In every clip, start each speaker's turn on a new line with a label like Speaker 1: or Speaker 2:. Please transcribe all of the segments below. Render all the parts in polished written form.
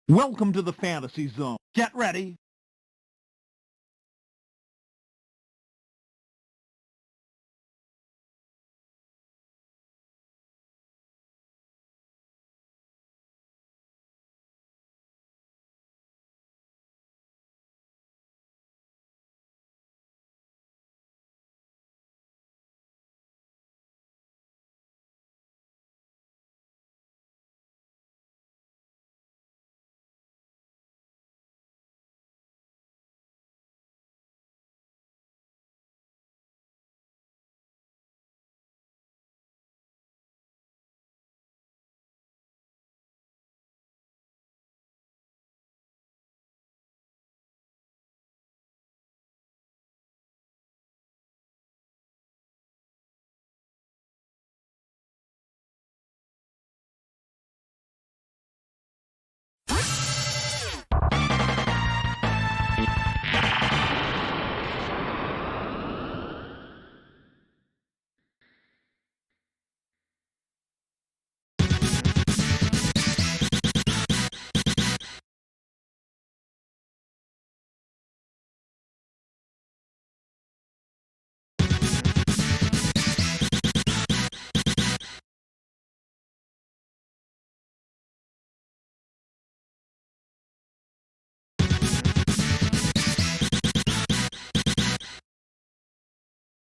Speaker 1: Welcome to the Fantasy Zone. Get ready.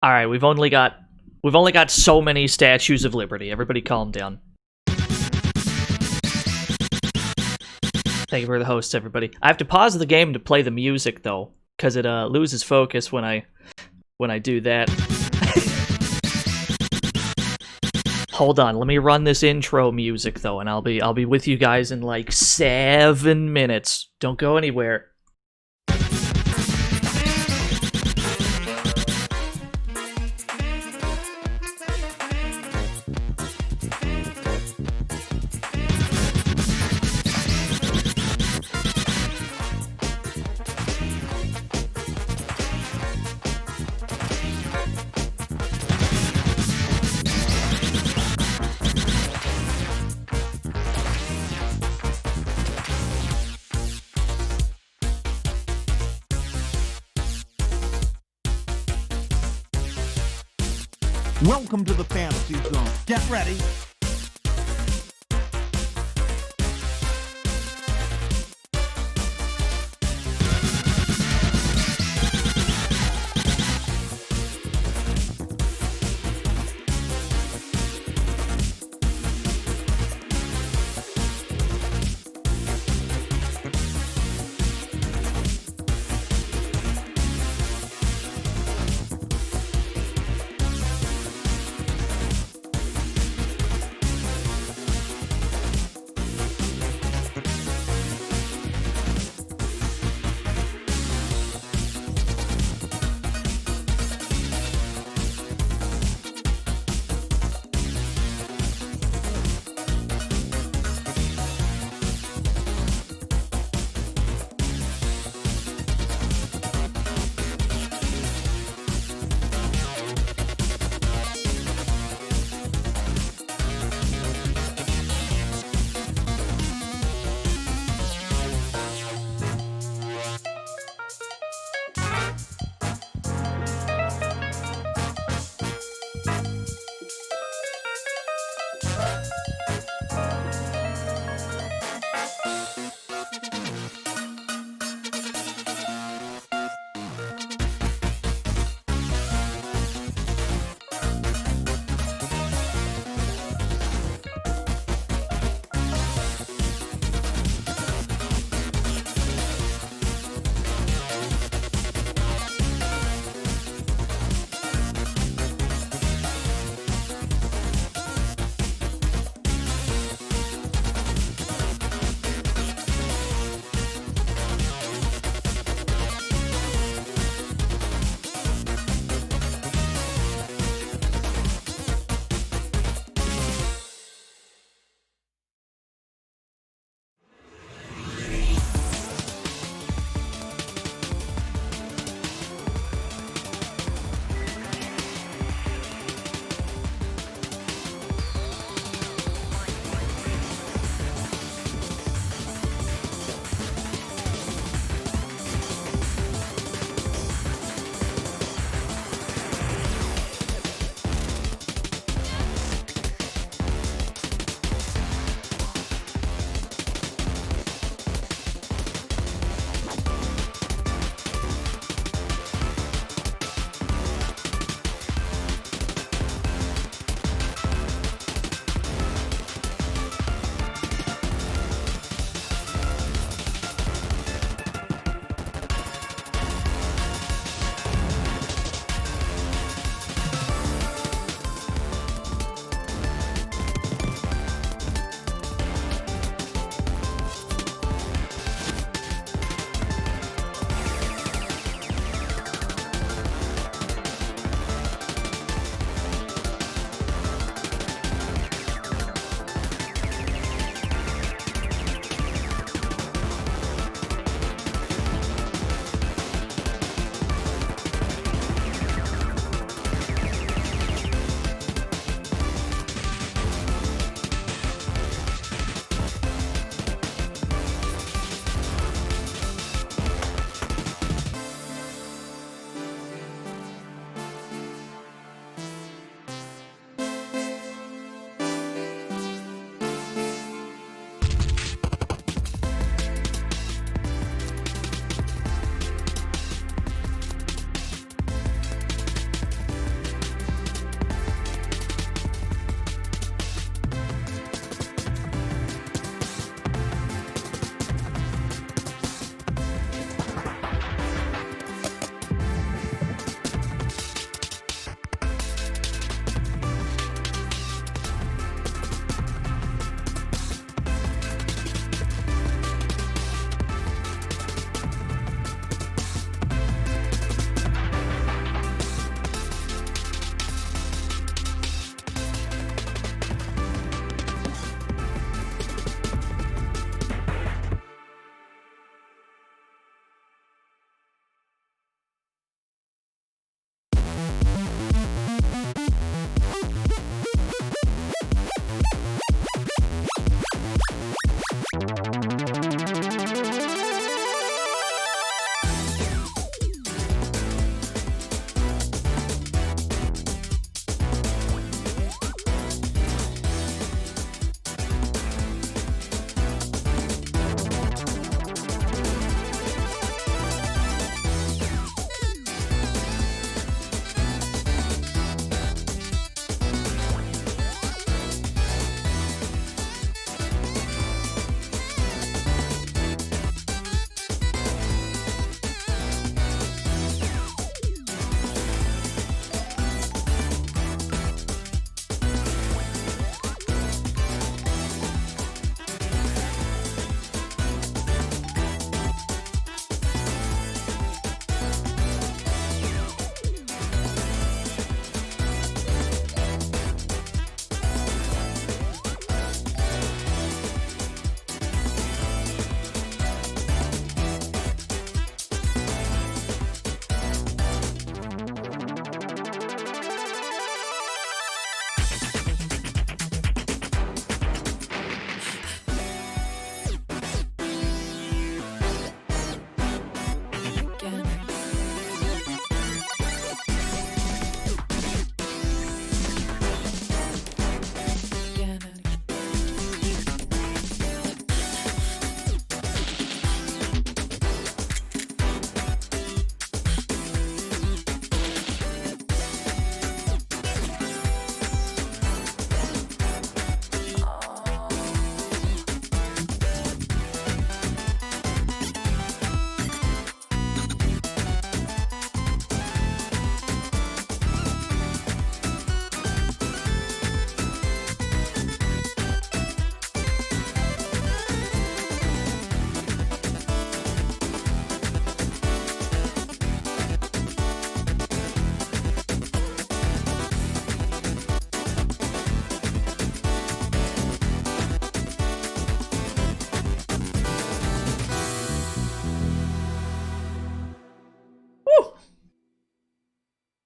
Speaker 2: All right, we've only got so many statues of liberty. Everybody calm down. Thank you for the hosts, everybody. I have to pause the game to play the music though, because it loses focus when I do that. Hold on, let me run this intro music though, and I'll be with you guys in like 7 minutes. Don't go anywhere.
Speaker 1: Welcome to the Fantasy Zone. Get ready.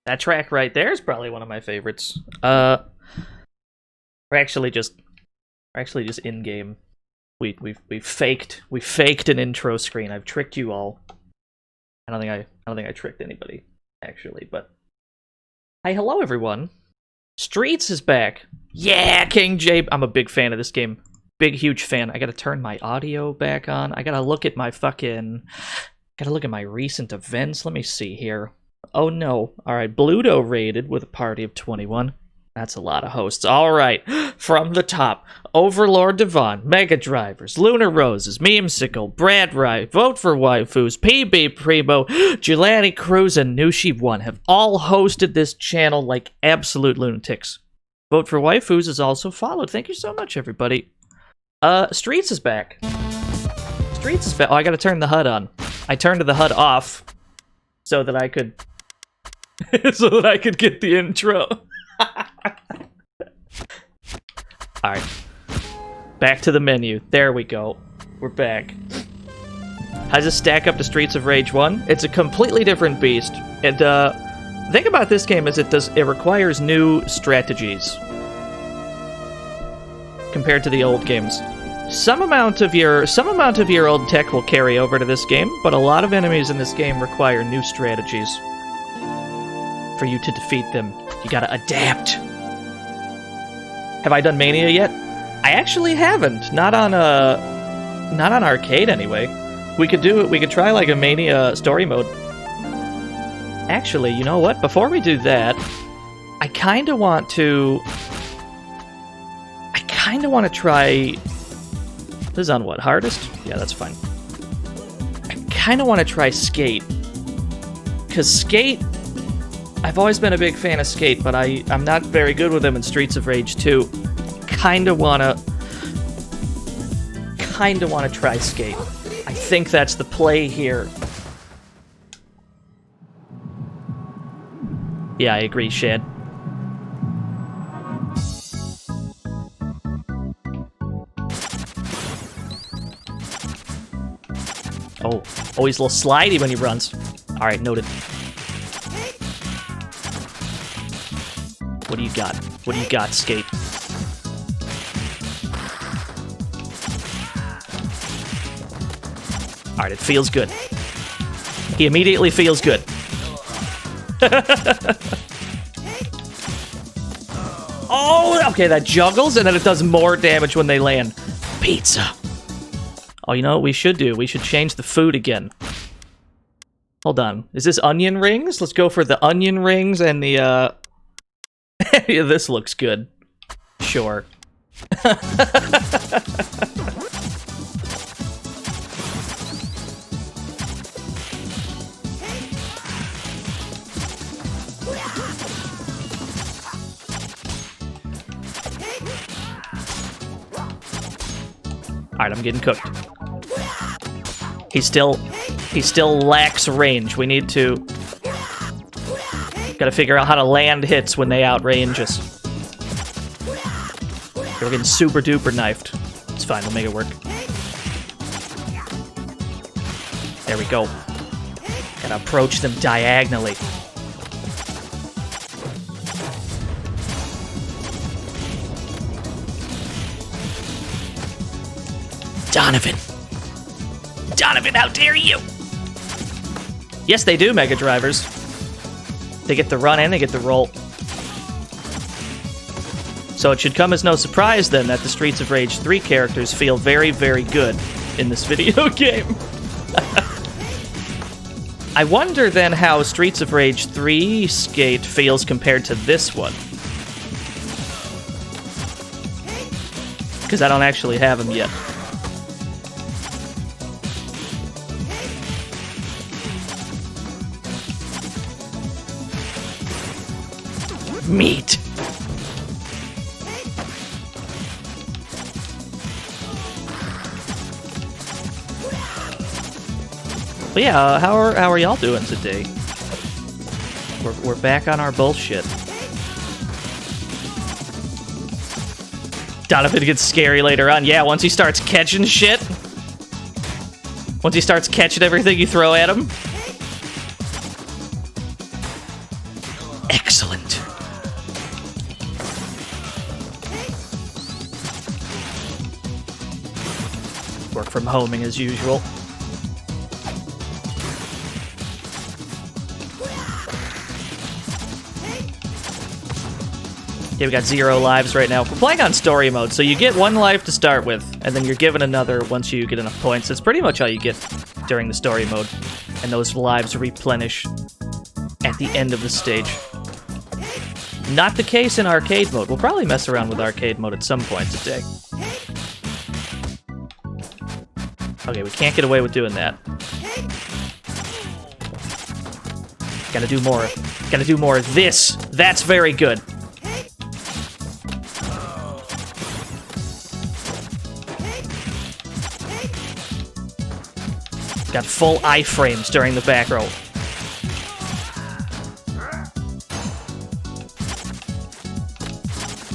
Speaker 2: That track right there is probably one of my favorites. We're actually just in game. We faked an intro screen. I've tricked you all. I don't think I tricked anybody actually, but hey, hello everyone. Streets is back. Yeah, King J. I'm a big fan of this game. Big huge fan. I gotta turn my audio back on. I gotta look at my recent events. Let me see here. Oh no. Alright, Bluto raided with a party of 21. That's a lot of hosts. Alright, from the top. Overlord Devon, Mega Drivers, Lunar Roses, Memesicle, Brad Rye, Vote for Waifus, PB Primo, Gelati Cruz, and Nushi1 have all hosted this channel like absolute lunatics. Vote for Waifus is also followed. Thank you so much, everybody. Streets is back. Streets is back. Oh, I gotta turn the HUD on. I turned the HUD off so that I could get the intro. Alright. Back to the menu. There we go. We're back. How does this stack up to Streets of Rage 1? It's a completely different beast. And the thing about this game is it requires new strategies compared to the old games. Some amount of your old tech will carry over to this game, but a lot of enemies in this game require new strategies. For you to defeat them, you gotta adapt. Have I done Mania yet? I actually haven't. Not on arcade anyway. We could do it. We could try like a Mania story mode. Actually, you know what? Before we do that, I kind of want to try. This is on what, hardest? Yeah, that's fine. I kind of want to try Skate. Because Skate, I've always been a big fan of Skate, but I'm not very good with him in Streets of Rage 2. Kinda wanna try Skate. I think that's the play here. Yeah, I agree, Shad. Oh, he's a little slidey when he runs. Alright, noted. What do you got? What do you got, Skate? Alright, it feels good. He immediately feels good. Oh, okay, that juggles, and then it does more damage when they land. Pizza. Oh, you know what we should do? We should change the food again. Hold on. Is this onion rings? Let's go for the onion rings and the, yeah, this looks good. Sure. Alright, I'm getting cooked. He still lacks range. We need to... Gotta figure out how to land hits when they outrange us. We're getting super duper knifed. It's fine, we'll make it work. There we go. Gotta approach them diagonally. Donovan! Donovan, how dare you! Yes, they do, Mega Drivers. They get the run and they get the roll. So it should come as no surprise, then, that the Streets of Rage 3 characters feel very, very good in this video game. I wonder, then, how Streets of Rage 3 Skate feels compared to this one. Because I don't actually have him yet. Meat. But yeah, how are y'all doing today? We're back on our bullshit. Donovan gets scary later on. Yeah, once he starts catching shit. Once he starts catching everything you throw at him. Perfect. Work from homing as usual. Yeah, we got 0 lives right now. We're playing on story mode, so you get 1 life to start with, and then you're given another once you get enough points. That's pretty much all you get during the story mode. And those lives replenish at the end of the stage. Not the case in arcade mode. We'll probably mess around with arcade mode at some point today. Okay, we can't get away with doing that. Gotta do more. Gotta do more of this. That's very good. Got full iframes during the back roll.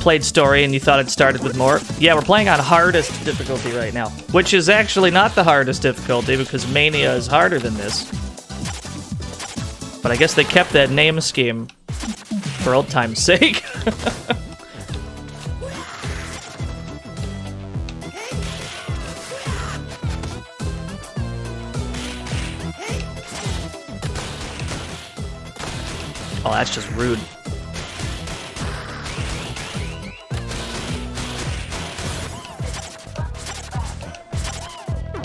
Speaker 2: Played story and you thought it started with more? Yeah, we're playing on hardest difficulty right now. Which is actually not the hardest difficulty because Mania is harder than this. But I guess they kept that name scheme for old time's sake. Oh, that's just rude.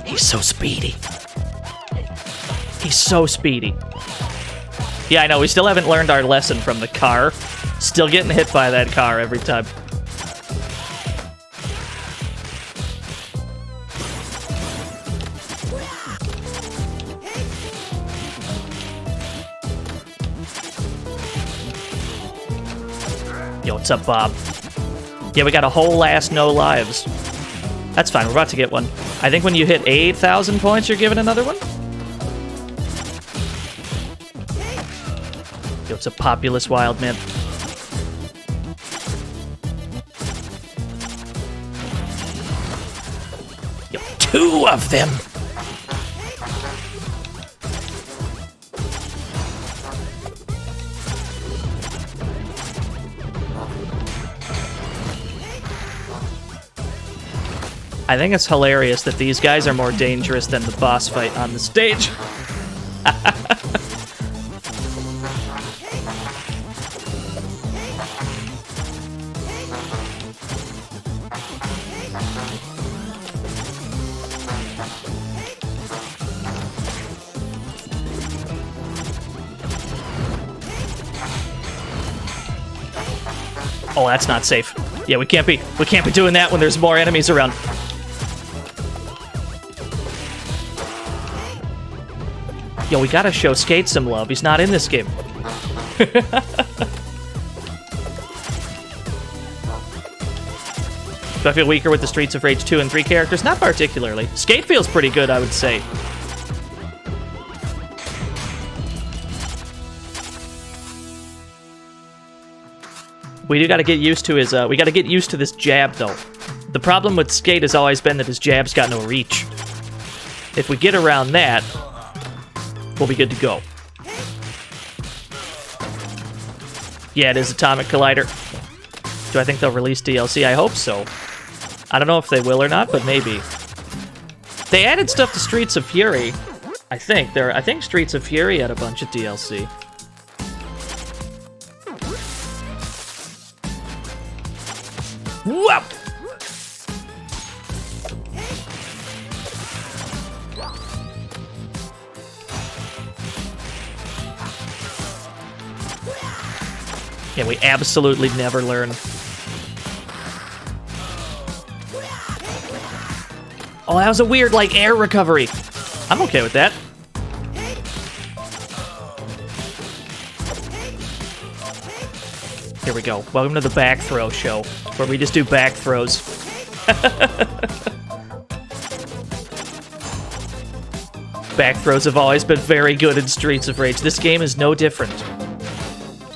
Speaker 2: He's so speedy. He's so speedy. Yeah, I know, we still haven't learned our lesson from the car. Still getting hit by that car every time. Yo, what's up, Bob? Yeah, we got a whole last no lives. That's fine, we're about to get one. I think when you hit 8,000 points, you're given another one? Yo, it's a populous wild man. Yo, 2 of them! I think it's hilarious that these guys are more dangerous than the boss fight on the stage. Oh, that's not safe. Yeah, we can't be doing that when there's more enemies around. Yo, we gotta show Skate some love. He's not in this game. Do I feel weaker with the Streets of Rage 2 and 3 characters? Not particularly. Skate feels pretty good, I would say. We do gotta get used to his, we gotta get used to this jab, though. The problem with Skate has always been that his jab's got no reach. If we get around that, we'll be good to go. Yeah, it is Atomic Collider. Do I think they'll release DLC? I hope so. I don't know if they will or not, but maybe. They added stuff to Streets of Fury. I think Streets of Fury had a bunch of DLC. Whoop! Yeah, we absolutely never learn. Oh, that was a weird, like, air recovery. I'm okay with that. Here we go. Welcome to the back throw show, where we just do back throws. Back throws have always been very good in Streets of Rage. This game is no different.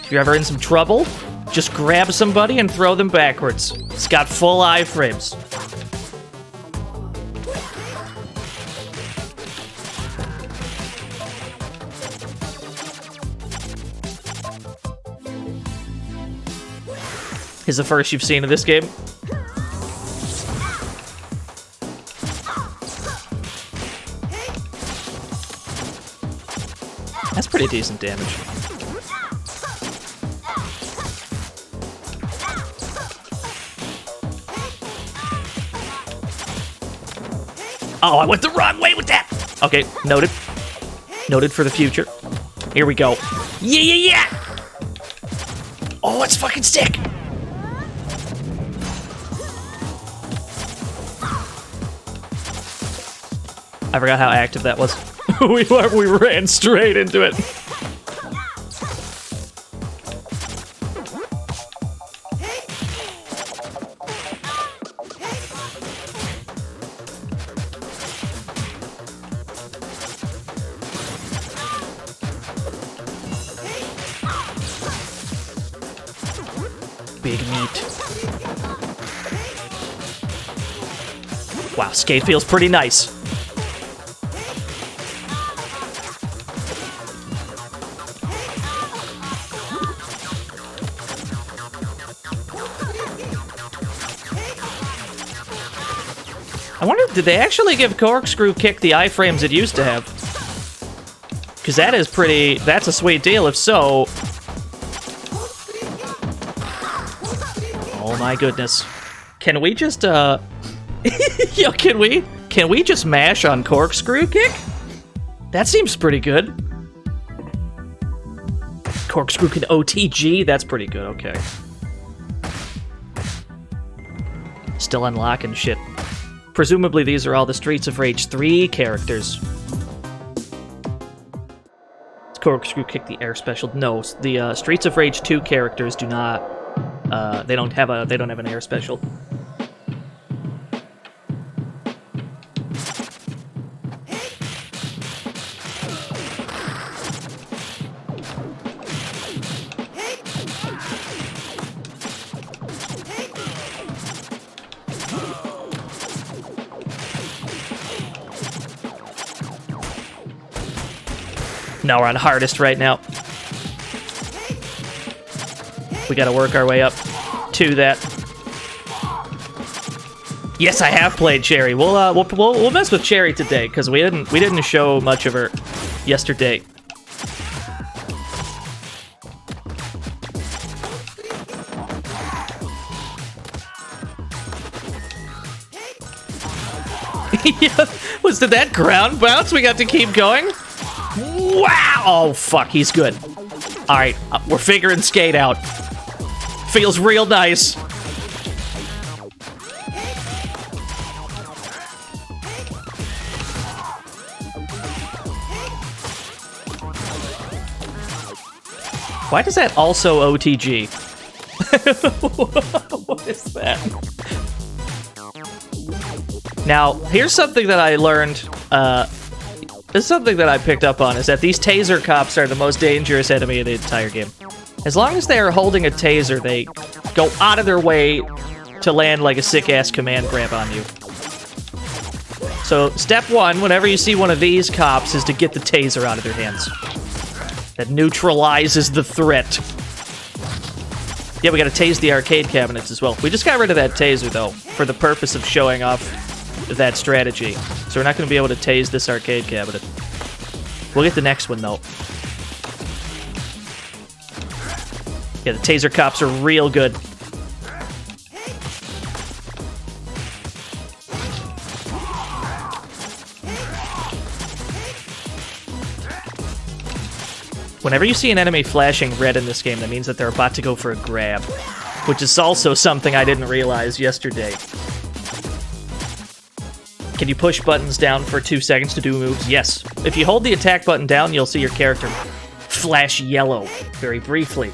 Speaker 2: If you're ever in some trouble, just grab somebody and throw them backwards. It's got full iframes. is the first you've seen of this game. That's pretty decent damage. Oh, I went the wrong way with that! Okay, noted. Noted for the future. Here we go. Yeah, yeah, yeah! Oh, it's fucking sick! I forgot how active that was. we ran straight into it. Big meat. Wow, skate feels pretty nice. I wonder, did they actually give Corkscrew Kick the iframes it used to have? Because that is pretty, that's a sweet deal. If so... Oh my goodness. Can we just, Yo, can we just mash on Corkscrew Kick? That seems pretty good. Corkscrew can OTG? That's pretty good, okay. Still unlocking shit. Presumably these are all the Streets of Rage 3 characters. Corkscrew Kick the air special. No, the Streets of Rage 2 characters do not. They don't have an air special. No, we're on hardest right now. We gotta work our way up to that. Yes, I have played Cherry. We'll mess with Cherry today because we didn't show much of her yesterday. Yeah. Did that ground bounce? We got to keep going? Wow! Oh, fuck, he's good. Alright, we're figuring skate out. Feels real nice. Why does that also OTG? What is that? Now, here's something that I learned, this is something that I picked up on, is that these taser cops are the most dangerous enemy in the entire game. As long as they are holding a taser, they go out of their way to land like a sick-ass command grab on you. So, step one, whenever you see one of these cops, is to get the taser out of their hands. That neutralizes the threat. Yeah, we gotta tase the arcade cabinets as well. We just got rid of that taser, though, for the purpose of showing off that strategy. So we're not going to be able to tase this arcade cabinet. We'll get the next one, though. Yeah, the taser cops are real good. Whenever you see an enemy flashing red in this game, that means that they're about to go for a grab. Which is also something I didn't realize yesterday. Can you push buttons down for 2 seconds to do moves? Yes. If you hold the attack button down, you'll see your character flash yellow very briefly.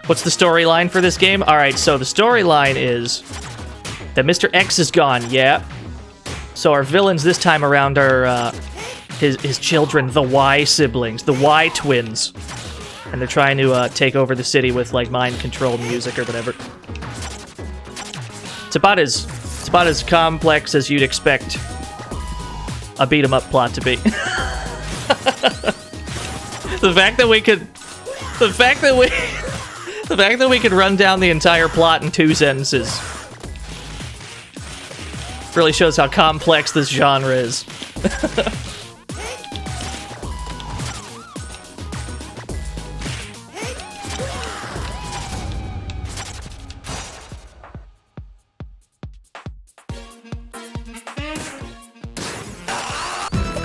Speaker 2: What's the storyline for this game? Alright, so the storyline is that Mr. X is gone, yeah. So our villains this time around are, his children, the Y siblings, the Y twins. And they're trying to take over the city with, like, mind-controlled music or whatever. It's about as It's about as complex as you'd expect a beat-em-up plot to be. The fact that we could run down the entire plot in 2 sentences really shows how complex this genre is.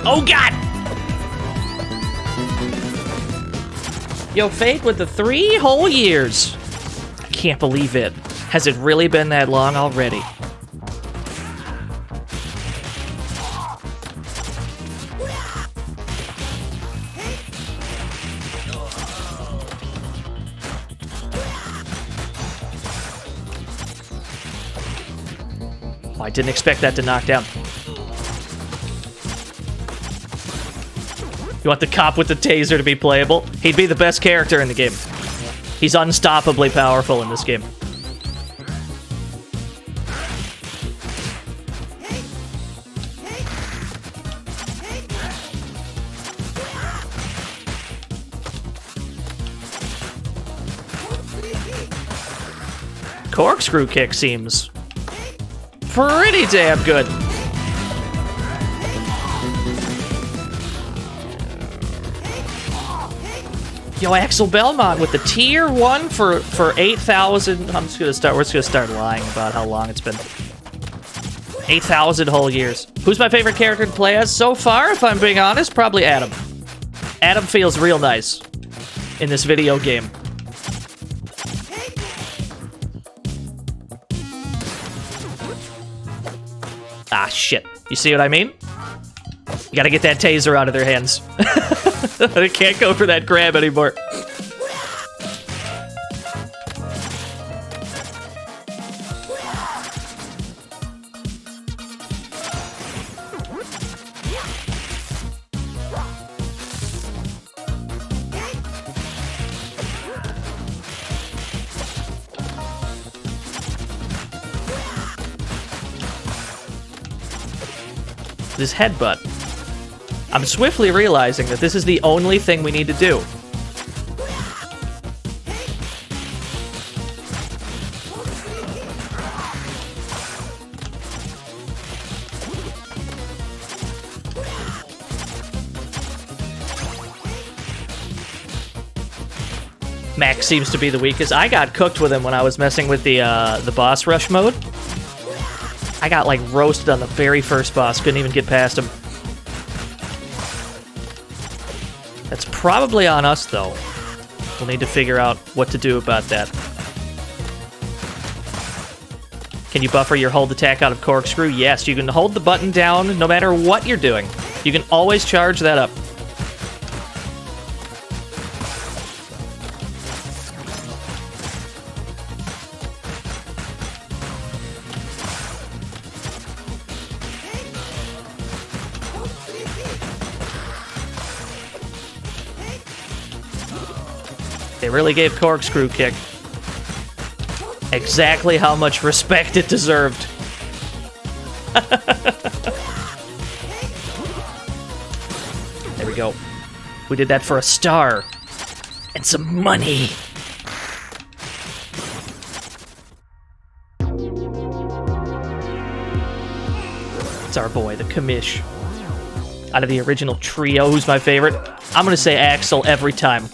Speaker 2: Oh god! Yo, Fate with the 3 whole years. I can't believe it. Has it really been that long already? Oh, I didn't expect that to knock down. You want the cop with the taser to be playable? He'd be the best character in the game. He's unstoppably powerful in this game. Corkscrew kick seems pretty damn good. Yo, Axel Belmont with the tier 1 for 8,000. We're just gonna start lying about how long it's been. 8,000 whole years. Who's my favorite character to play as so far? If I'm being honest, probably Adam. Adam feels real nice in this video game. Ah, shit. You see what I mean? You gotta get that taser out of their hands. They can't go for that grab anymore. This headbutt. I'm swiftly realizing that this is the only thing we need to do. Max seems to be the weakest. I got cooked with him when I was messing with the boss rush mode. I got like roasted on the very first boss. Couldn't even get past him. That's probably on us, though. We'll need to figure out what to do about that. Can you buffer your hold attack out of Corkscrew? Yes, you can hold the button down no matter what you're doing. You can always charge that up. They really gave Corkscrew Kick exactly how much respect it deserved. There we go. We did that for a star. And some money. It's our boy, the commish. Out of the original trio, who's my favorite? I'm gonna say Axel every time,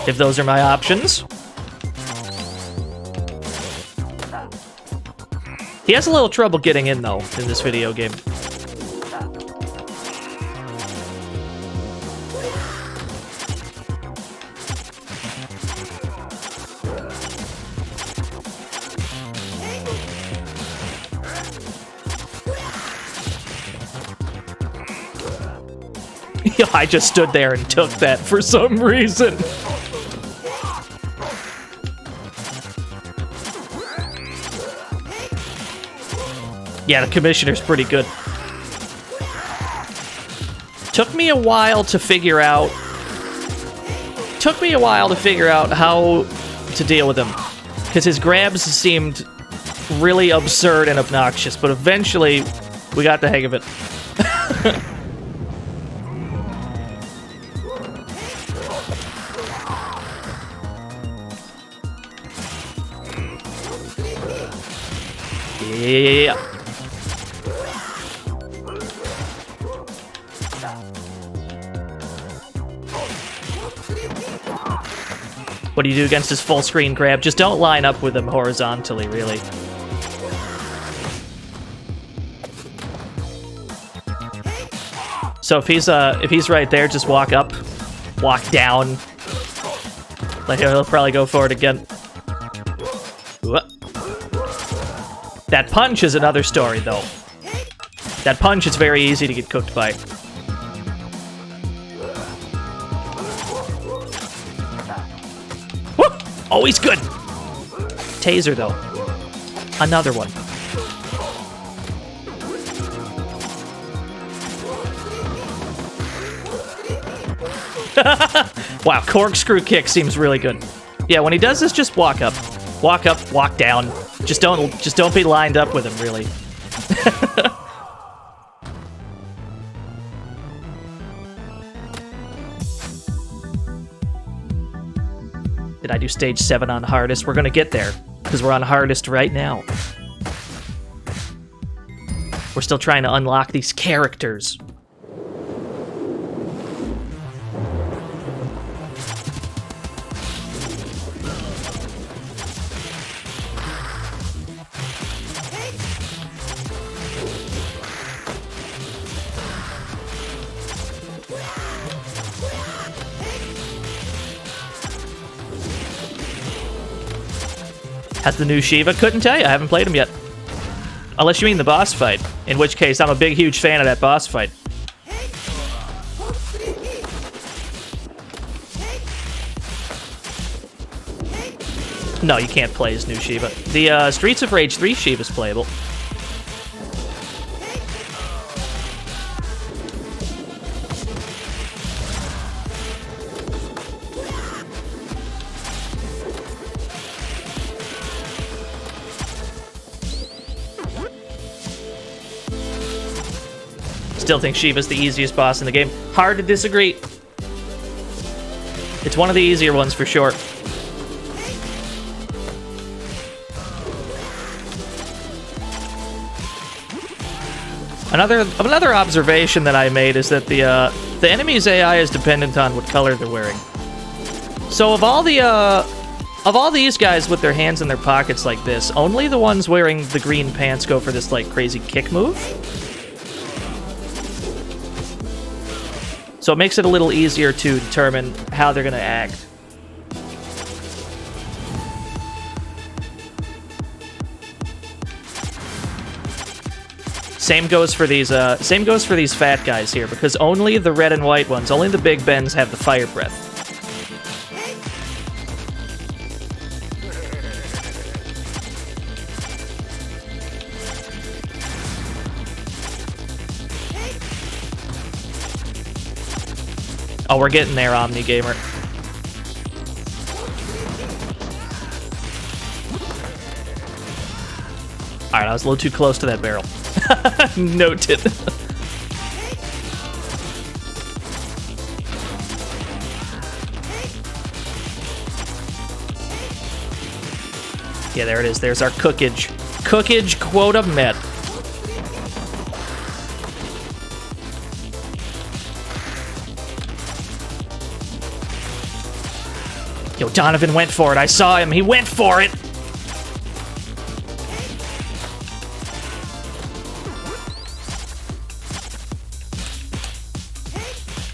Speaker 2: if those are my options. He has a little trouble getting in, though, in this video game. I just stood there and took that for some reason. Yeah, the commissioner's pretty good. Took me a while to figure out how to deal with him, because his grabs seemed really absurd and obnoxious, but eventually we got the hang of it. Yeah. What do you do against his full screen grab? Just don't line up with him horizontally, really. So if he's right there, just walk up, walk down. Like he'll probably go for it again. That punch is another story, though. That punch is very easy to get cooked by. Woo! Oh, he's good! Taser, though. Another one. Wow, corkscrew kick seems really good. Yeah, when he does this, just walk up. Walk up, walk down. Just don't be lined up with him, really. Did I do stage 7 on hardest? We're gonna get there, because we're on hardest right now. We're still trying to unlock these characters. Has the new Shiva? Couldn't tell you. I haven't played him yet. Unless you mean the boss fight. In which case, I'm a big, huge fan of that boss fight. No, you can't play as new Shiva. The Streets of Rage 3 Shiva's playable. Still think Shiva's the easiest boss in the game. Hard to disagree. It's one of the easier ones for sure. Another observation that I made is that the enemy's AI is dependent on what color they're wearing. So of all these guys with their hands in their pockets like this, only the ones wearing the green pants go for this like crazy kick move. So it makes it a little easier to determine how they're gonna act. Same goes for these fat guys here, because only the red and white ones, only the Big Bens have the fire breath. Oh, we're getting there, Omni Gamer. Alright, I was a little too close to that barrel. Noted. Yeah, there it is. There's our cookage. Cookage quota met. Yo, Donovan went for it. I saw him. He went for it.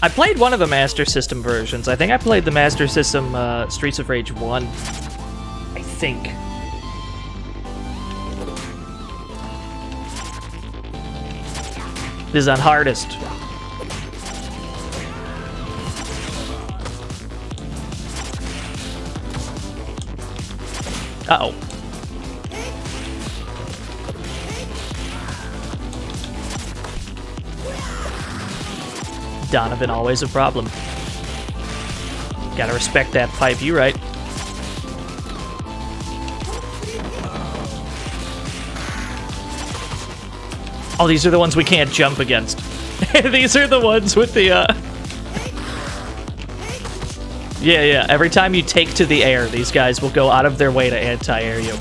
Speaker 2: I played one of the Master System versions. I think I played the Master System Streets of Rage 1. I think. This is on hardest. Uh-oh. Donovan, always a problem. Gotta respect that pipe, you right. Oh, these are the ones we can't jump against. These are the ones with the, Yeah, every time you take to the air, these guys will go out of their way to anti-air you.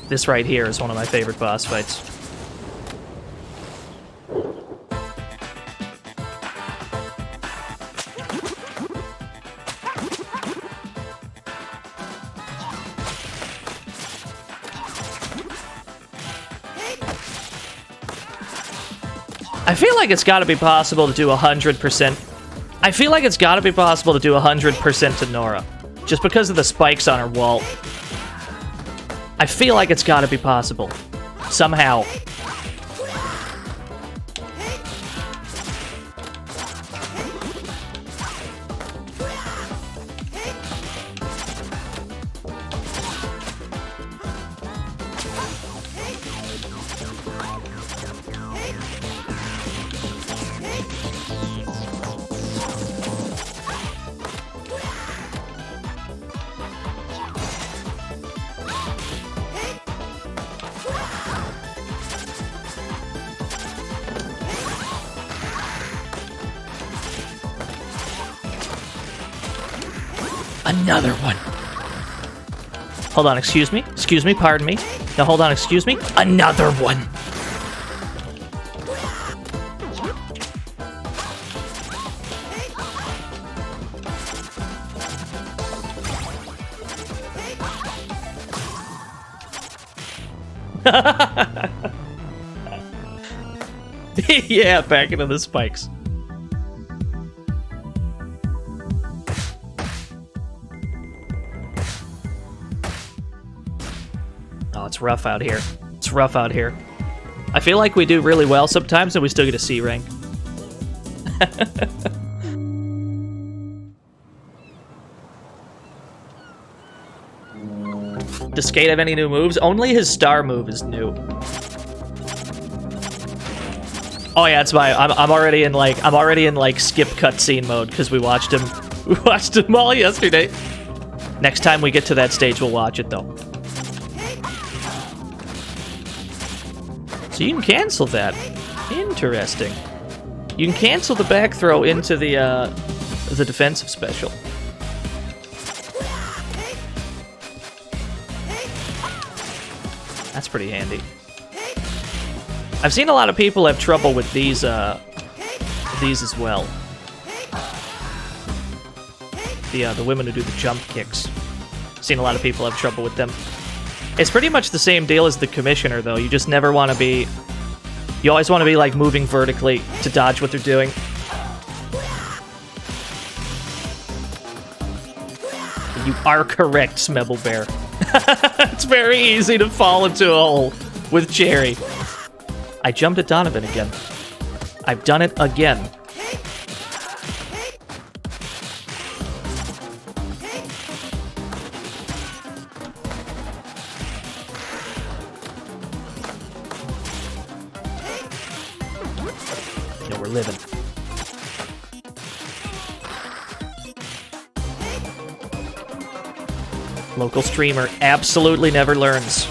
Speaker 2: This right here is one of my favorite boss fights. I feel like it's gotta be possible to do 100%. I feel like it's gotta be possible to do 100% to Nora. Just because of the spikes on her wall. I feel like it's gotta be possible. Somehow. Another one. Hold on, excuse me? Excuse me, pardon me. Now hold on, excuse me? Another one. Yeah, back into the spikes. Oh, it's rough out here. It's rough out here. I feel like we do really well sometimes and we still get a C rank. Does Skate have any new moves? Only his star move is new. Oh yeah, it's my. I'm already in like skip cutscene mode because we watched him all yesterday. Next time we get to that stage, we'll watch it though. So you can cancel that. Interesting. You can cancel the back throw into the defensive special. That's pretty handy. I've seen a lot of people have trouble with these as well. The women who do the jump kicks. Seen a lot of people have trouble with them. It's pretty much the same deal as the commissioner, though. You just never want to be... You always want to be, like, moving vertically to dodge what they're doing. You are correct, Smebble Bear. It's very easy to fall into a hole with Cherry. I jumped at Donovan again. I've done it again. No, we're living. Local streamer absolutely never learns.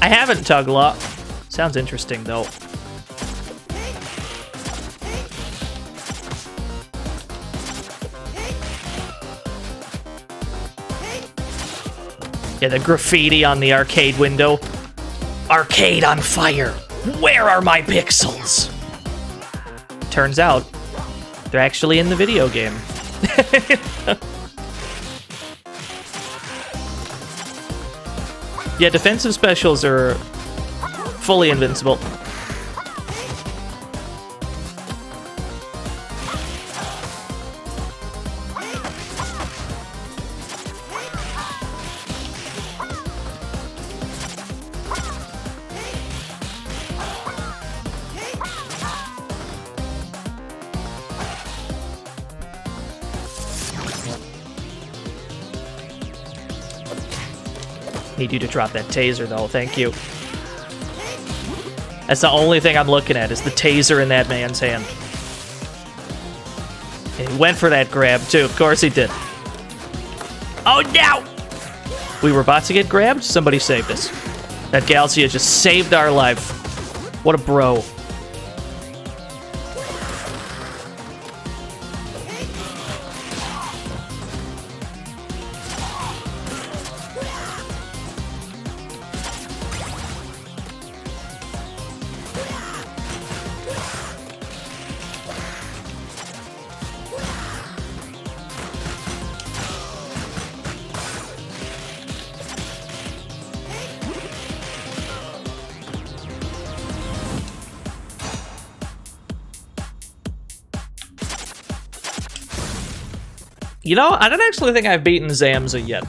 Speaker 2: I haven't, Tuglaw. Sounds interesting, though. Yeah, the graffiti on the arcade window. Arcade on fire. Where are my pixels? Turns out, they're actually in the video game. Yeah, defensive specials are fully invincible. Need you to drop that taser, though. Thank you. That's the only thing I'm looking at, is the taser in that man's hand. And he went for that grab, too. Of course he did. Oh, no! We were about to get grabbed. Somebody saved us. That Galcia just saved our life. What a bro. You know, I don't actually think I've beaten Zamza yet.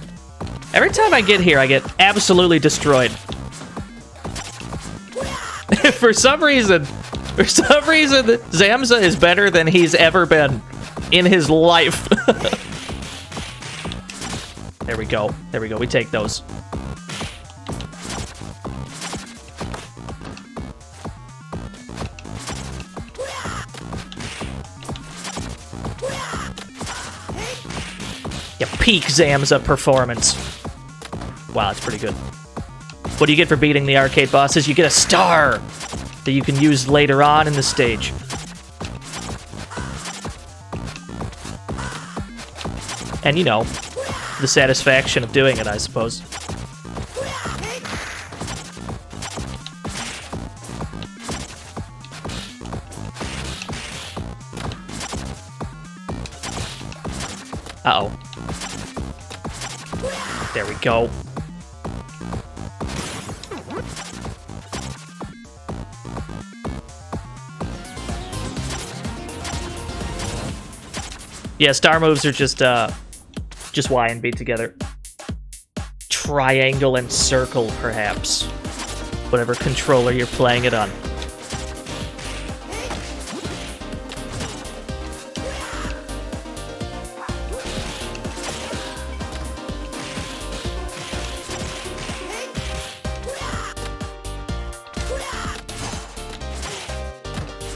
Speaker 2: Every time I get here, I get absolutely destroyed. For some reason, Zamza is better than he's ever been in his life. There we go. There we go. We take those. Peak Zamza performance. Wow, that's pretty good. What do you get for beating the arcade bosses? You get a star that you can use later on in the stage. And, you know, the satisfaction of doing it, I suppose. Uh-oh. There we go. Yeah, star moves are just Y and B together. Triangle and circle, perhaps. Whatever controller you're playing it on.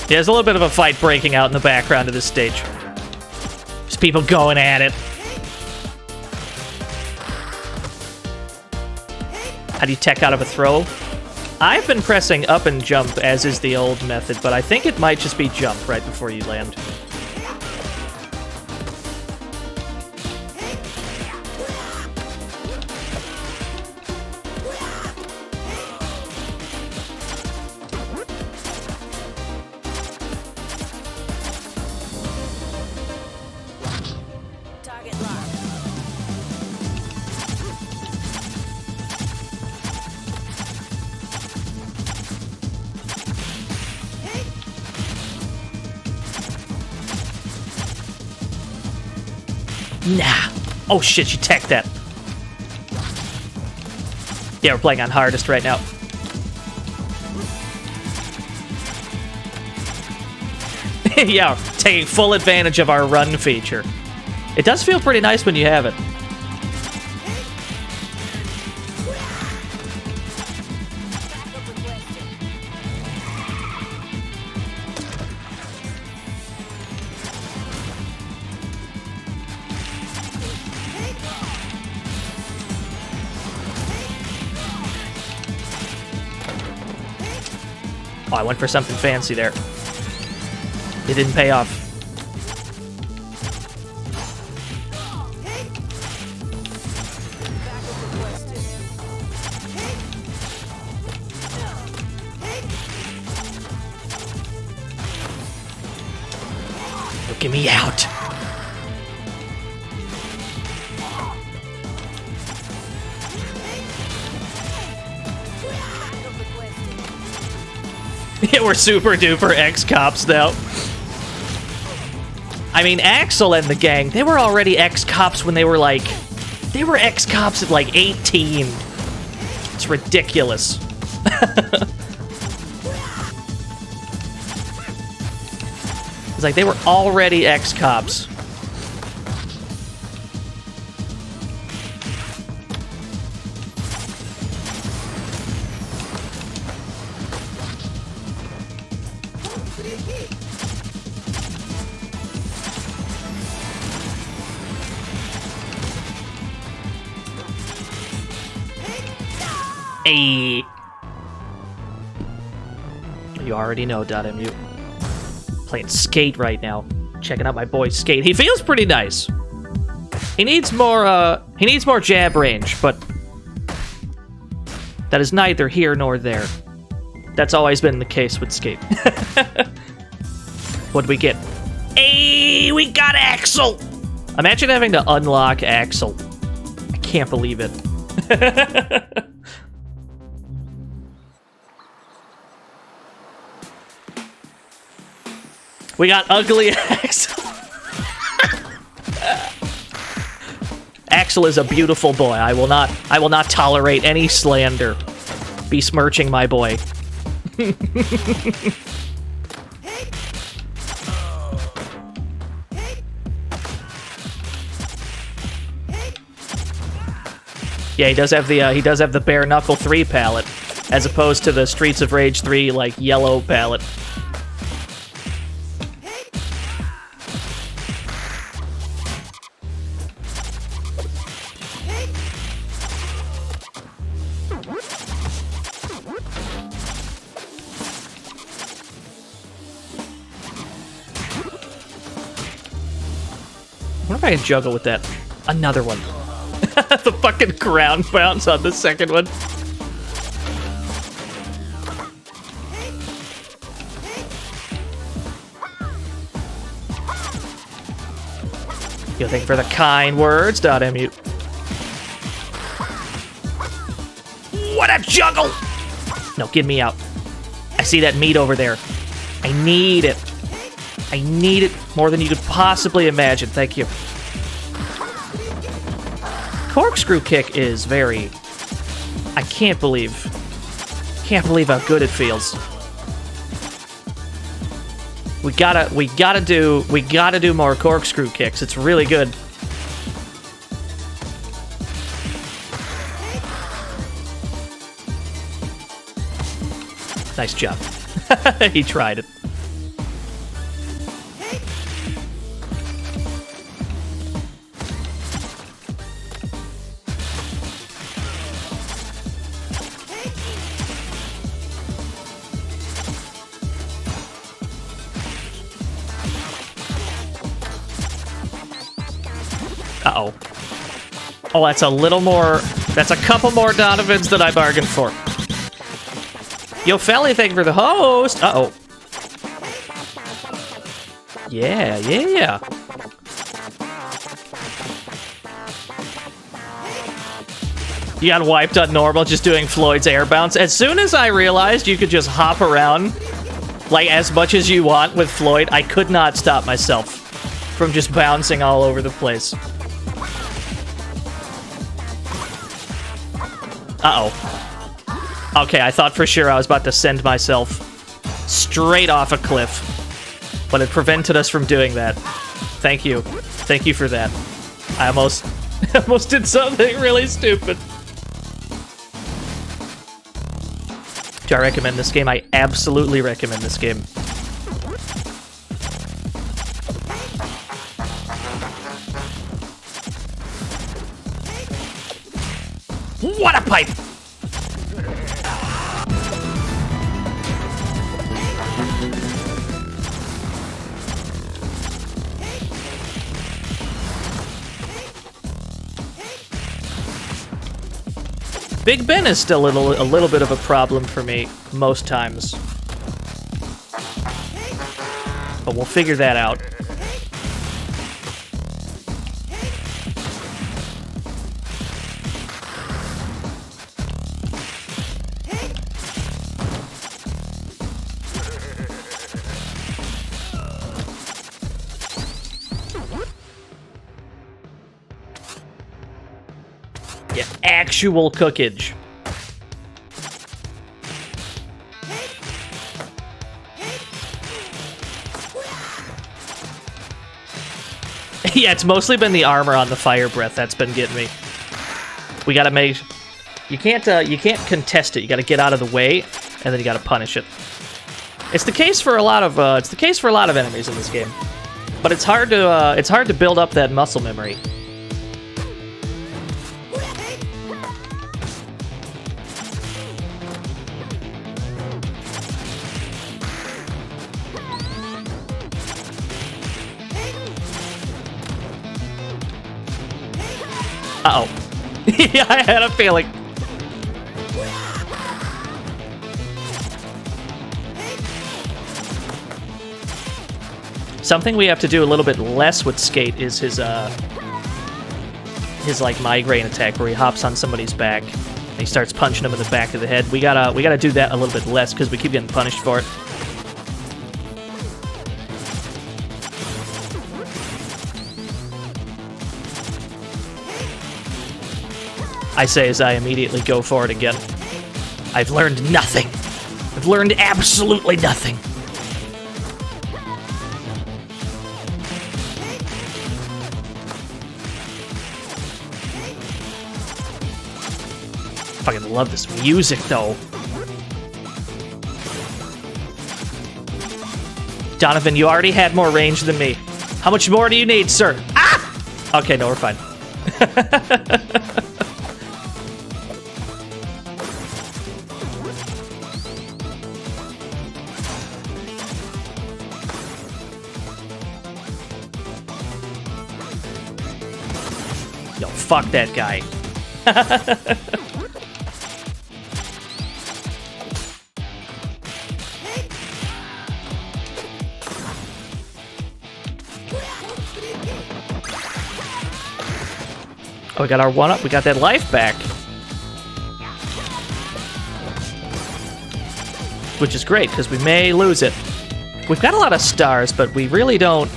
Speaker 2: Yeah, there's a little bit of a fight breaking out in the background of this stage. There's people going at it. How do you tech out of a throw? I've been pressing up and jump, as is the old method, but I think it might just be jump right before you land. Nah. Oh shit, you teched that. Yeah, we're playing on hardest right now. Yeah, taking full advantage of our run feature. It does feel pretty nice when you have it. Oh, I went for something fancy there. It didn't pay off. Get me out. Yeah, we're super duper ex-cops now. I mean, Axel and the gang, they were already ex-cops when they were like... They were ex-cops at like 18. It's ridiculous. It's like they were already ex-cops. Hey. You already know, .mu. Playing Skate right now. Checking out my boy Skate. He feels pretty nice. He needs more jab range, but that is neither here nor there. That's always been the case with Skate. What'd we get? Hey, we got Axel! Imagine having to unlock Axel. I can't believe it. We got ugly Axel. Axel is a beautiful boy. I will not tolerate any slander besmirching my boy. Yeah, he does have the bare knuckle 3 palette, as opposed to the Streets of Rage 3 like yellow palette. I wonder if I can juggle with that. Another one. The fucking ground bounce on the second one. Yo, thank you for the kind words, .mu. What a juggle! No, get me out. I see that meat over there. I need it. I need it more than you could possibly imagine. Thank you. Corkscrew kick is very... I can't believe how good it feels. We gotta do more corkscrew kicks. It's really good. Nice job. He tried it. Uh-oh. Oh, that's a little more... That's a couple more Donovans than I bargained for. Yo, Felly, thank you for the host! Uh-oh. Yeah, yeah. You got wiped on normal just doing Floyd's air bounce. As soon as I realized you could just hop around, like, as much as you want with Floyd, I could not stop myself from just bouncing all over the place. Uh-oh. Okay, I thought for sure I was about to send myself straight off a cliff, but it prevented us from doing that. Thank you. Thank you for that. I almost did something really stupid. Do I recommend this game? I absolutely recommend this game. What a pipe! Big Ben is still a little bit of a problem for me most times. But we'll figure that out. Yeah, actual cookage. Yeah, it's mostly been the armor on the fire breath that's been getting me. We gotta make... You can't contest it. You gotta get out of the way, and then you gotta punish it. It's the case for a lot of enemies in this game, but it's hard to build up that muscle memory. Uh-oh. Yeah, I had a feeling. Something we have to do a little bit less with Skate is his like migraine attack where he hops on somebody's back and he starts punching them in the back of the head. We gotta do that a little bit less because we keep getting punished for it. I say as I immediately go for it again. I've learned nothing. I've learned absolutely nothing. Fucking love this music, though. Donovan, you already had more range than me. How much more do you need, sir? Ah! Okay, no, we're fine. Yo, fuck that guy. Oh, we got our one-up. We got that life back. Which is great, because we may lose it. We've got a lot of stars, but we really don't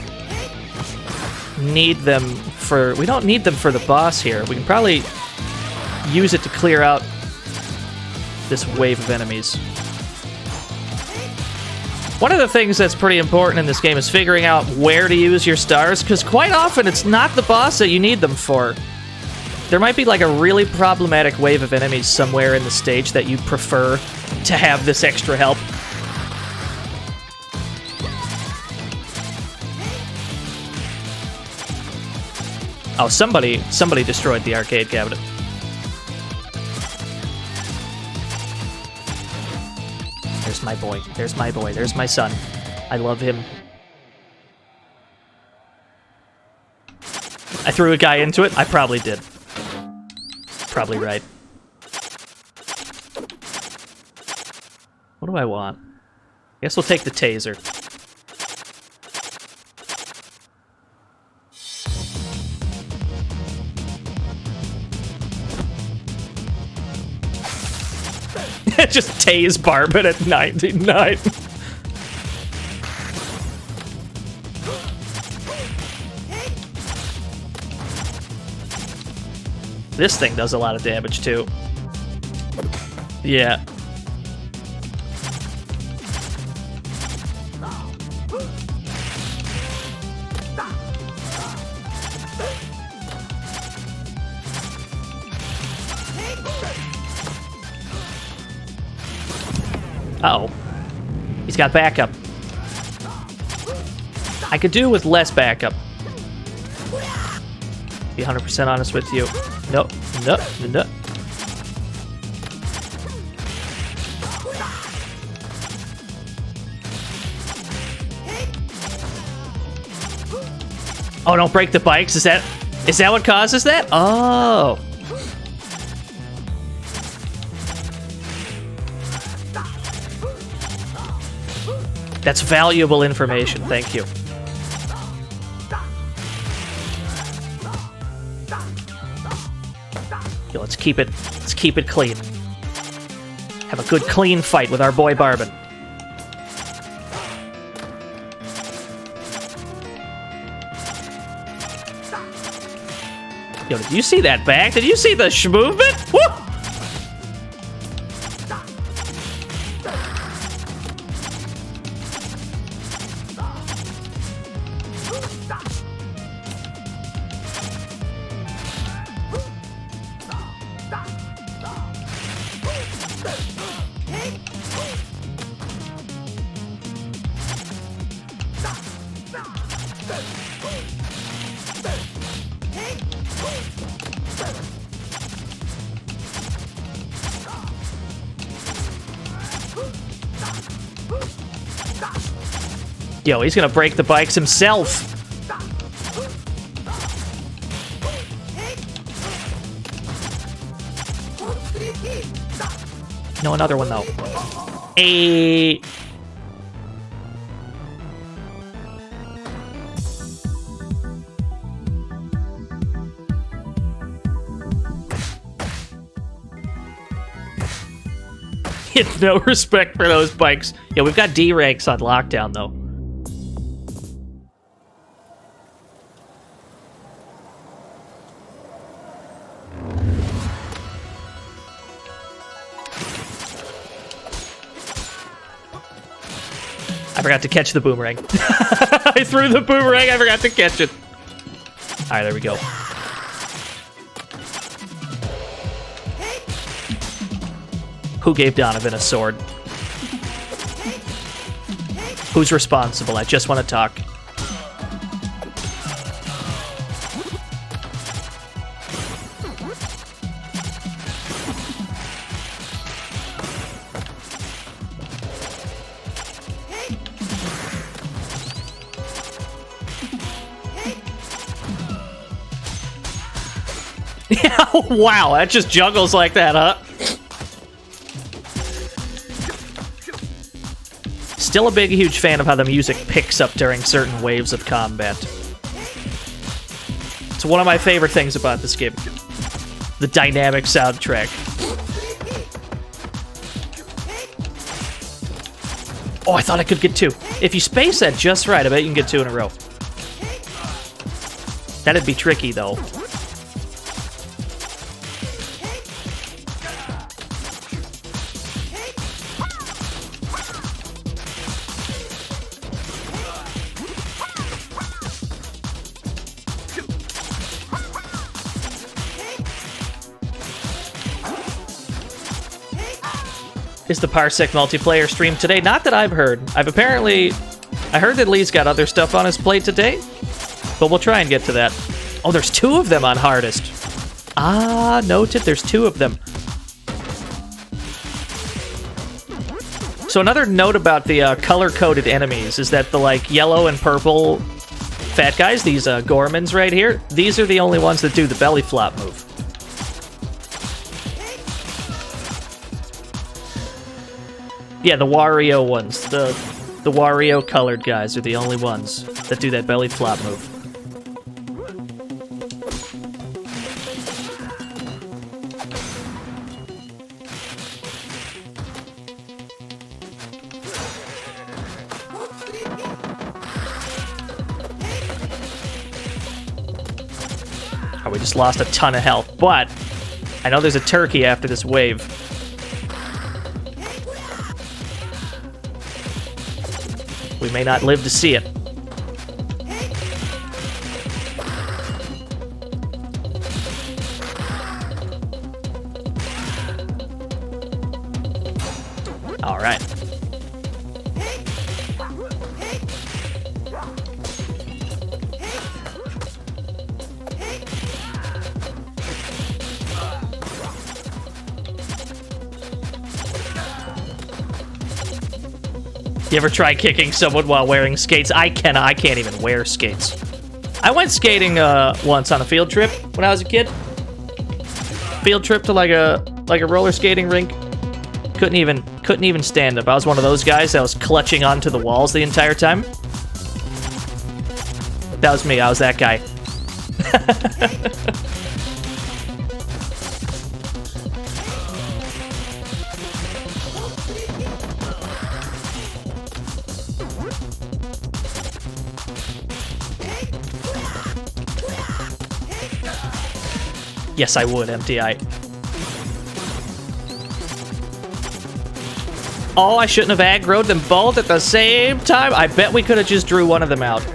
Speaker 2: need them for... We don't need them for the boss here. We can probably use it to clear out this wave of enemies. One of the things that's pretty important in this game is figuring out where to use your stars, because quite often it's not the boss that you need them for. There might be like a really problematic wave of enemies somewhere in the stage that you prefer to have this extra help. Oh, somebody destroyed the arcade cabinet. There's my boy. There's my boy. There's my son. I love him. I threw a guy into it. I probably did. Probably right. What do I want? I guess we'll take the taser. Just tase Barbin at 99. This thing does a lot of damage, too. Yeah. Uh-oh. He's got backup. I could do with less backup. Be 100% honest with you. No, no, no. Oh, don't break the bikes? Is that what causes that? Oh. That's valuable information. Thank you. Yo, let's keep it clean. Have a good clean fight with our boy Barbin. Yo, did you see that back? Did you see the movement? Woo! Yo, he's gonna break the bikes himself. No, another one, though. A. No respect for those bikes. Yeah, we've got D-ranks on lockdown, though. I forgot to catch the boomerang. I threw the boomerang, I forgot to catch it. Alright, there we go. Who gave Donovan a sword? Who's responsible? I just want to talk. Yeah, wow, that just juggles like that, huh? Still a big, huge fan of how the music picks up during certain waves of combat. It's one of my favorite things about this game. The dynamic soundtrack. Oh, I thought I could get two. If you space that just right, I bet you can get two in a row. That'd be tricky, though. Is the Parsec multiplayer stream today? Not that I've heard. I heard that Lee's got other stuff on his plate today, but we'll try and get to that. Oh, there's two of them on hardest. Ah, noted, there's two of them. So another note about the color-coded enemies is that the, like, yellow and purple fat guys, these Gormans right here, these are the only ones that do the belly flop move. Yeah, the Wario ones. The Wario colored guys are the only ones that do that belly flop move. Oh, we just lost a ton of health, but I know there's a turkey after this wave. We may not live to see it. All right. You ever try kicking someone while wearing skates? I can't even wear skates. I went skating once on a field trip when I was a kid. Field trip to like a roller skating rink. Couldn't even stand up. I was one of those guys that was clutching onto the walls the entire time. That was me. I was that guy. Yes, I would, MTI. Oh, I shouldn't have aggroed them both at the same time. I bet we could have just drew one of them out.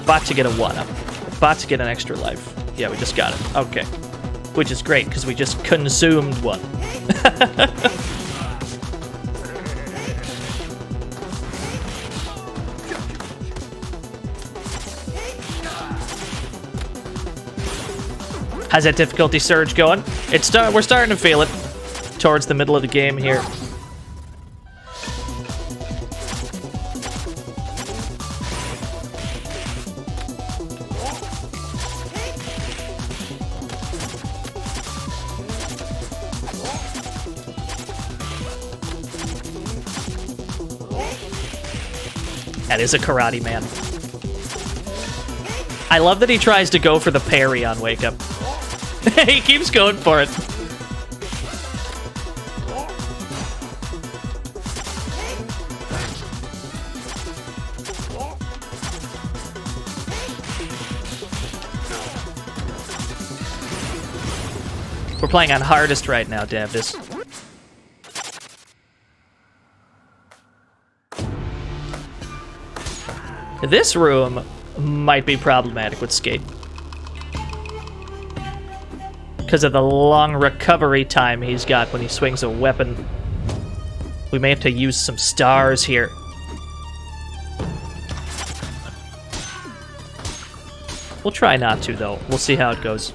Speaker 2: About to get a 1-up. About to get an extra life. Yeah, we just got it. Okay. Which is great, because we just consumed one. How's that difficulty surge going? We're starting to feel it towards the middle of the game here. That is a karate man. I love that he tries to go for the parry on Wake Up. He keeps going for it. We're playing on hardest right now, Davdis. This room might be problematic with Skate. Because of the long recovery time he's got when he swings a weapon. We may have to use some stars here. We'll try not to, though. We'll see how it goes.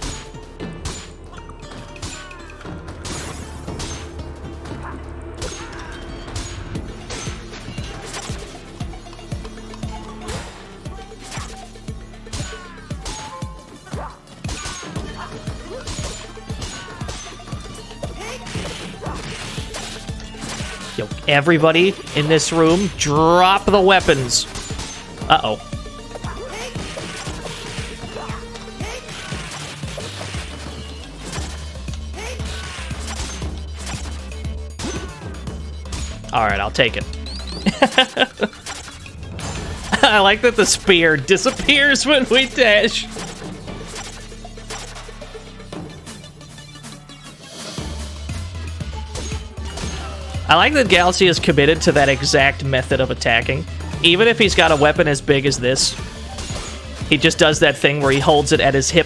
Speaker 2: Yo, everybody in this room, drop the weapons. Uh-oh. Alright, I'll take it. I like that the spear disappears when we dash. I like that Galaxy is committed to that exact method of attacking. Even if he's got a weapon as big as this, he just does that thing where he holds it at his hip.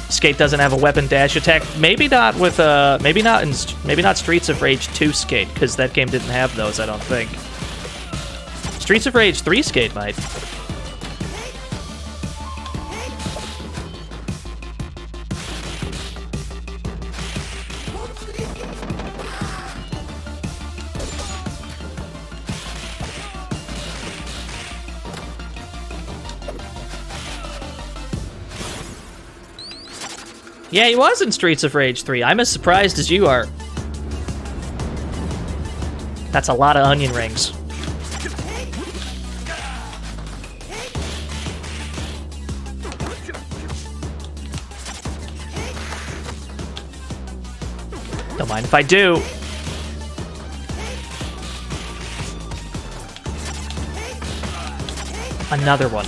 Speaker 2: Skate doesn't have a weapon dash attack. Maybe not with maybe not Streets of Rage 2 Skate, because that game didn't have those, I don't think. Streets of Rage 3 Skate might. Yeah, he was in Streets of Rage 3. I'm as surprised as you are. That's a lot of onion rings. Don't mind if I do. Another one.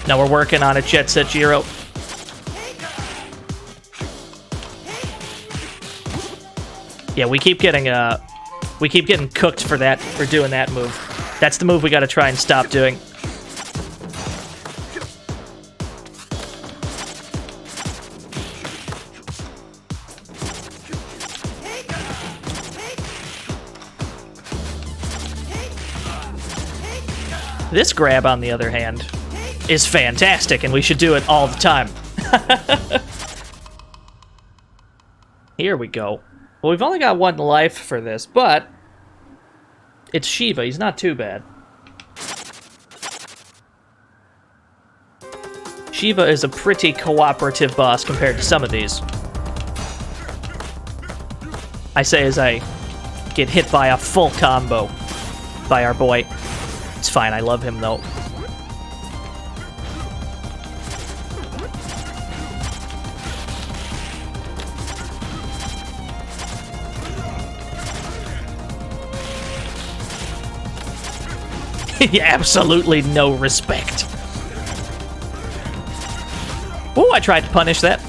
Speaker 2: Now we're working on it, Jet Set Giro. Yeah, we keep getting cooked for that, for doing that move. That's the move we gotta try and stop doing. This grab, on the other hand, is fantastic, and we should do it all the time. Here we go. Well, we've only got one life for this, but it's Shiva. He's not too bad. Shiva is a pretty cooperative boss compared to some of these. I say as I get hit by a full combo by our boy. It's fine, I love him though. Absolutely no respect. Oh, I tried to punish that.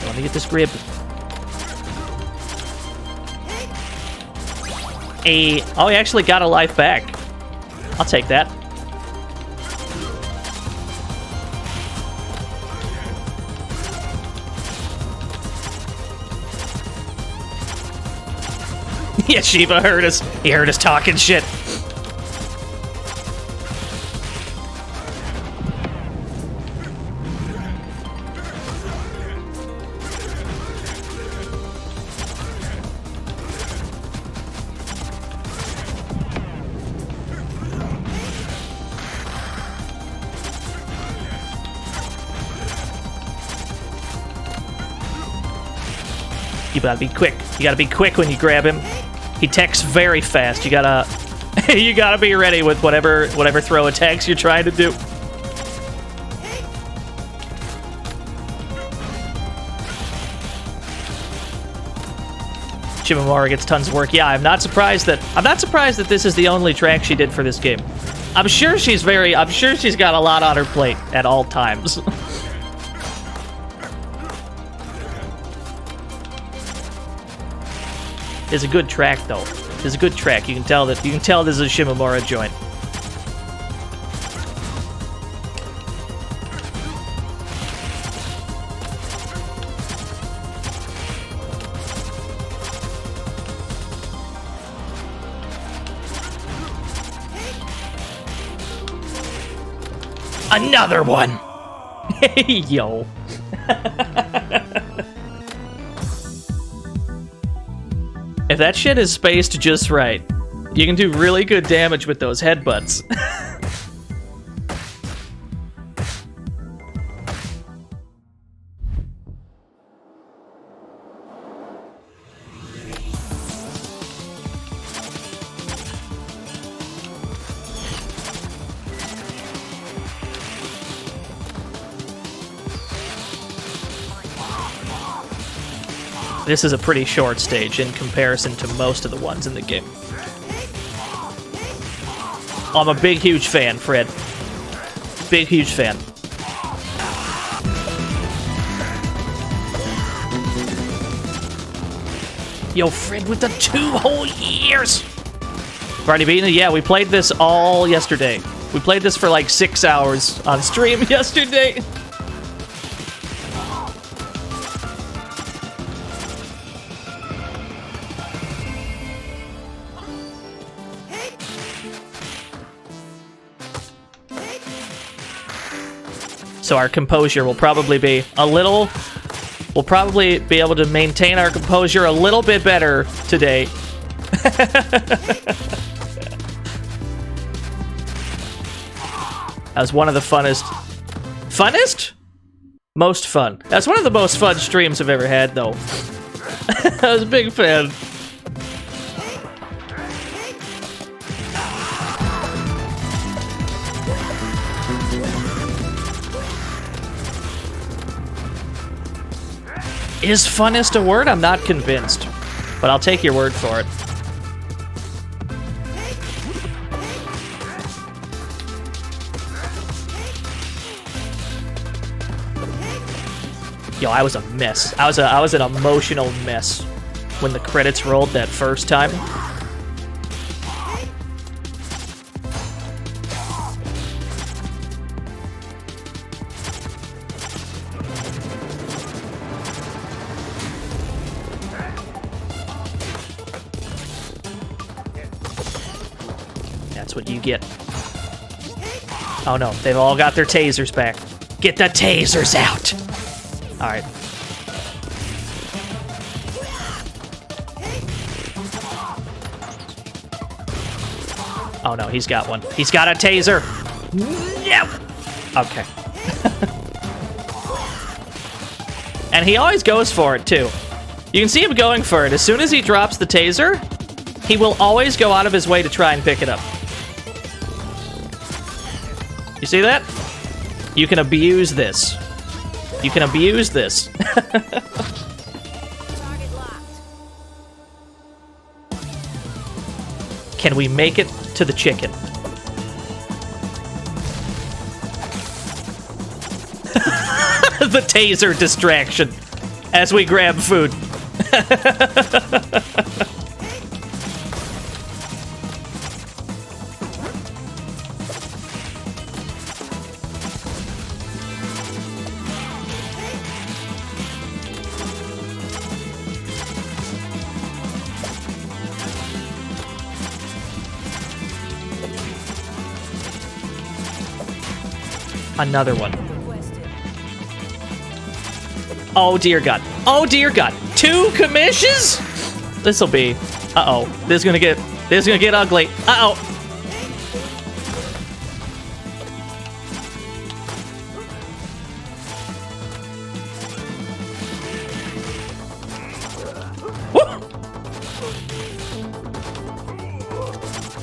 Speaker 2: Let me get this grip. Oh, he actually got a life back. I'll take that. Yeah, Shiva heard us. He heard us talking shit. You gotta be quick. You gotta be quick when you grab him. He techs very fast. You gotta you gotta be ready with whatever throw attacks you're trying to do. Shimamura gets tons of work. Yeah, I'm not surprised that this is the only track she did for this game. I'm sure she's got a lot on her plate at all times. It's a good track though. It's a good track. You can tell this is a Shimamura joint. Another one! Hey, yo. If that shit is spaced just right, you can do really good damage with those headbutts. This is a pretty short stage in comparison to most of the ones in the game. I'm a big, huge fan, Fred. Big, huge fan. Yo, Fred with the 2 whole years! We've already beaten it? Yeah, we played this all yesterday. We played this for like 6 hours on stream yesterday. So our composure will probably be a little... We'll probably be able to maintain our composure a little bit better today. That was one of the funnest... Funnest? Most fun. That's one of the most fun streams I've ever had, though. I was a big fan. Is funnest a word? I'm not convinced, but I'll take your word for it. Yo, I was a mess. I was an emotional mess when the credits rolled that first time. What you get. Oh no, they've all got their tasers back. Get the tasers out! Alright. Oh no, he's got one. He's got a taser! No! Okay. And he always goes for it, too. You can see him going for it. As soon as he drops the taser, he will always go out of his way to try and pick it up. You see that? You can abuse this. You can abuse this. Can we make it to the chicken? The taser distraction as we grab food. Another one. Oh dear God. Oh dear God. 2 commissions? This'll be... Uh-oh. This is gonna get ugly. Uh-oh.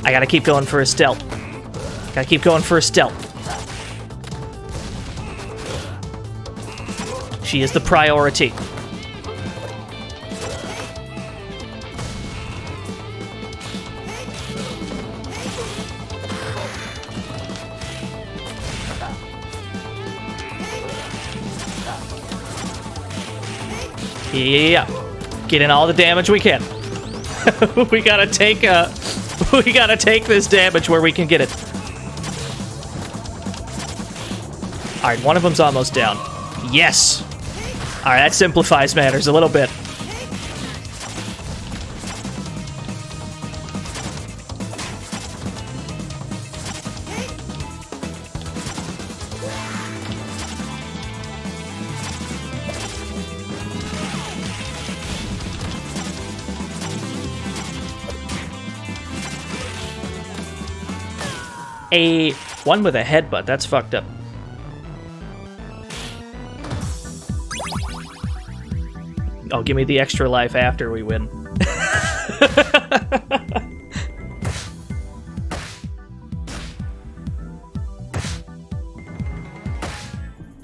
Speaker 2: I gotta keep going for a stealth. Gotta keep going for a stealth. She is the priority. Yeah, get in all the damage we can. we gotta take this damage where we can get it. All right, one of them's almost down. Yes. All right, that simplifies matters a little bit. A one with a headbutt, that's fucked up. Oh, give me the extra life after we win.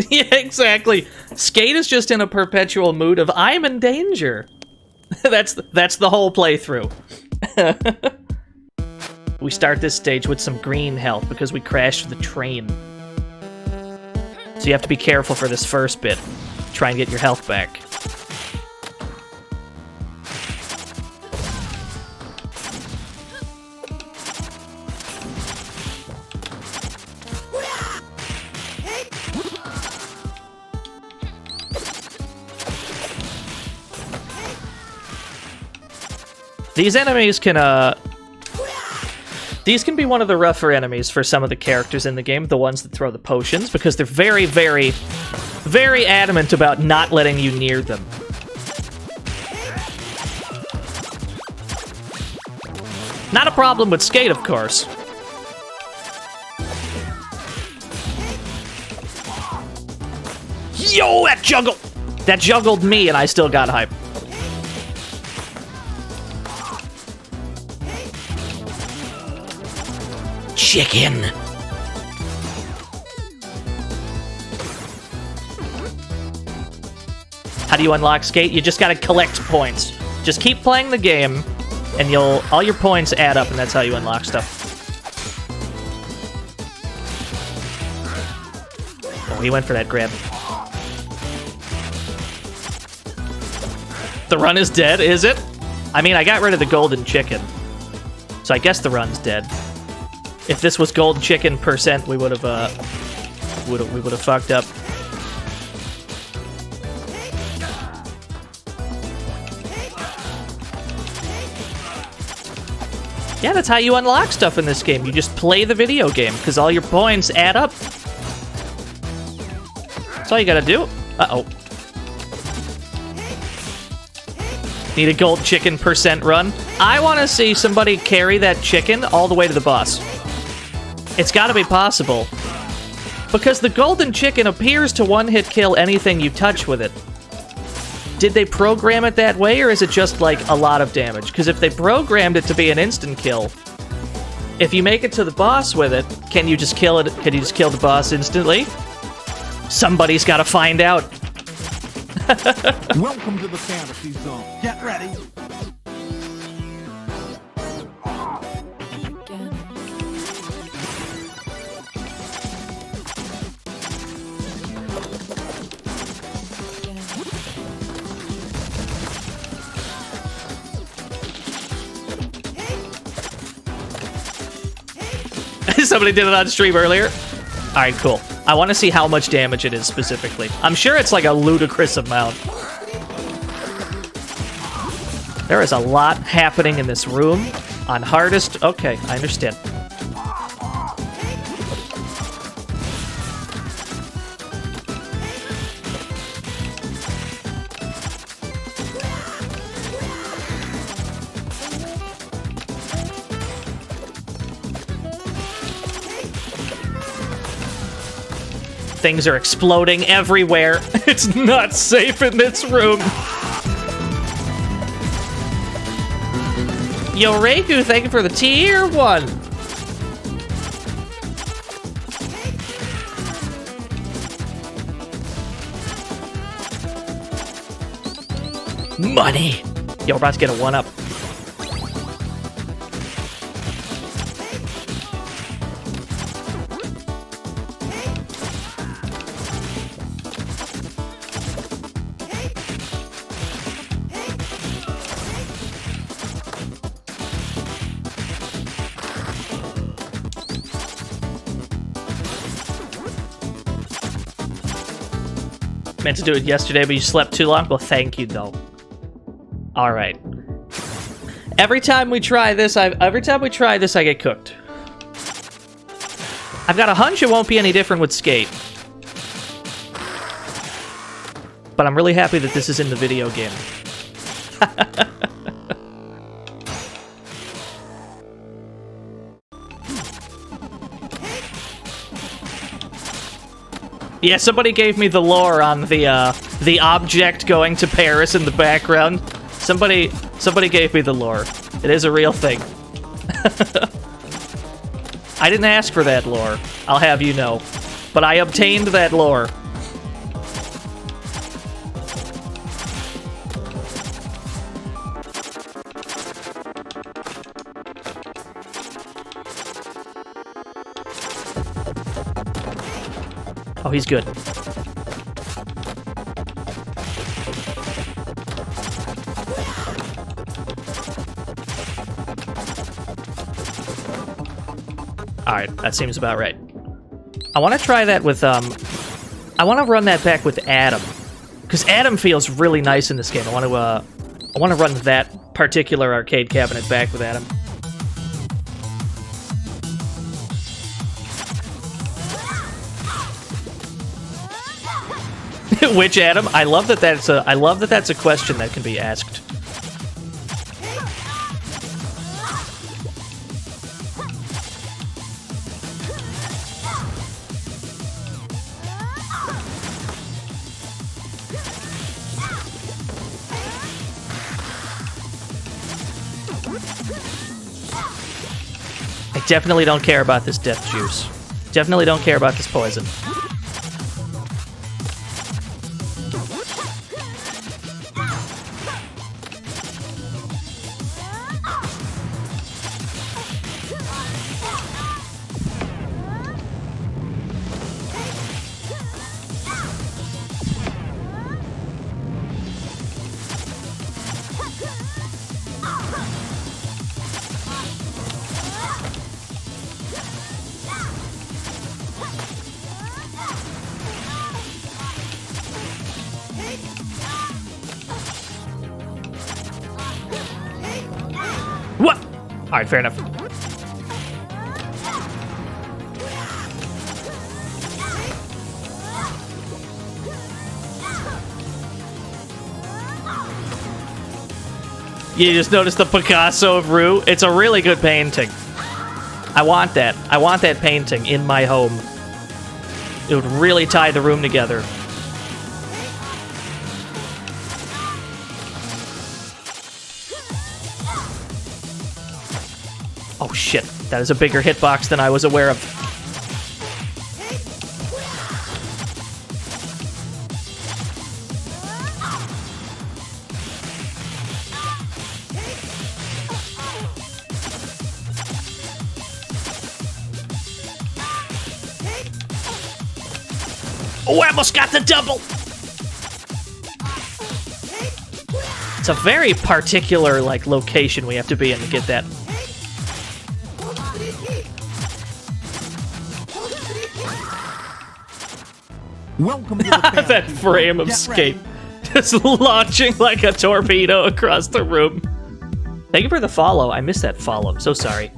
Speaker 2: Yeah, exactly. Skate is just in a perpetual mood of I'm in danger. That's the whole playthrough. We start this stage with some green health because we crashed the train. So you have to be careful for this first bit. Try and get your health back. These enemies can, these can be one of the rougher enemies for some of the characters in the game, the ones that throw the potions, because they're very, very, very adamant about not letting you near them. Not a problem with Skate, of course. Yo, that juggle! That juggled me and I still got hype. Chicken. How do you unlock Skate? You just gotta collect points. Just keep playing the game, and all your points add up, and that's how you unlock stuff. Oh, he went for that grab. The run is dead, is it? I mean, I got rid of the golden chicken, so I guess the run's dead. If this was golden chicken %, we would have fucked up. Yeah, that's how you unlock stuff in this game. You just play the video game because all your points add up. That's all you gotta do. Uh-oh. Need a gold chicken % run. I want to see somebody carry that chicken all the way to the boss. It's gotta be possible. Because the golden chicken appears to one-hit kill anything you touch with it. Did they program it that way, or is it just, like, a lot of damage? Because if they programmed it to be an instant kill, if you make it to the boss with it, can you just kill it? Can you just kill the boss instantly? Somebody's gotta find out.
Speaker 1: Welcome to the fantasy zone. Get ready.
Speaker 2: Somebody did it on stream earlier. Alright, cool. I want to see how much damage it is specifically. I'm sure it's like a ludicrous amount. There is a lot happening in this room. On hardest... Okay, I understand. Things are exploding everywhere. It's not safe in this room. Yo, Reiku, thank you for the tier 1. Money. Yo, we're about to get a 1-up. Meant to do it yesterday, but you slept too long? Well, thank you, though. All right. Every time we try this, I get cooked. I've got a hunch it won't be any different with Skate. But I'm really happy that this is in the video game. Yeah, somebody gave me the lore on the object going to Paris in the background. Somebody gave me the lore. It is a real thing. I didn't ask for that lore, I'll have you know. But I obtained that lore. Oh, he's good. Alright, that seems about right. I want to try that with, I want to run that back with Adam. Because Adam feels really nice in this game. I want to run that particular arcade cabinet back with Adam. Which Adam? I love that that's a question that can be asked. I definitely don't care about this death juice. Definitely don't care about this poison. What? Alright, fair enough. You just noticed the Picasso of Rue? It's a really good painting. I want that. I want that painting in my home. It would really tie the room together. Oh shit, that is a bigger hitbox than I was aware of. Oh, I almost got the double! It's a very particular, like, location we have to be in to get that.
Speaker 1: Welcome to the family.
Speaker 2: That frame of Skate just launching like a torpedo across the room. Thank you for the follow. I missed that follow. I'm so sorry.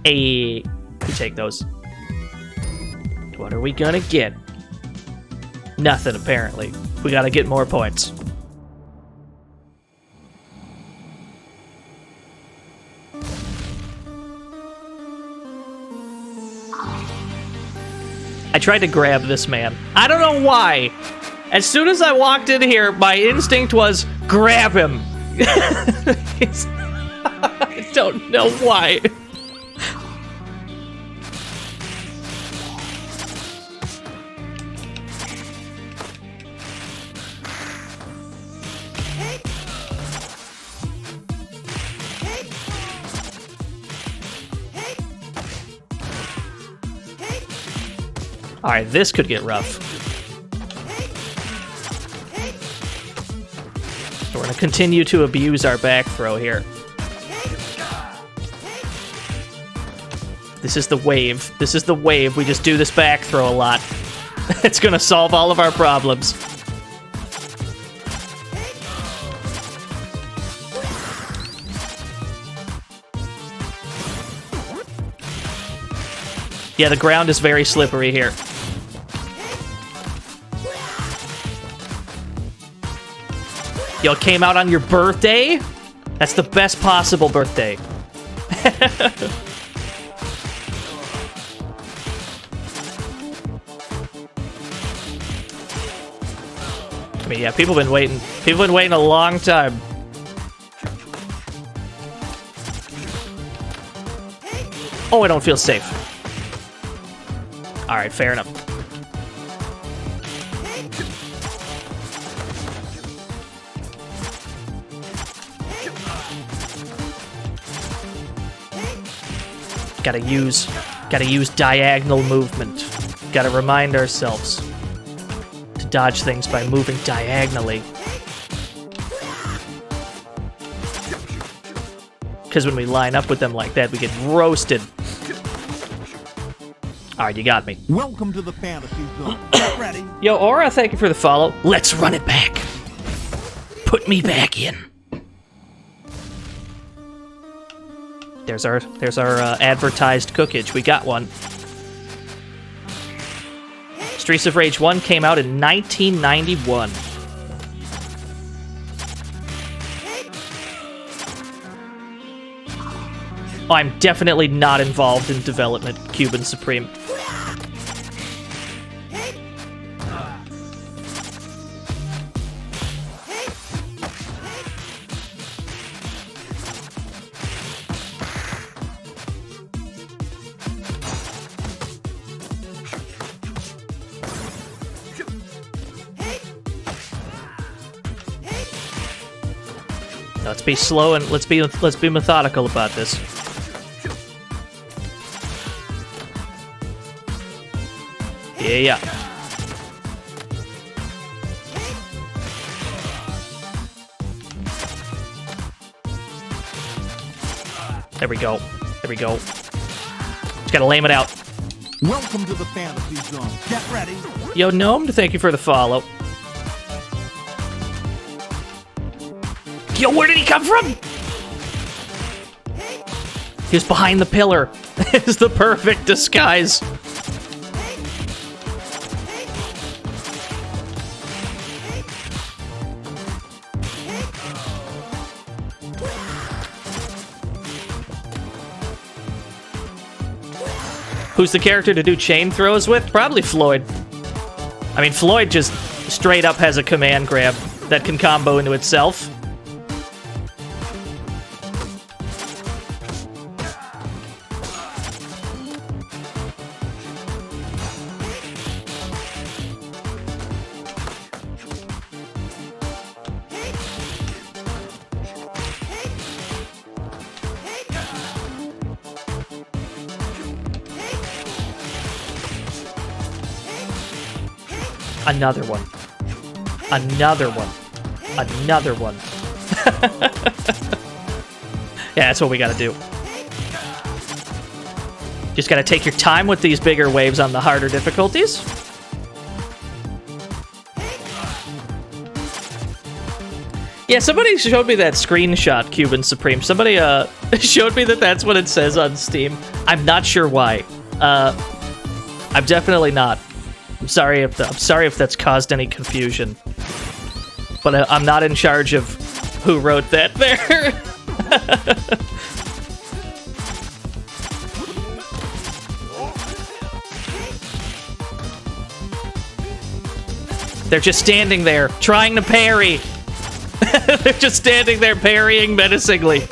Speaker 2: Hey, we take those. What are we gonna get? Nothing, apparently. We gotta get more points. I tried to grab this man. I don't know why. As soon as I walked in here, my instinct was, Grab him! I don't know why. Alright, this could get rough. We're gonna continue to abuse our back throw here. This is the wave. This is the wave. We just do this back throw a lot. It's gonna solve all of our problems. Yeah, the ground is very slippery here. Yo, it came out on your birthday? That's the best possible birthday. I mean, yeah, people have been waiting. People have been waiting a long time. Oh, I don't feel safe. Alright, fair enough. Gotta use diagonal movement. Gotta remind ourselves to dodge things by moving diagonally. Because when we line up with them like that, we get roasted. Alright, you got me.
Speaker 1: Welcome to the fantasy zone. Get ready.
Speaker 2: Yo, Aura, thank you for the follow. Let's run it back. Put me back in. There's our advertised cookage. We got one. Streets of Rage 1 came out in 1991. Oh, I'm definitely not involved in development, Cuban Supreme. Let's be slow and let's be methodical about this. Yeah. There we go. There we go. Just gotta lame it out.
Speaker 1: Welcome to the fantasy zone. Get ready.
Speaker 2: Yo, Gnome, thank you for the follow. Yo, where did he come from? He was behind the pillar. It's the perfect disguise. Who's the character to do chain throws with? Probably Floyd. I mean, Floyd just straight up has a command grab that can combo into itself. Another one. Another one. Another one. Yeah, that's what we gotta do. Just gotta take your time with these bigger waves on the harder difficulties. Yeah, somebody showed me that screenshot, Cuban Supreme. Somebody showed me that that's what it says on Steam. I'm not sure why. I'm definitely not. I'm sorry if that's caused any confusion. But I'm not in charge of who wrote that there. They're just standing there, trying to parry. They're just standing there parrying menacingly.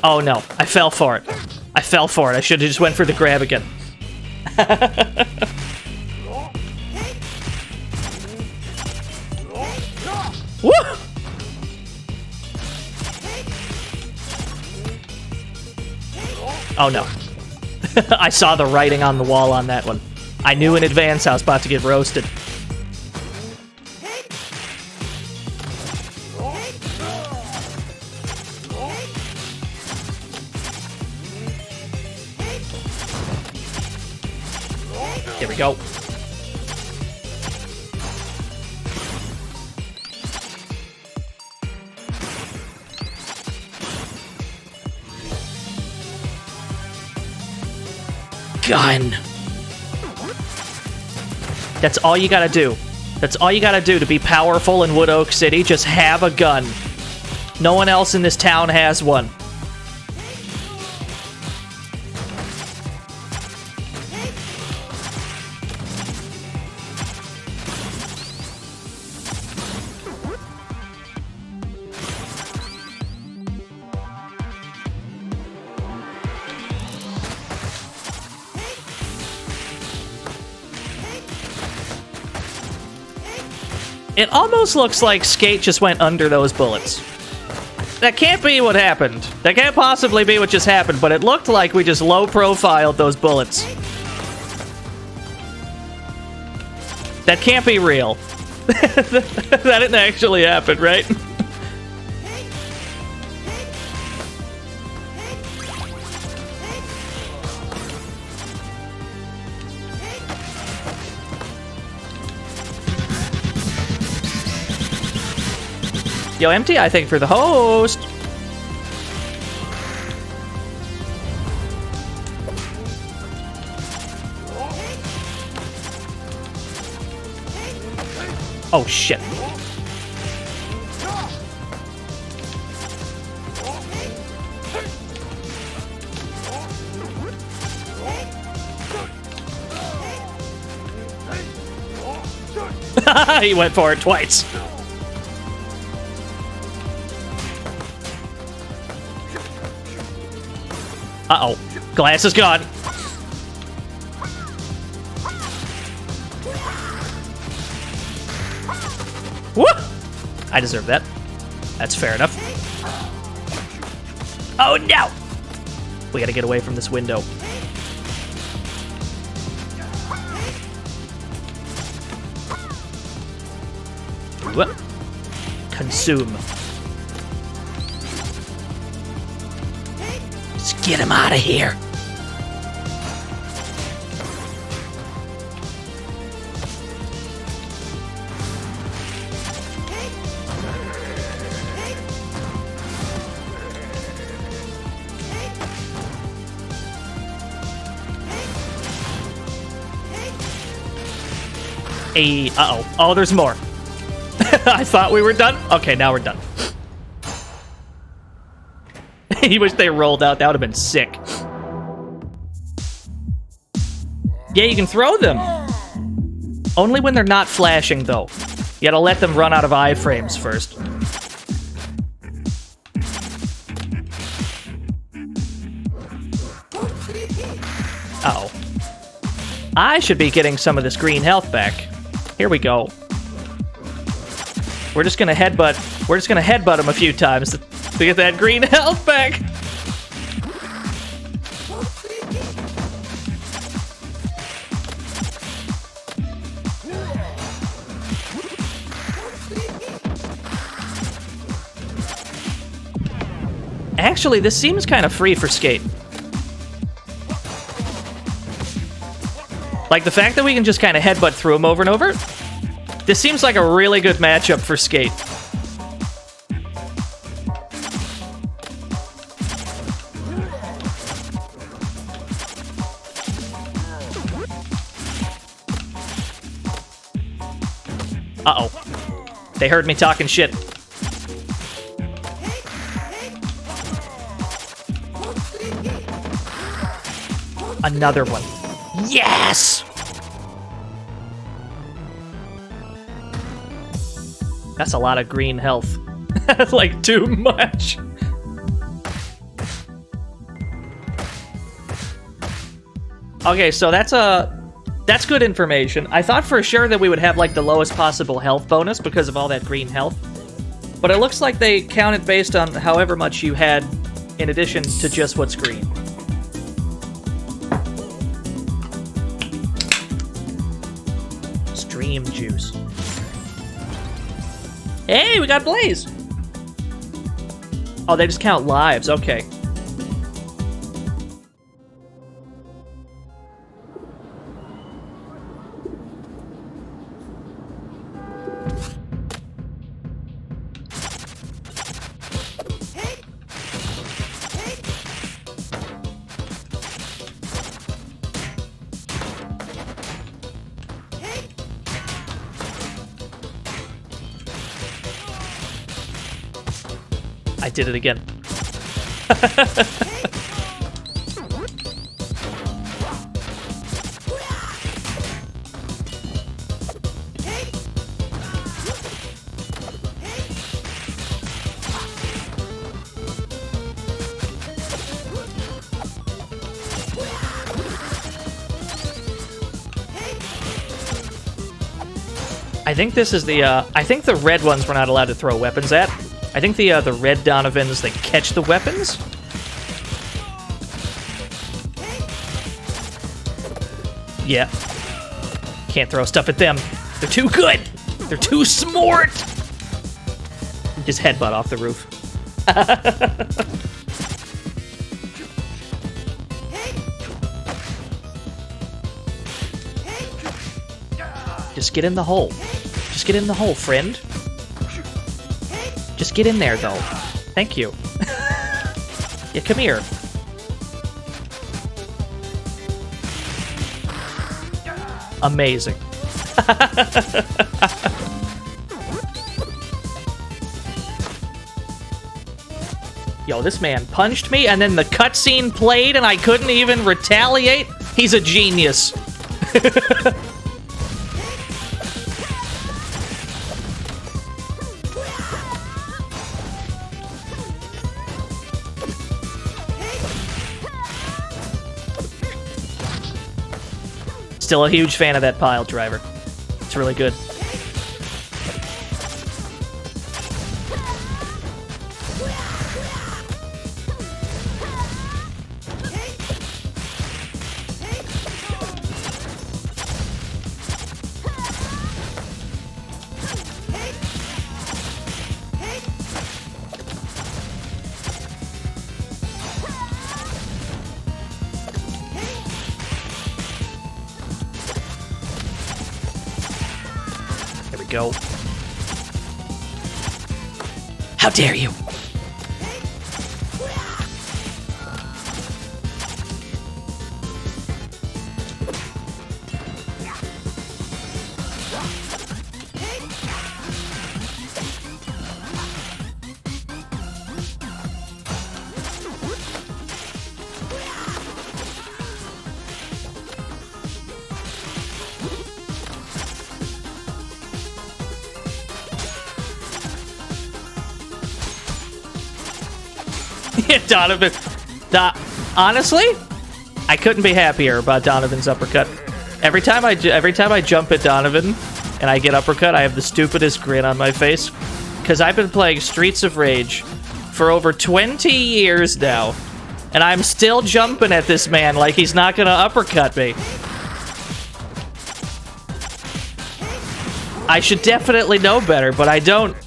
Speaker 2: Oh no, I fell for it. I fell for it. I should have just went for the grab again. Woo! Oh no. I saw the writing on the wall on that one. I knew in advance I was about to get roasted. Here we go. Gun. That's all you gotta do. That's all you gotta do to be powerful in Wood Oak City. Just have a gun. No one else in this town has one. It almost looks like Skate just went under those bullets. That can't be what happened. That can't possibly be what just happened, but it looked like we just low-profiled those bullets. That can't be real. That didn't actually happen, right? Yo, MT, I think for the host. Oh, shit. He went for it twice. Uh-oh. Glass is gone. Woo! I deserve that. That's fair enough. Oh, no! We gotta get away from this window. Whoop. Consume. Just get him out of here. Hey, uh-oh. Oh, there's more. I thought we were done. Okay, now we're done. He wish they rolled out. That would have been sick. Yeah, you can throw them. Only when they're not flashing, though. You gotta let them run out of iframes first. Uh-oh. I should be getting some of this green health back. Here we go. We're just gonna headbutt. We're just gonna headbutt him a few times to get that green health back. Actually, this seems kind of free for Skate. Like, the fact that we can just kind of headbutt through him over and over, this seems like a really good matchup for Skate. Uh-oh. They heard me talking shit. Another one. Yes! That's a lot of green health. That's like too much. Okay, so that's good information. I thought for sure that we would have like the lowest possible health bonus because of all that green health. But it looks like they count it based on however much you had in addition to just what's green. Stream juice. Hey, we got Blaze! Oh, they just count lives, okay. I did it again. I think this is the, I think the red ones we're not allowed to throw weapons at. I think the red Donovans, they catch the weapons? Yeah. Can't throw stuff at them. They're too good! They're too smart! Just headbutt off the roof. Just get in the hole. Just get in the hole, friend. Just get in there, though. Thank you. Yeah, come here. Amazing. Yo, this man punched me, and then the cutscene played, and I couldn't even retaliate? He's a genius. Still a huge fan of that pile driver. It's really good. Go. How dare you? Donovan. Honestly, I couldn't be happier about Donovan's uppercut. Every time I jump at Donovan and I get uppercut, I have the stupidest grin on my face because I've been playing Streets of Rage for over 20 years now, and I'm still jumping at this man like he's not gonna uppercut me. I should definitely know better, but I don't.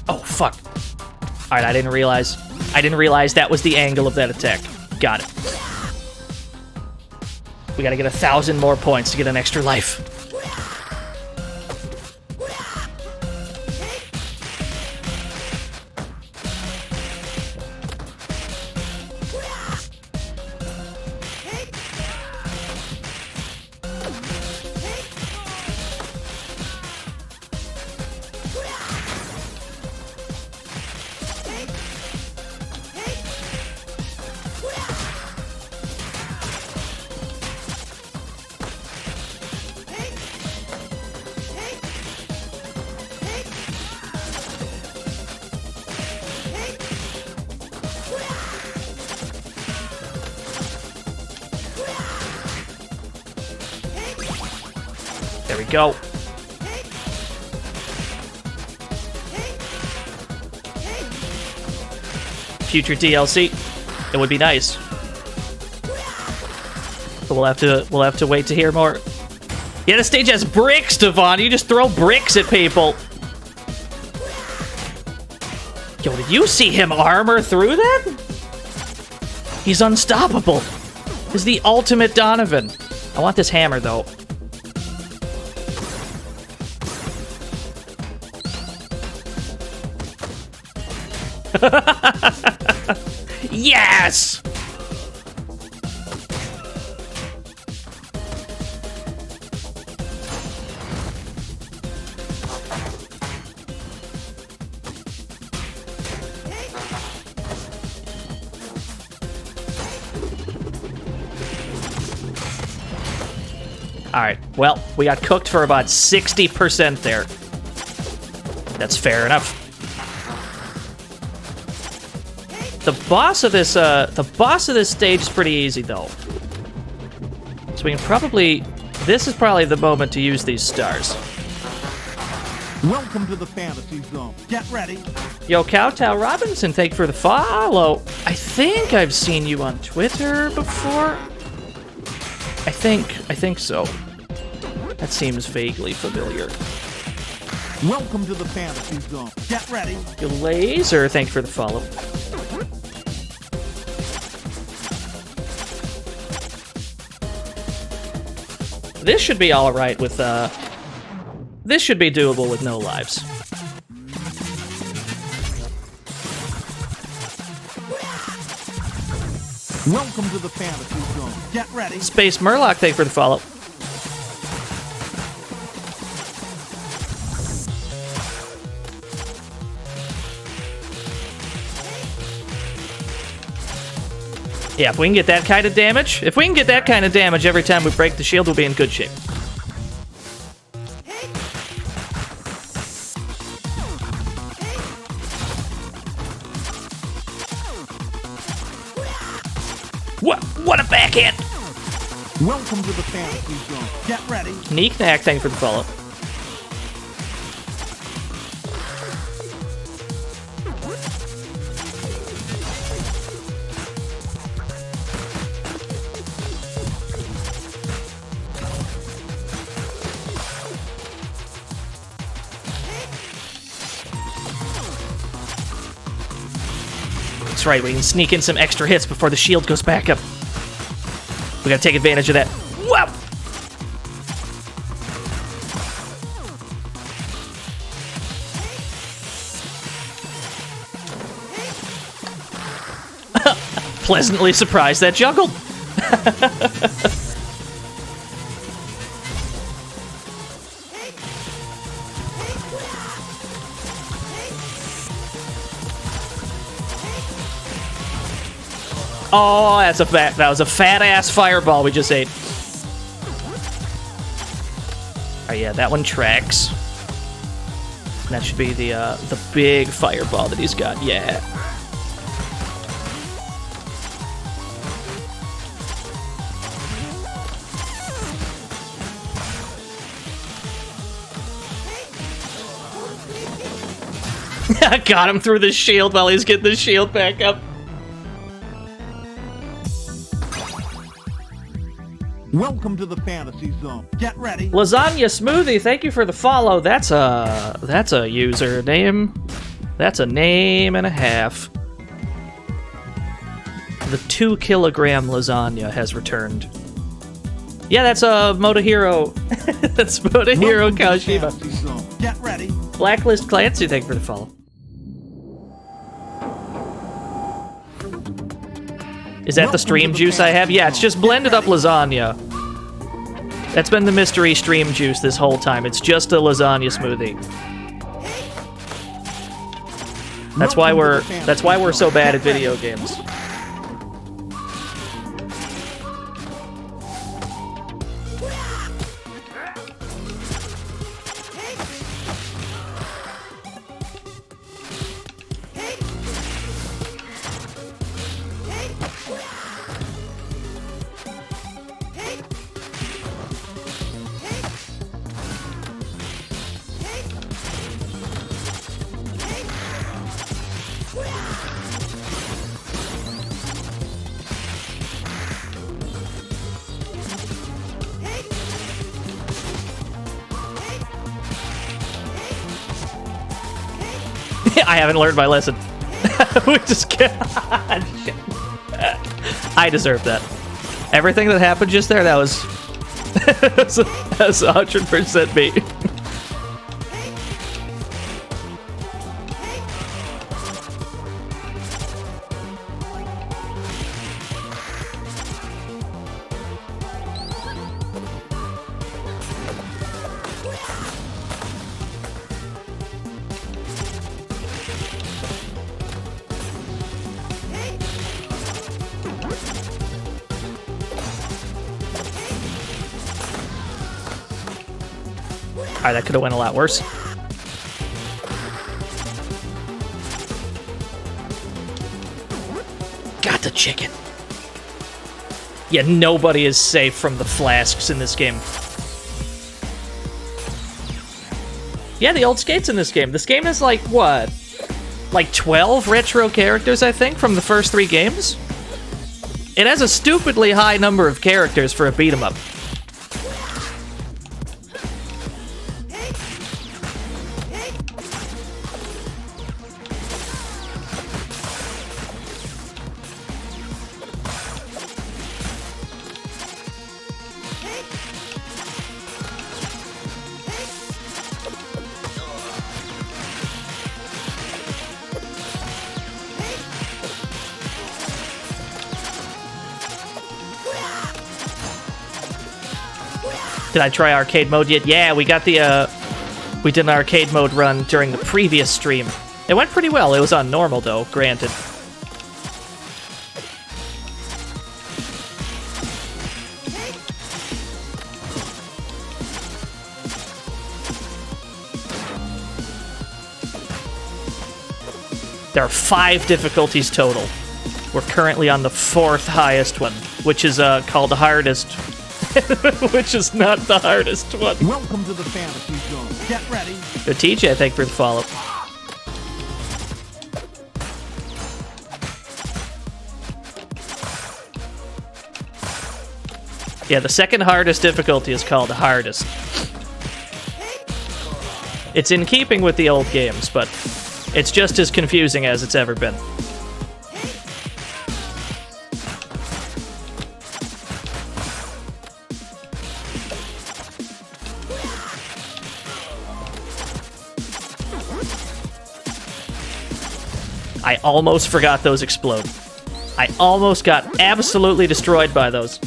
Speaker 2: Oh, fuck. Alright, I didn't realize that was the angle of that attack. Got it. We gotta get 1,000 more points to get an extra life. we go. Future DLC. It would be nice. But we'll have to wait to hear more. Yeah, the stage has bricks, Devon. You just throw bricks at people. Yo, did you see him armor through that? He's unstoppable. He's the ultimate Donovan. I want this hammer, though. Yes! Alright, well, we got cooked for about 60% there. That's fair enough. The boss of this stage is pretty easy, though. So we can probably... This is probably the moment to use these stars.
Speaker 1: Welcome to the fantasy zone. Get ready.
Speaker 2: Yo, Cowtow Robinson, thank you for the follow. I think I've seen you on Twitter before. I think so. That seems vaguely familiar.
Speaker 1: Welcome to the fantasy zone. Get ready.
Speaker 2: Yo, Laser, thank you for the follow. This should be alright with, this should be doable with no lives.
Speaker 1: Welcome to the fantasy zone. Get ready.
Speaker 2: Space Murloc, thank you for the follow. Yeah, if we can get that kind of damage, every time we break the shield, we'll be in good shape. What a backhand!
Speaker 1: Welcome to the fantasy zone. Get ready.
Speaker 2: Kneek-knack, thank you for the follow. That's right, we can sneak in some extra hits before the shield goes back up. We gotta take advantage of that. Whoa! Pleasantly surprised that juggled. Oh, that was a fat ass fireball we just ate. Oh yeah, that one tracks. That should be the big fireball that he's got. Yeah. I got him through the shield while he's getting the shield back up.
Speaker 1: Welcome to the fantasy zone. Get ready.
Speaker 2: Lasagna Smoothie, thank you for the follow. That's a username. That's a name and a half. The 2 kilogram lasagna has returned. Yeah, that's a Motohiro. That's Motohiro Kawashima.
Speaker 1: Get ready.
Speaker 2: Blacklist Clancy, thank you for the follow. Is that the stream juice I have? Yeah, it's just blended up lasagna. That's been the mystery stream juice this whole time. It's just a lasagna smoothie. That's why we're so bad at video games. I haven't learned my lesson. We just can't. I deserve that. Everything that happened just there, that was that's 100% me. Alright, that could have went a lot worse. Got the chicken. Yeah, nobody is safe from the flasks in this game. Yeah, the old skates in this game. This game has like, what? Like 12 retro characters, I think, from the first 3 games? It has a stupidly high number of characters for a beat-em-up. Did I try arcade mode yet? Yeah, we got the, we did an arcade mode run during the previous stream. It went pretty well. It was on normal, though, granted. There are 5 difficulties total. We're currently on the 4th highest one, which is, called the hardest. Which is not the hardest one.
Speaker 1: Welcome to the fantasy zone. Get ready.
Speaker 2: Good TJ, thank you for the follow. Yeah, the second hardest difficulty is called the hardest. It's in keeping with the old games, but it's just as confusing as it's ever been. I almost forgot those explode. I almost got absolutely destroyed by those.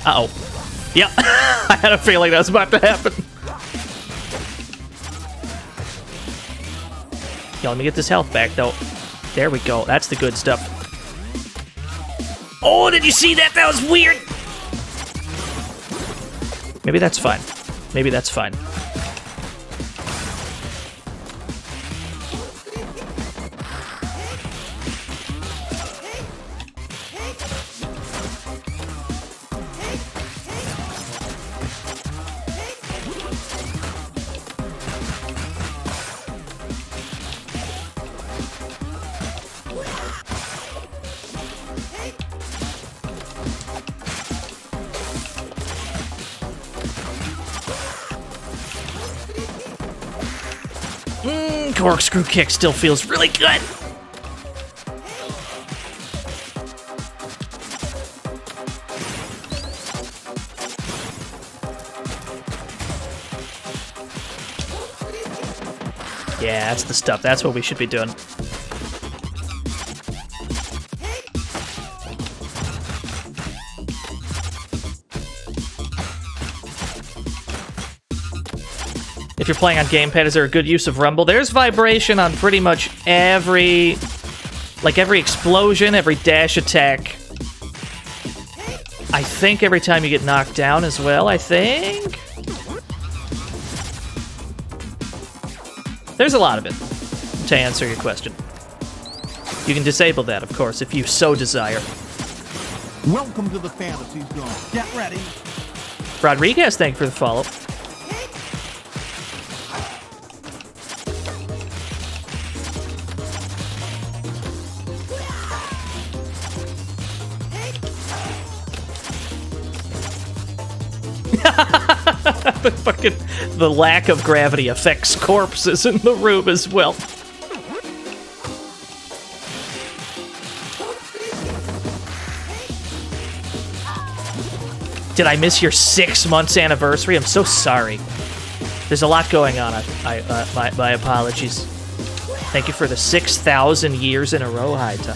Speaker 2: Uh-oh. Yep. I had a feeling that was about to happen. Yeah, let me get this health back, though. There we go. That's the good stuff. Oh, did you see that? That was weird. Maybe that's fine. Maybe that's fine. Corkscrew kick still feels really good. Yeah, that's the stuff. That's what we should be doing. If you're playing on gamepad, is there a good use of rumble? There's vibration on pretty much every... like every explosion, every dash attack. I think every time you get knocked down as well, I think? There's a lot of it, to answer your question. You can disable that, of course, if you so desire.
Speaker 1: Welcome to the fantasy zone. Get ready.
Speaker 2: Rodriguez, thank you for the follow. The lack of gravity affects corpses in the room as well. Did I miss your 6 months anniversary? I'm so sorry. There's a lot going on. My apologies. Thank you for the 6,000 years in a row, Haita.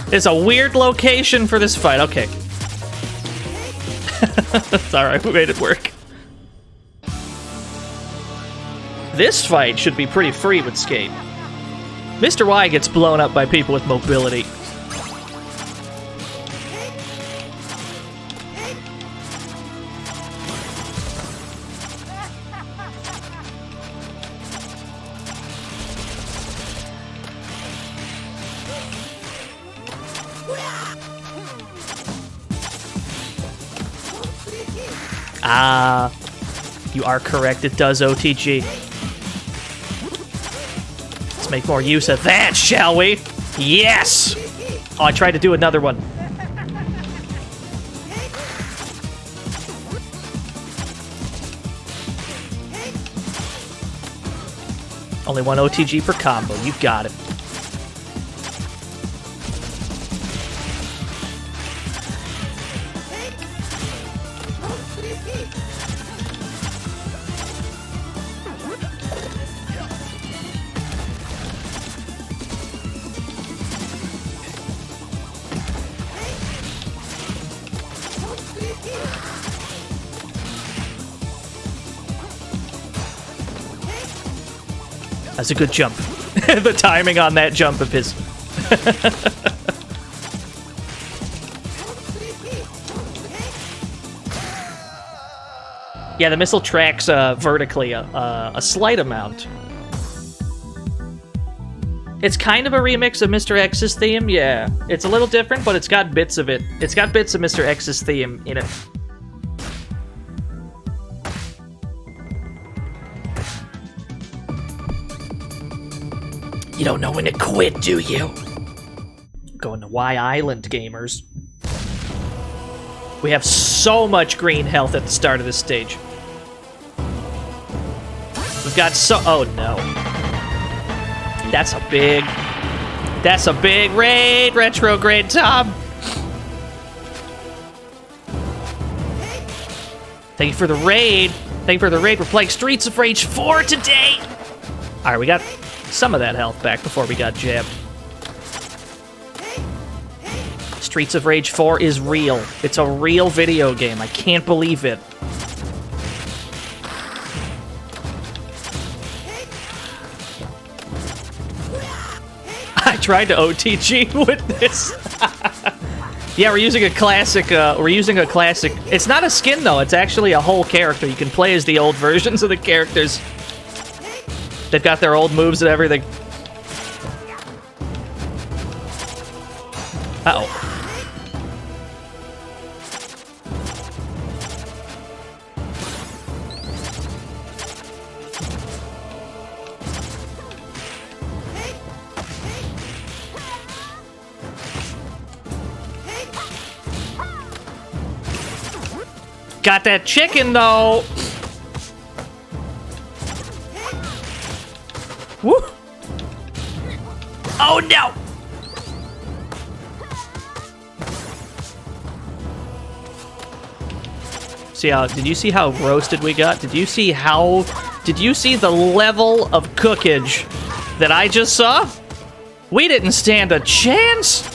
Speaker 2: There's a weird location for this fight. Okay. It's alright, we made it work. This fight should be pretty free with Skate. Mr. Y gets blown up by people with mobility. Ah, you are correct. It does OTG. Let's make more use of that, shall we? Yes! Oh, I tried to do another one. Only one OTG per combo. You got it. That's a good jump. The timing on that jump of his. Yeah, the missile tracks vertically a slight amount. It's kind of a remix of Mr. X's theme, yeah. It's a little different, but it's got bits of it. It's got bits of Mr. X's theme in it. You don't know when to quit, do you? Going to Y Island, gamers. We have so much green health at the start of this stage. We've got so... Oh, no. That's a big raid, retrograde Tom. Thank you for the raid. Thank you for the raid. We're playing Streets of Rage 4 today. All right, we got some of that health back before we got jabbed. Streets of Rage 4 is real. It's a real video game. I can't believe it. I tried to OTG with this. Yeah, we're using a classic. It's not a skin though. It's actually a whole character. You can play as the old versions of the characters. They've got their old moves and everything. Uh-oh. Got that chicken, though. Woo! Oh, no! See how... Did you see how roasted we got? Did you see how... Did you see the level of cookage that I just saw? We didn't stand a chance!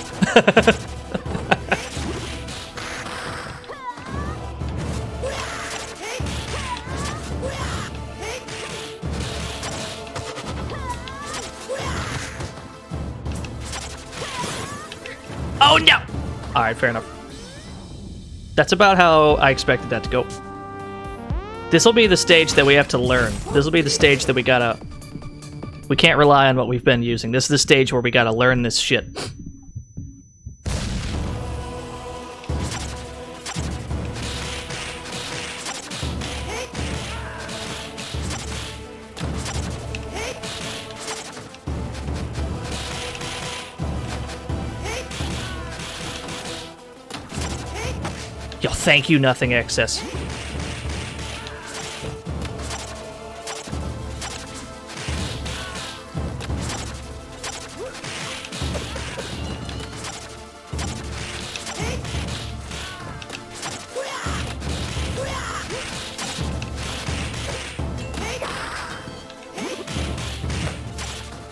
Speaker 2: Oh no! Alright, fair enough. That's about how I expected that to go. This'll be the stage that we have to learn. This'll be the stage that we gotta... We can't rely on what we've been using. This is the stage where we gotta learn this shit. Yo, thank you, nothing excess.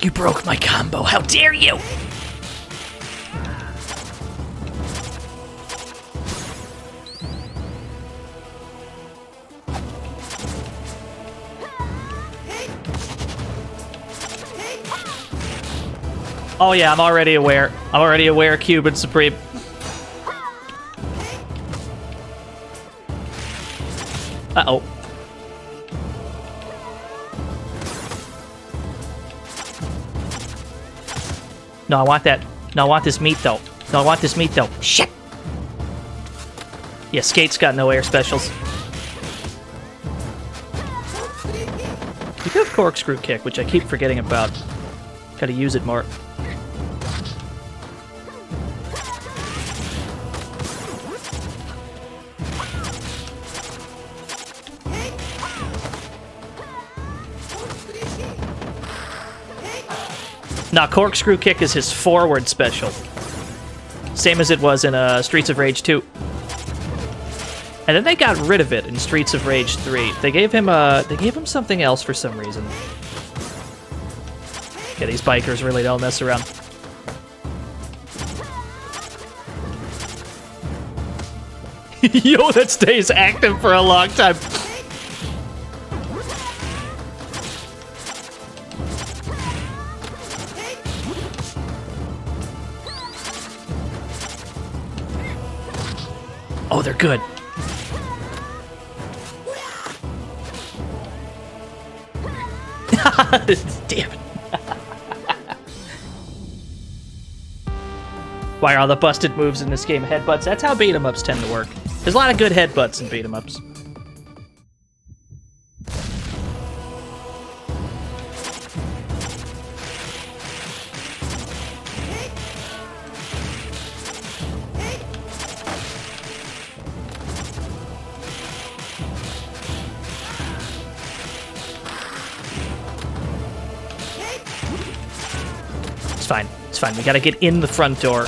Speaker 2: You broke my combo, how dare you! Oh yeah, I'm already aware. I'm already aware, Cuban Supreme. Uh-oh. No, I want that. No, I want this meat, though. No, I want this meat, though. Shit! Yeah, Skate's got no air specials. You do have Corkscrew Kick, which I keep forgetting about. Gotta use it more. Nah, Corkscrew Kick is his forward special. Same as it was in Streets of Rage 2. And then they got rid of it in Streets of Rage 3. They gave him something else for some reason. Yeah, these bikers really don't mess around. Yo, that stays active for a long time. Oh, they're good. Damn it. Why are all the busted moves in this game headbutts? That's how beat-em-ups tend to work. There's a lot of good headbutts in beat-em-ups. It's fine. It's fine. We gotta get in the front door.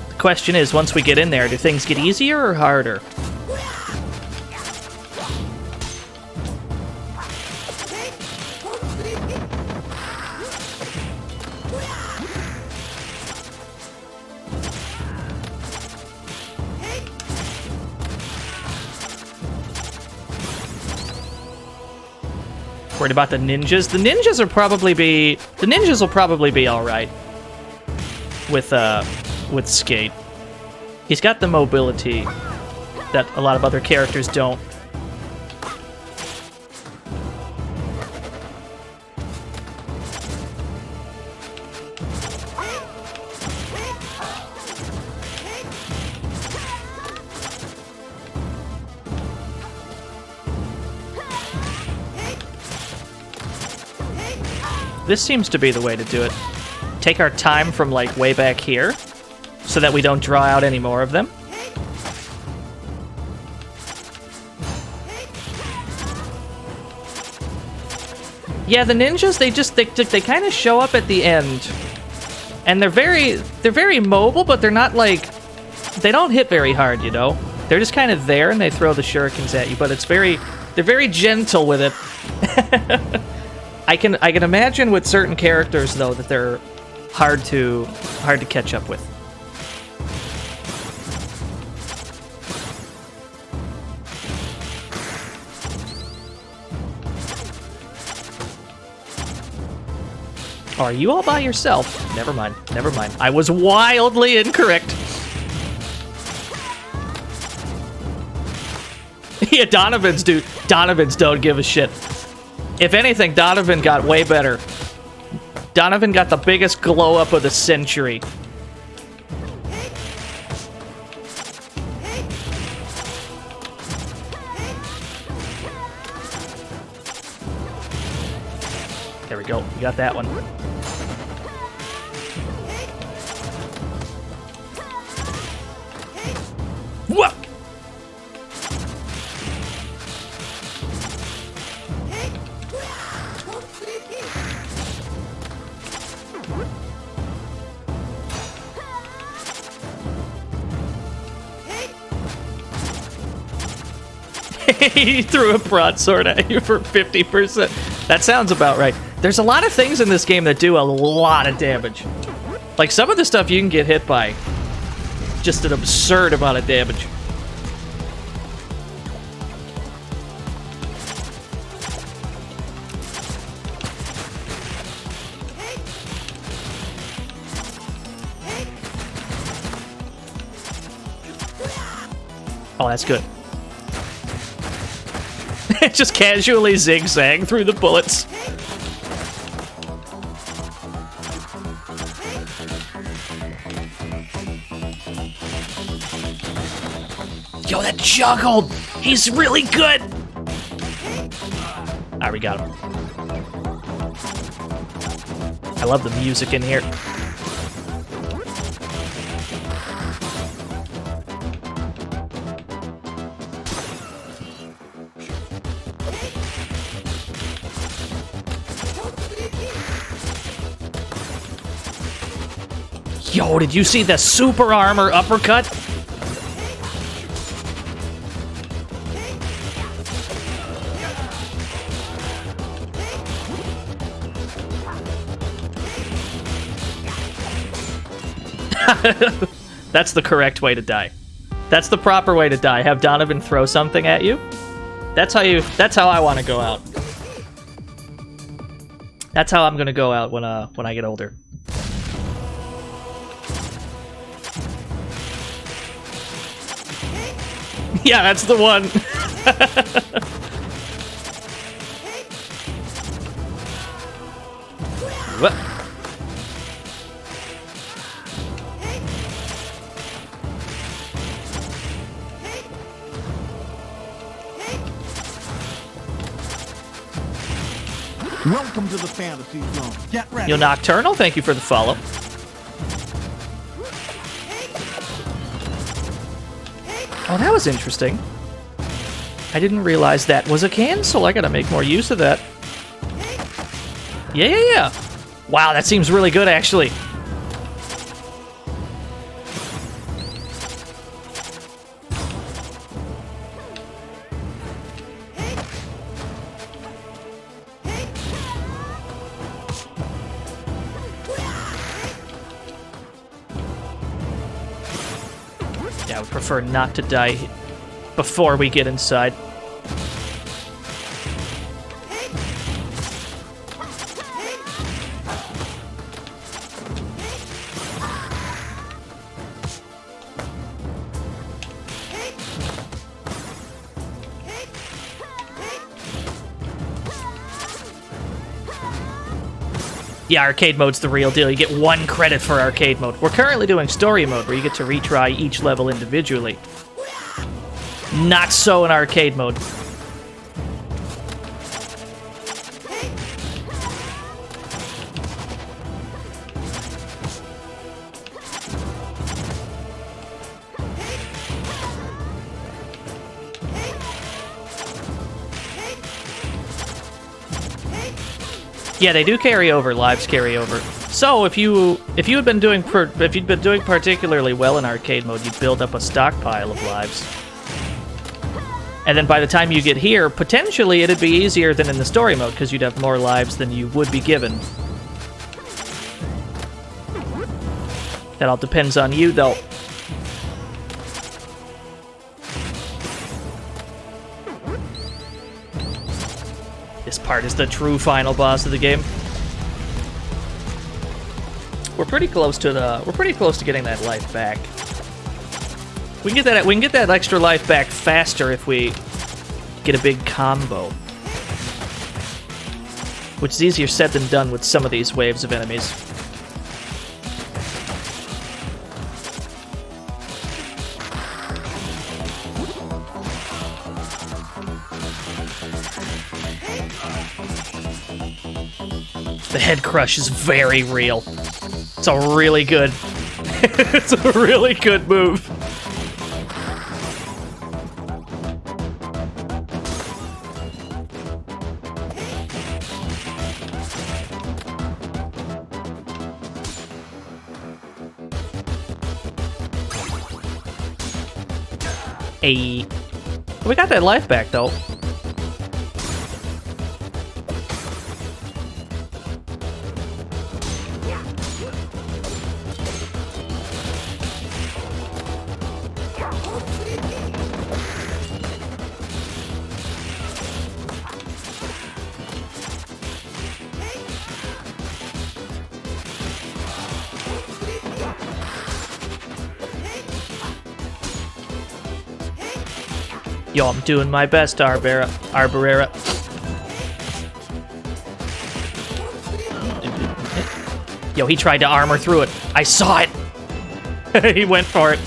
Speaker 2: The question is, once we get in there, do things get easier or harder? Worried about the ninjas? The ninjas will probably be all right with Skate. He's got the mobility that a lot of other characters don't. This seems to be the way to do it. Take our time from, like, way back here, so that we don't draw out any more of them. Yeah, the ninjas, they kind of show up at the end. And they're very mobile, but they're not, like, they don't hit very hard, you know? They're just kind of there, and they throw the shurikens at you, but they're very gentle with it. I can imagine with certain characters though that they're hard to catch up with. Are you all by yourself? Never mind. Never mind. I was wildly incorrect. Yeah, Donovan's don't give a shit. If anything, Donovan got way better. Donovan got the biggest glow up of the century. There we go. We got that one. Whoa! He threw a broadsword at you for 50%. That sounds about right. There's a lot of things in this game that do a lot of damage. Like, some of the stuff you can get hit by. Just an absurd amount of damage. Oh, that's good. Just casually zigzag through the bullets. Yo, that juggled! He's really good! Alright, we got him. I love the music in here. Yo, did you see the super armor uppercut? That's the correct way to die. That's the proper way to die. Have Donovan throw something at you. That's how I want to go out. That's how I'm gonna go out when I get older. Yeah, that's the one. What?
Speaker 1: Welcome to the fantasy zone. Get ready.
Speaker 2: Yo, Nocturnal, thank you for the follow. Oh, that was interesting. I didn't realize that was a cancel. I gotta make more use of that. Yeah. Wow, that seems really good, actually. Yeah, I would prefer not to die before we get inside. Yeah, arcade mode's the real deal. You get 1 credit for arcade mode. We're currently doing story mode, where you get to retry each level individually. Not so in arcade mode. Yeah, they do carry over. Lives carry over. So if you'd been doing particularly well in arcade mode, you'd build up a stockpile of lives. And then by the time you get here, potentially it'd be easier than in the story mode because you'd have more lives than you would be given. That all depends on you, though. This part is the true final boss of the game. We're pretty close to getting that life back. We can get that extra life back faster if we get a big combo. Which is easier said than done with some of these waves of enemies. The head crush is very real. It's a really good... it's a really good move. Hey. We got that life back, though. Yo, I'm doing my best, Arborera. Yo, he tried to armor through it. I saw it. He went for it.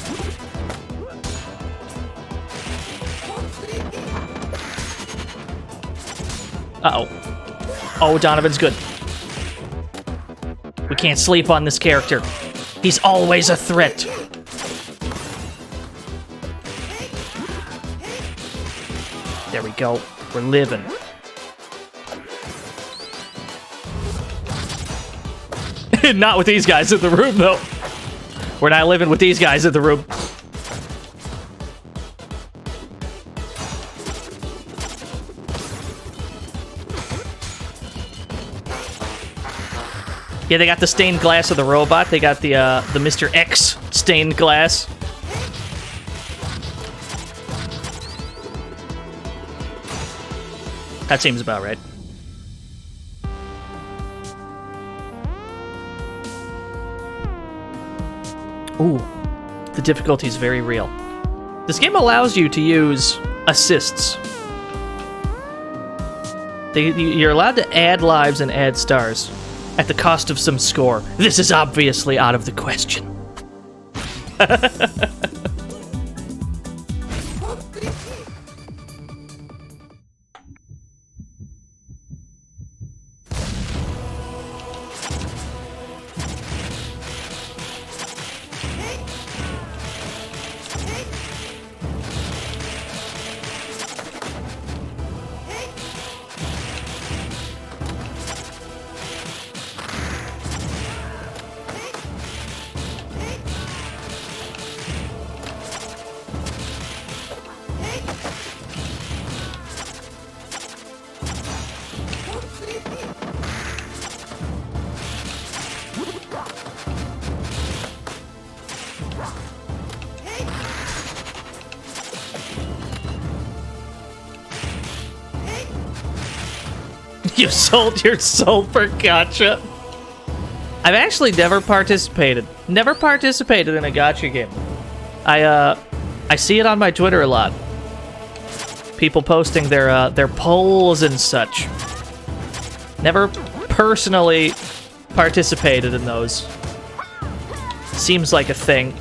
Speaker 2: Uh-oh. Oh, Donovan's good. We can't sleep on this character. He's always a threat. There we go. We're living. Not with these guys in the room, though. We're not living with these guys in the room. Yeah, they got the stained glass of the robot. They got the Mr. X stained glass. That seems about right. Ooh, the difficulty is very real. This game allows you to use assists. You're allowed to add lives and add stars at the cost of some score. This is obviously out of the question. You sold your soul for gacha. I've actually never participated in a gacha game. I see it on my Twitter a lot. People posting their polls and such. Never personally participated in those. Seems like a thing.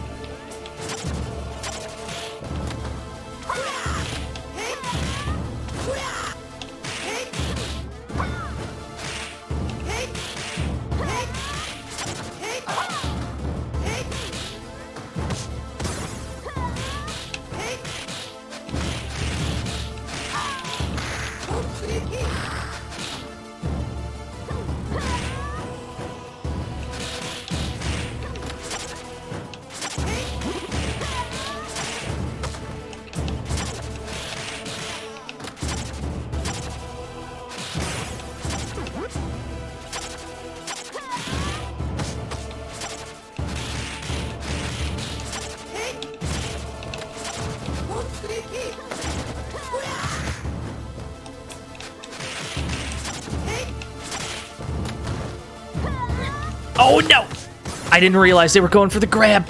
Speaker 2: Oh no! I didn't realize they were going for the grab.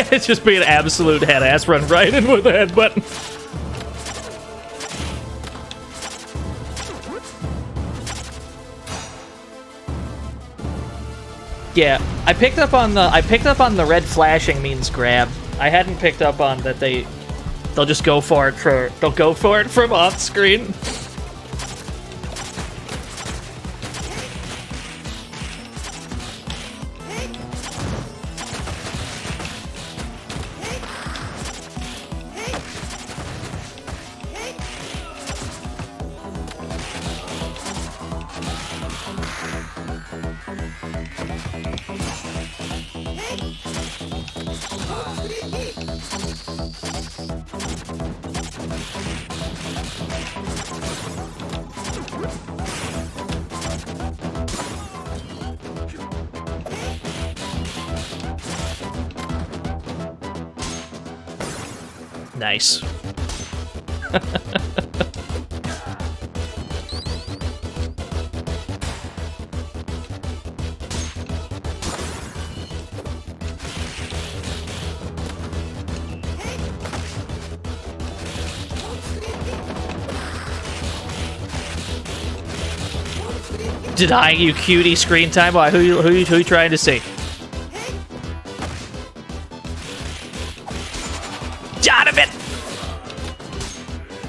Speaker 2: It's just being an absolute head-ass, run right in with the headbutt. Yeah, I picked up on the red flashing means grab. I hadn't picked up on that they'll just go for it from off screen. Nice. Denying you cutie screen time? Why? Who you trying to see? Donovan!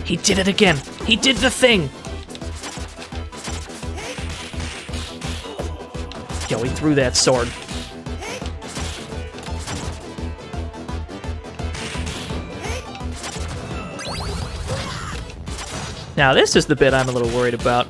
Speaker 2: He did it again. He did the thing. Yo, he threw that sword. Now, this is the bit I'm a little worried about.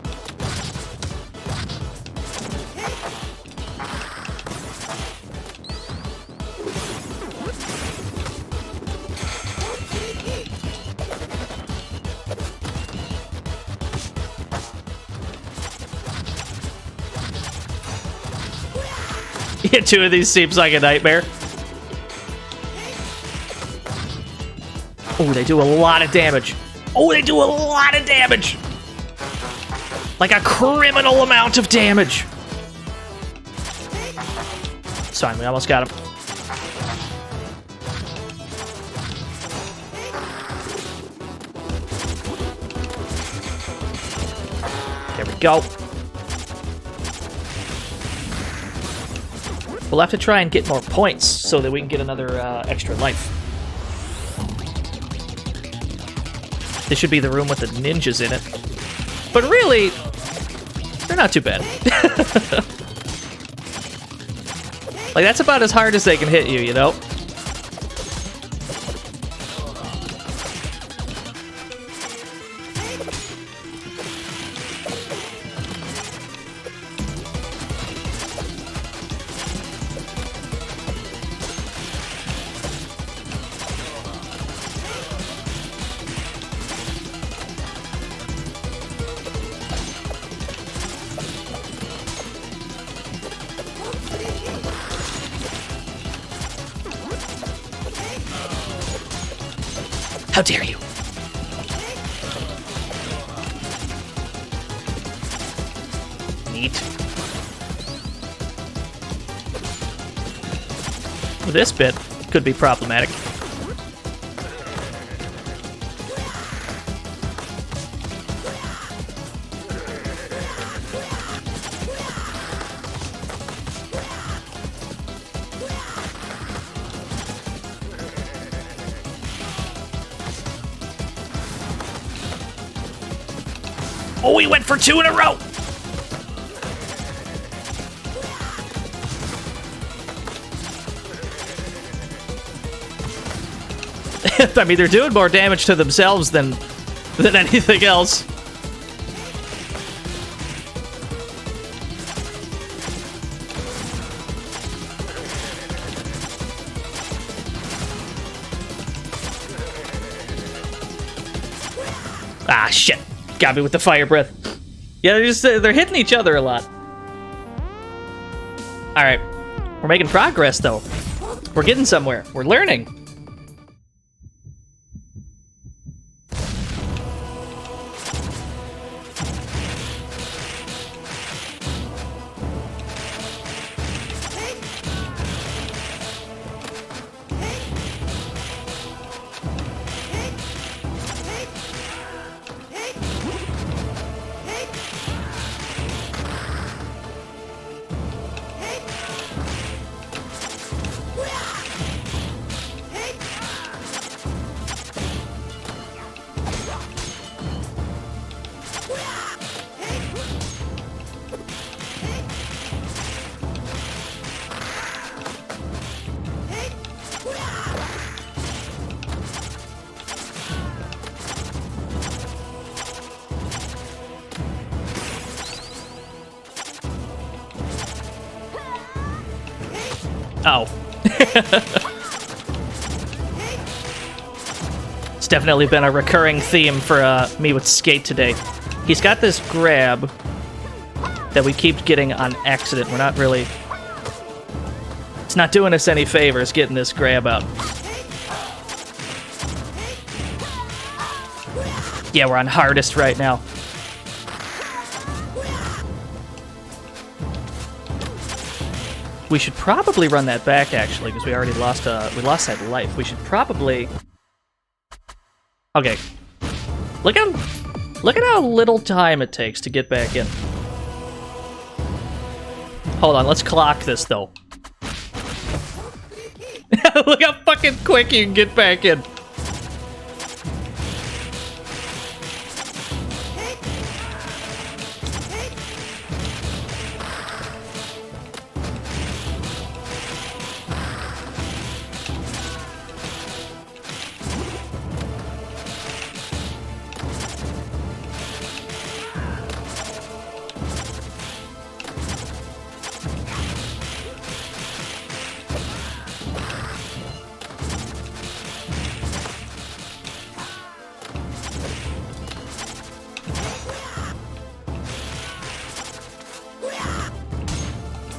Speaker 2: Yeah, two of these seems like a nightmare. Oh, they do a lot of damage. Oh, they do a lot of damage. Like a criminal amount of damage. It's fine, we almost got him. There we go. We'll have to try and get more points so that we can get another extra life. This should be the room with the ninjas in it. But really, they're not too bad. Like, that's about as hard as they can hit you, you know? How dare you? Neat. This bit could be problematic. Oh, he went for two in a row! I mean, they're doing more damage to themselves than anything else. Ah, shit. Got me with the fire breath. Yeah, they're hitting each other a lot. Alright. We're making progress, though. We're getting somewhere. We're learning. Oh. It's definitely been a recurring theme for me with Skate today. He's got this grab that we keep getting on accident. We're not really... It's not doing us any favors getting this grab out. Yeah, we're on hardest right now. We should probably run that back, actually, because we already lost that life. We should probably... Okay. Look at how little time it takes to get back in. Hold on, let's clock this, though. Look how fucking quick you can get back in.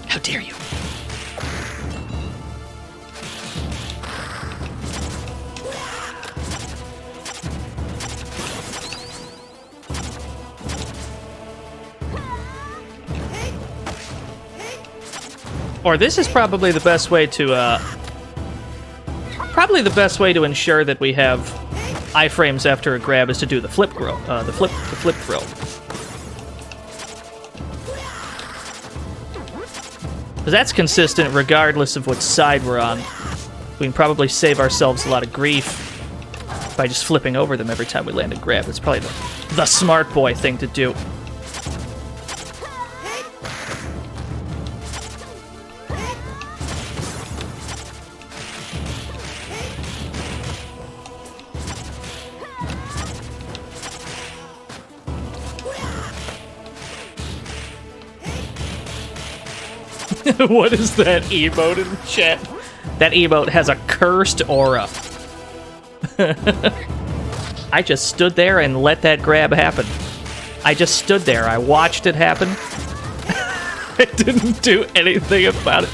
Speaker 2: How dare you? Or this is probably the best way to ensure that we have iframes after a grab is to do the flip throw. The flip throw. Because that's consistent regardless of what side we're on. We can probably save ourselves a lot of grief by just flipping over them every time we land a grab. That's probably the smart boy thing to do. What is that emote in the chat? That emote has a cursed aura. I just stood there and let that grab happen. I just stood there. I watched it happen. I didn't do anything about it.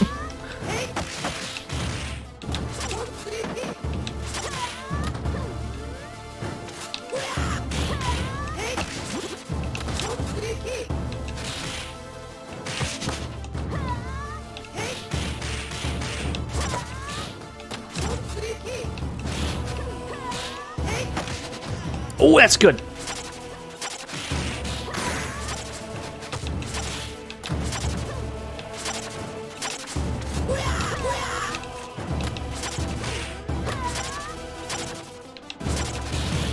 Speaker 2: Oh, that's good.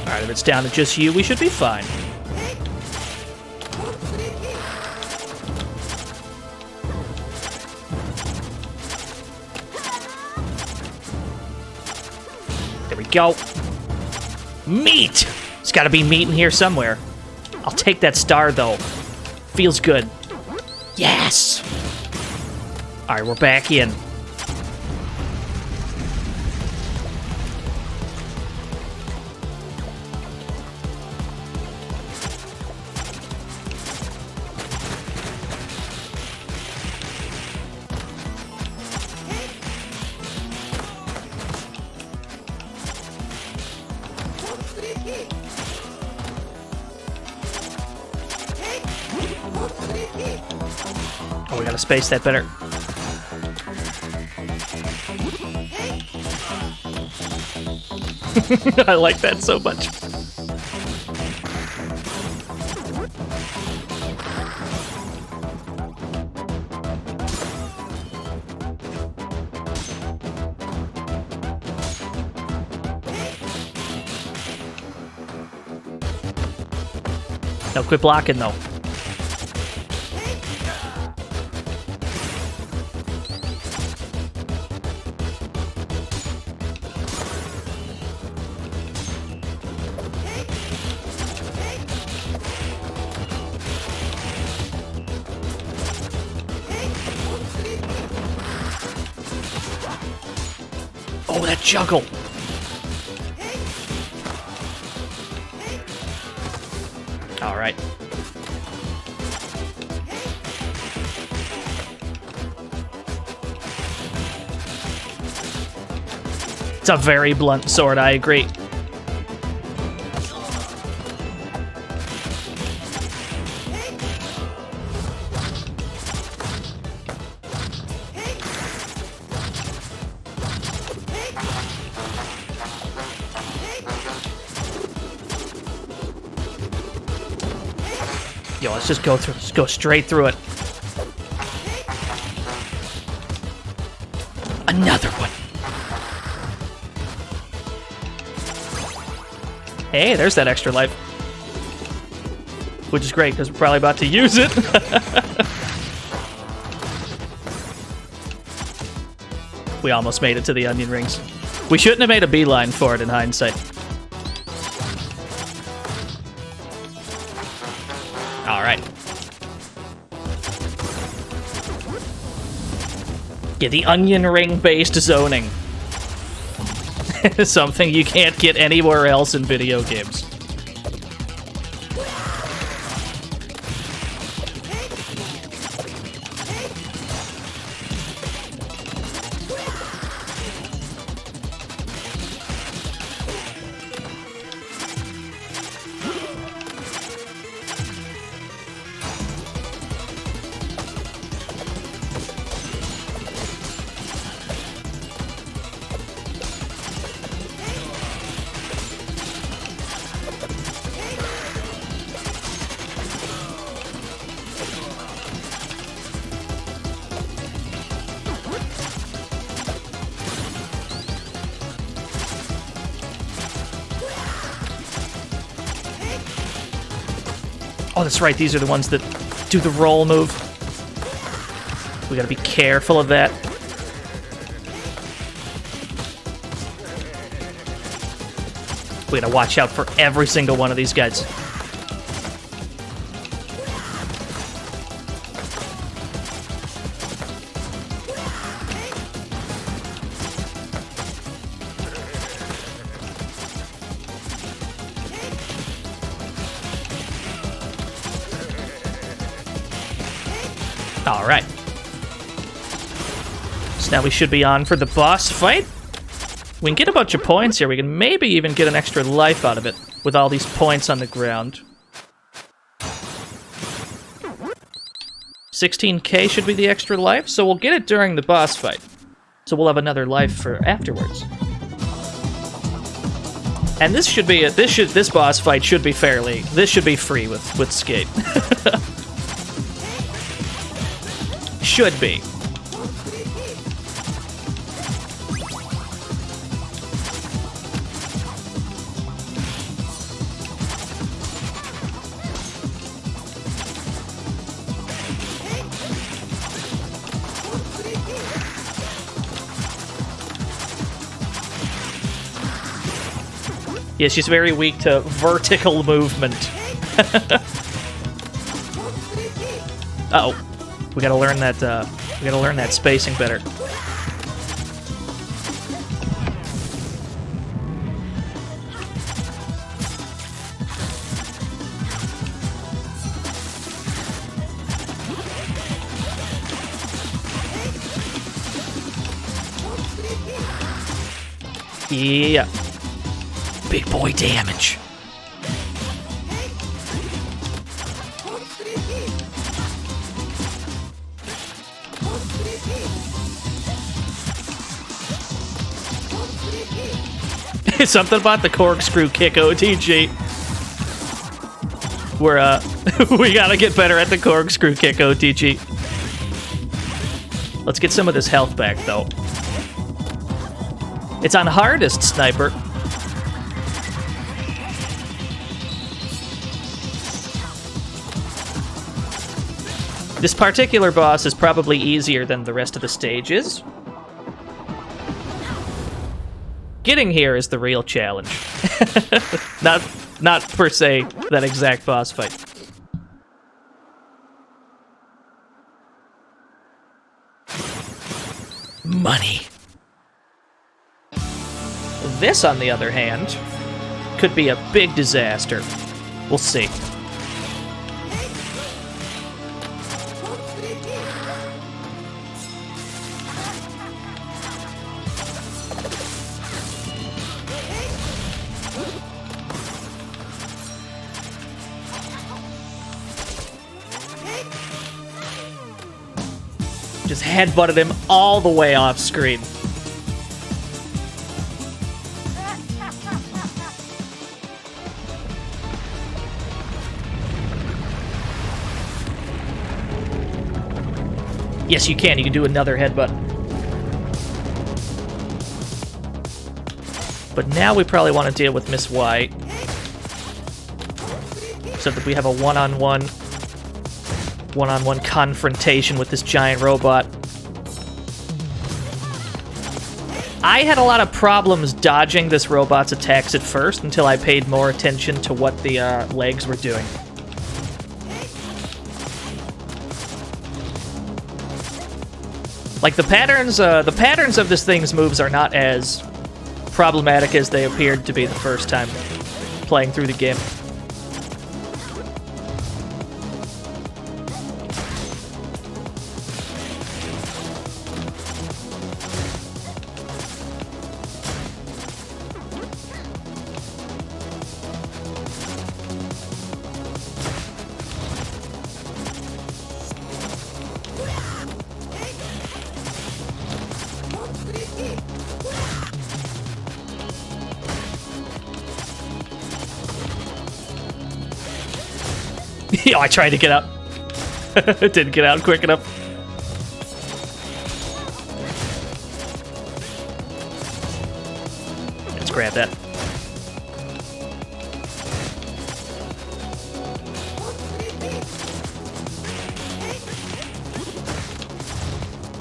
Speaker 2: Alright, if it's down to just you, we should be fine. There we go. Meat! There's gotta be meat in here somewhere. I'll take that star, though. Feels good. Yes! Alright, we're back in. Oh, we gotta space that better. I like that so much. No, quit blocking though. Oh, that juggle! All right. It's a very blunt sword, I agree. Yo, let's just go through. Let's go straight through it. Another one. Hey, there's that extra life. Which is great, because we're probably about to use it. We almost made it to the onion rings. We shouldn't have made a beeline for it in hindsight. Alright. Get the onion ring based zoning. Something you can't get anywhere else in video games. Oh, that's right. These are the ones that do the roll move. We gotta be careful of that. We gotta watch out for every single one of these guys. Alright. So now we should be on for the boss fight. We can get a bunch of points here. We can maybe even get an extra life out of it with all these points on the ground. 16k should be the extra life, so we'll get it during the boss fight. So we'll have another life for afterwards. And this should be this boss fight should be this should be free with Skate. Should be. Yeah, she's very weak to vertical movement. Uh-oh. We gotta learn that spacing better. Yeah. Big boy damage. Something about the corkscrew kick OTG. We're, we gotta get better at the corkscrew kick OTG. Let's get some of this health back, though. It's on hardest, Sniper. This particular boss is probably easier than the rest of the stages. Getting here is the real challenge. Not per se that exact boss fight. Money. This, on the other hand, could be a big disaster. We'll see. Just headbutted him all the way off screen. Yes, you can. You can do another headbutt. But now we probably want to deal with Miss Y. So that we have a one-on-one confrontation with this giant robot. I had a lot of problems dodging this robot's attacks at first until I paid more attention to what the legs were doing. Like, the patterns of this thing's moves are not as problematic as they appeared to be the first time playing through the game. Yo, I tried to get out. Didn't get out quick enough. Let's grab that.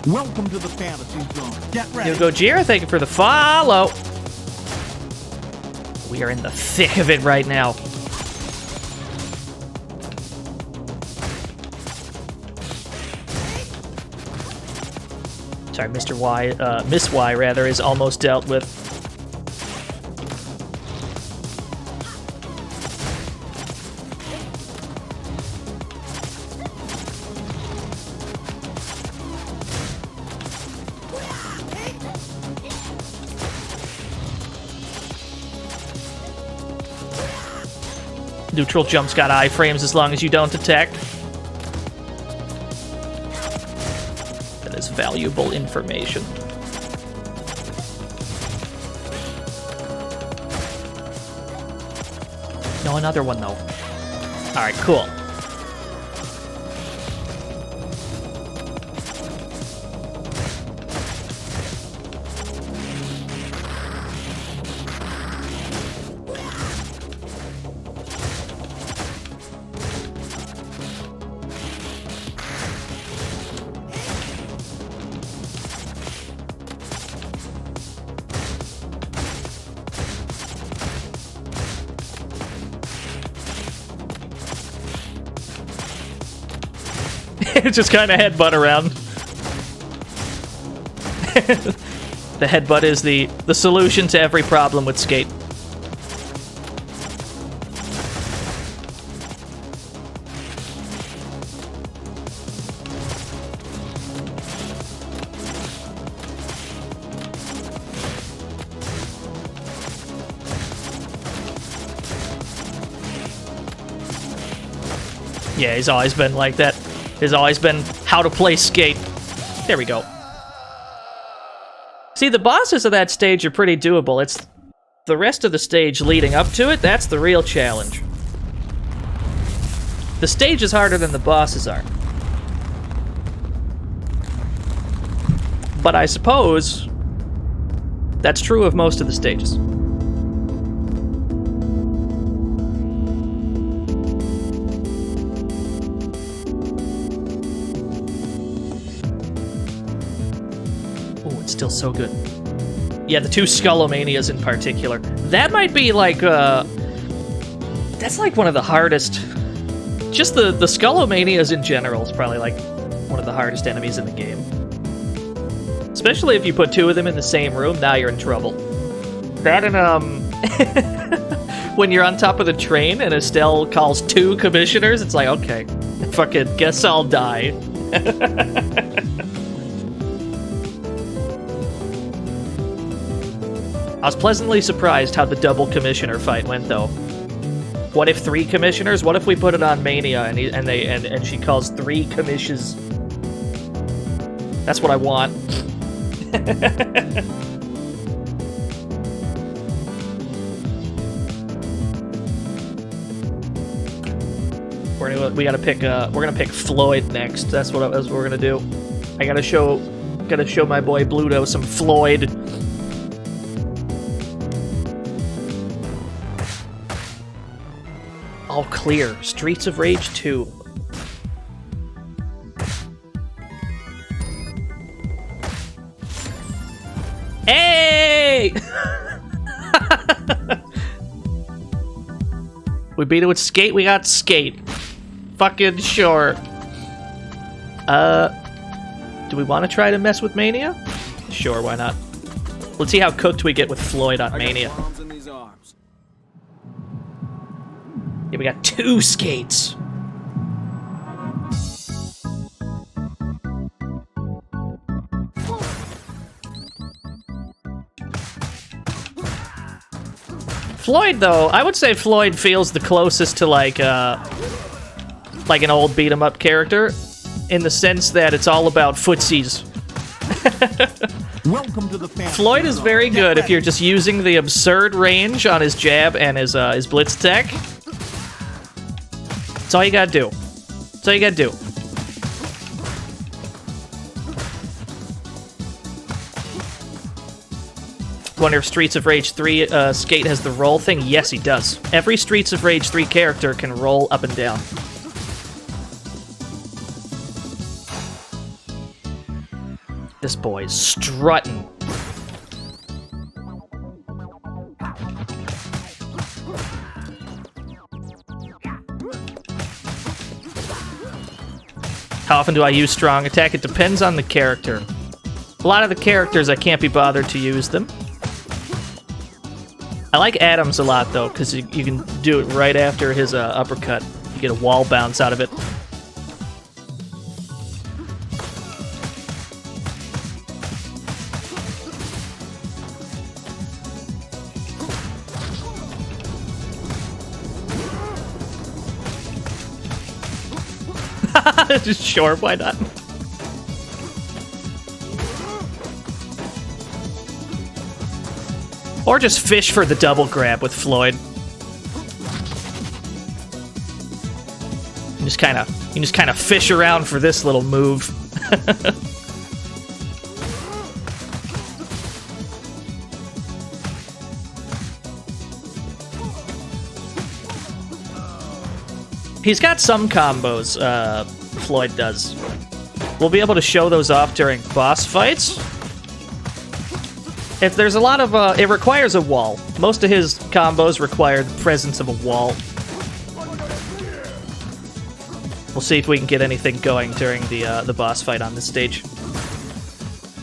Speaker 1: Welcome to the fantasy zone. Get ready.
Speaker 2: Here we go, Jira. Thank you for the follow. We are in the thick of it right now. Sorry, Mr. Y, Miss Y, rather, is almost dealt with. Neutral jump's got iframes as long as you don't attack. That is valuable information. No, another one though. Alright, cool. Just kind of headbutt around. The headbutt is the solution to every problem with Skate. Yeah, he's always been like that. Has always been how to play Skate. There we go. See, the bosses of that stage are pretty doable. The rest of the stage leading up to it, that's the real challenge. The stage is harder than the bosses are. But I suppose that's true of most of the stages. Oh, it's still so good. Yeah, the two Skullomanias in particular. That might be like, that's like one of the hardest. Just the Skullomanias in general is probably like one of the hardest enemies in the game. Especially if you put two of them in the same room, now you're in trouble. That and, when you're on top of the train and Estelle calls two commissioners, it's like, okay, fucking guess I'll die. I was pleasantly surprised how the double commissioner fight went, though. What if 3 commissioners? What if we put it on Mania and she calls 3 commissions? That's what I want. We're gonna pick Floyd next. That's what we're gonna do. I gotta show my boy Bluto some Floyd. All clear. Streets of Rage 2. Hey! We beat it with Skate, we got Skate. Fucking sure. Do we want to try to mess with Mania? Sure, why not? Let's see how cooked we get with Floyd on Mania. Yeah, we got 2 skates. Floyd, though, I would say Floyd feels the closest to like an old beat-em-up character, in the sense that it's all about footsies.
Speaker 1: Welcome to the family.
Speaker 2: Floyd is very good if you're just using the absurd range on his jab and his blitz attack. That's all you gotta do. That's all you gotta do. Wonder if Streets of Rage 3 Skate has the roll thing? Yes, he does. Every Streets of Rage 3 character can roll up and down. This boy's strutting. How often do I use strong attack? It depends on the character. A lot of the characters, I can't be bothered to use them. I like Adams a lot, though, because you can do it right after his uppercut. You get a wall bounce out of it. Just sure, why not? Or just fish for the double grab with Floyd. You just kind of fish around for this little move. He's got some combos, Floyd does. We'll be able to show those off during boss fights. If there's a lot of, it requires a wall. Most of his combos require the presence of a wall. We'll see if we can get anything going during the boss fight on this stage.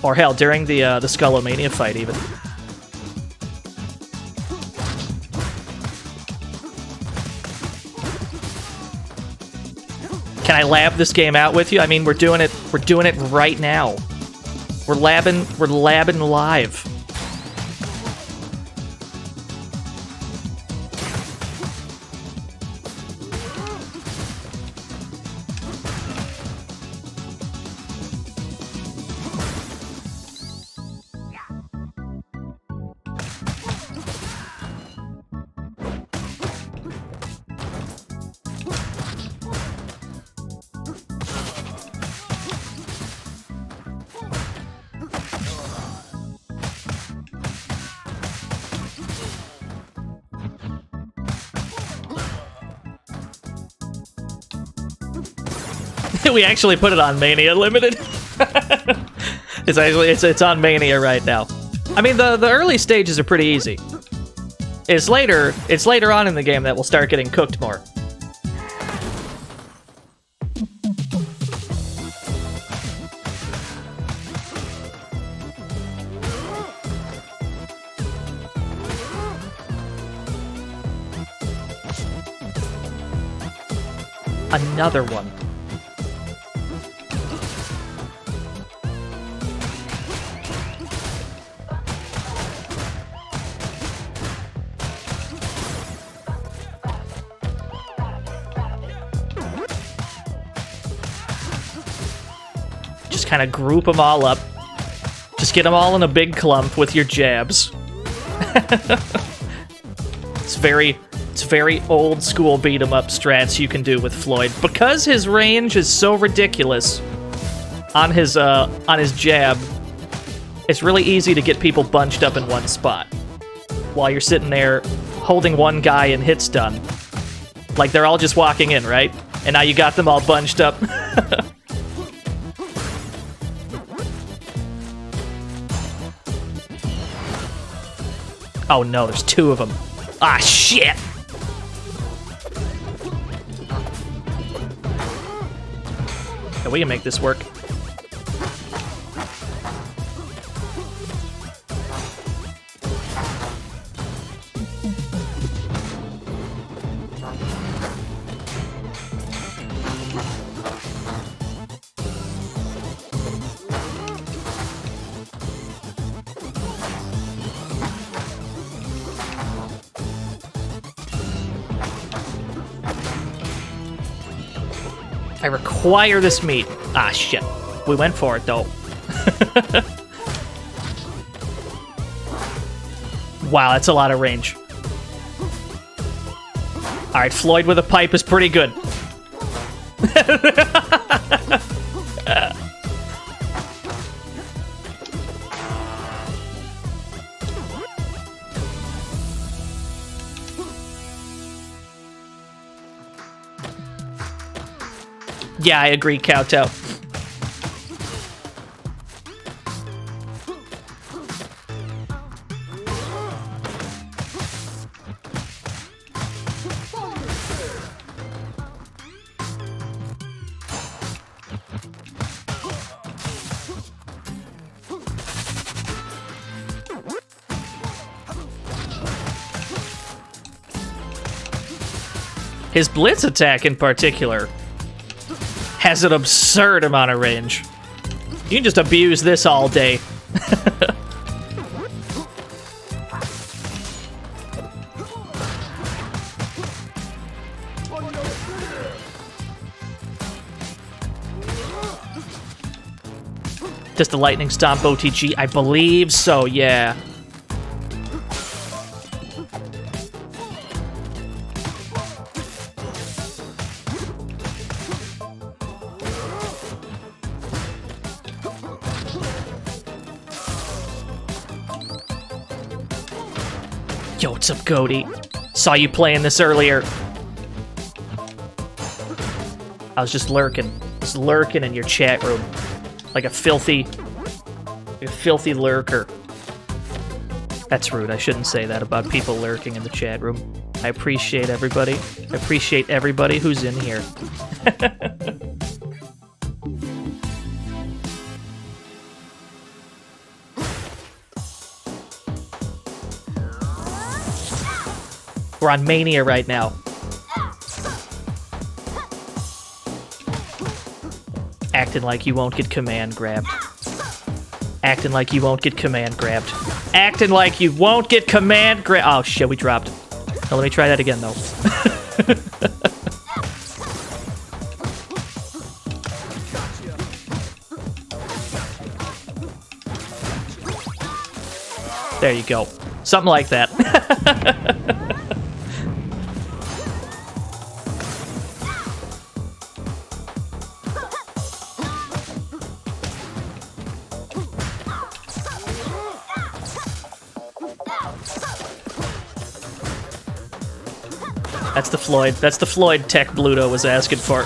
Speaker 2: Or hell, during the Skullomania fight, even. Can I lab this game out with you? I mean, we're doing it right now. We're labbing live. We actually put it on Mania Limited. It's on Mania right now. I mean, the early stages are pretty easy. It's later on in the game that we'll start getting cooked more. Another one. Just kind of group them all up. Just get them all in a big clump with your jabs. It's very old school beat 'em up strats you can do with Floyd. Because his range is so ridiculous on his jab, it's really easy to get people bunched up in one spot while you're sitting there holding one guy in hit stun. Like they're all just walking in, right? And now you got them all bunched up. Oh no, there's two of them. Ah, shit! Yeah, we can make this work. I require this meat. Ah, shit. We went for it, though. Wow, that's a lot of range. Alright, Floyd with a pipe is pretty good. Yeah, I agree, Kowtow. His blitz attack in particular has an absurd amount of range. You can just abuse this all day. Does the lightning stomp OTG? I believe so, yeah. Yo, what's up, Cody? Saw you playing this earlier. I was just lurking. Just lurking in your chat room. Like a filthy lurker. That's rude. I shouldn't say that about people lurking in the chat room. I appreciate everybody. I appreciate everybody who's in here. We're on Mania right now. Acting like you won't get command grabbed. Acting like you won't get command grabbed. Acting like you won't get command grabbed. Oh shit, we dropped. Now let me try that again though. There you go. Something like that. That's the Floyd. That's the Floyd tech Bluto was asking for.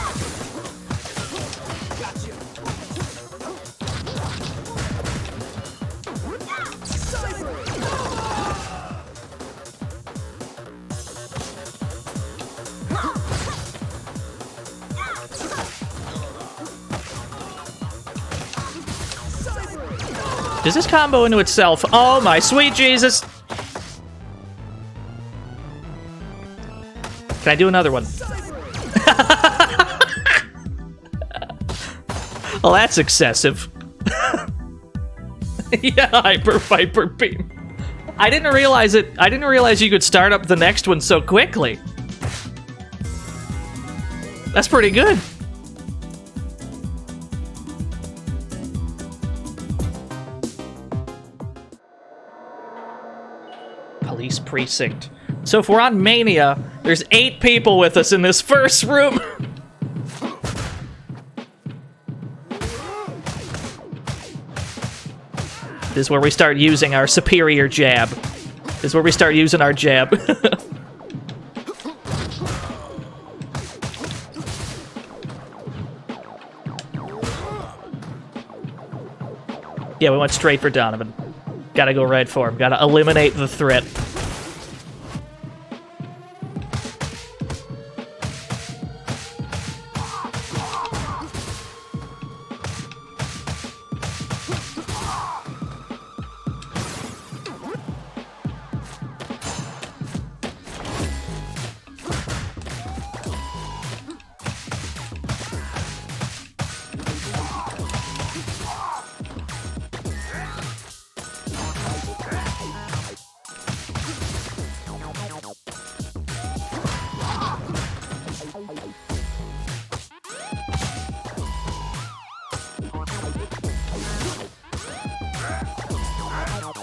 Speaker 2: Does this combo into itself? Oh my sweet Jesus! Can I do another one? Well, that's excessive. Yeah, Hyper Viper Beam. I didn't realize it. I didn't realize you could start up the next one so quickly. That's pretty good. Police precinct. So if we're on Mania, there's 8 people with us in this first room. This is where we start using our superior jab. This is where we start using our jab. Yeah, we went straight for Donovan. Gotta go right for him. Gotta eliminate the threat.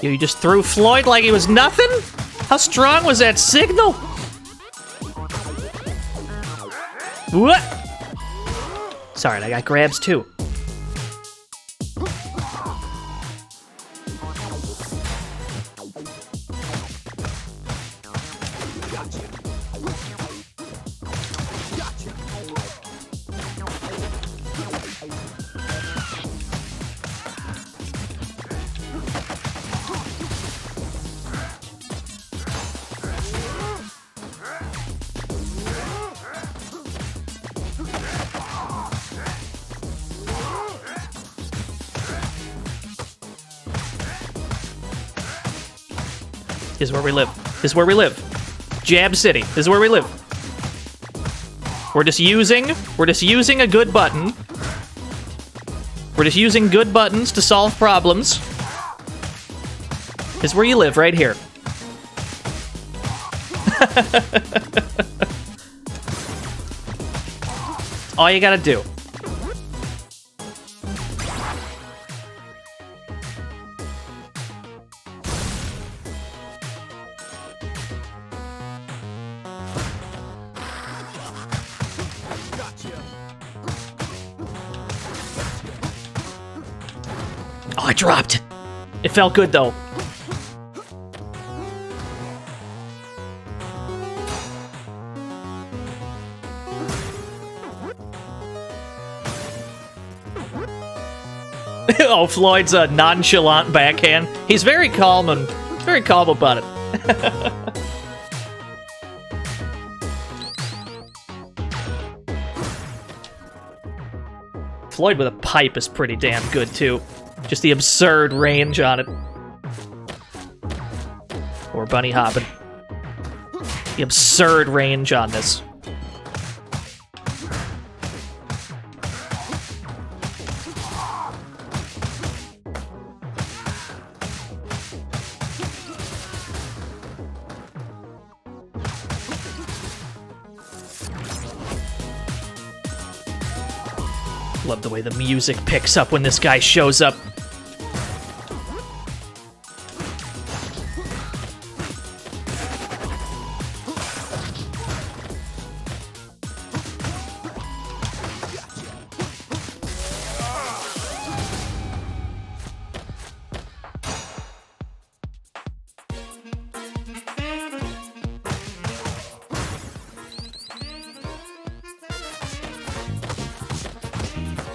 Speaker 2: You just threw Floyd like he was nothing? How strong was that signal? What? Sorry, I got grabs too. This is where we live. This is where we live. Jab City. This is where we live. We're just using a good button. We're just using good buttons to solve problems. This is where you live, right here. All you gotta do. Oh, I dropped it. It felt good, though. Oh, Floyd's a nonchalant backhand. He's very calm about it. Floyd with a pipe is pretty damn good, too. Just the absurd range on it. Or bunny hopping. The absurd range on this. Love the way the music picks up when this guy shows up.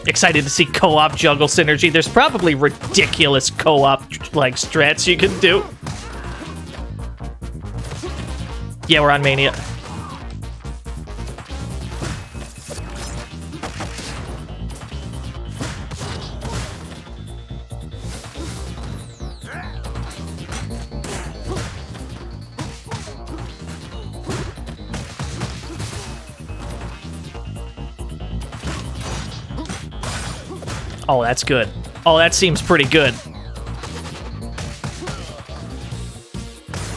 Speaker 2: Excited to see co-op juggle synergy. There's probably ridiculous co-op like strats you can do. Yeah, we're on Mania. Oh, that's good. Oh, that seems pretty good.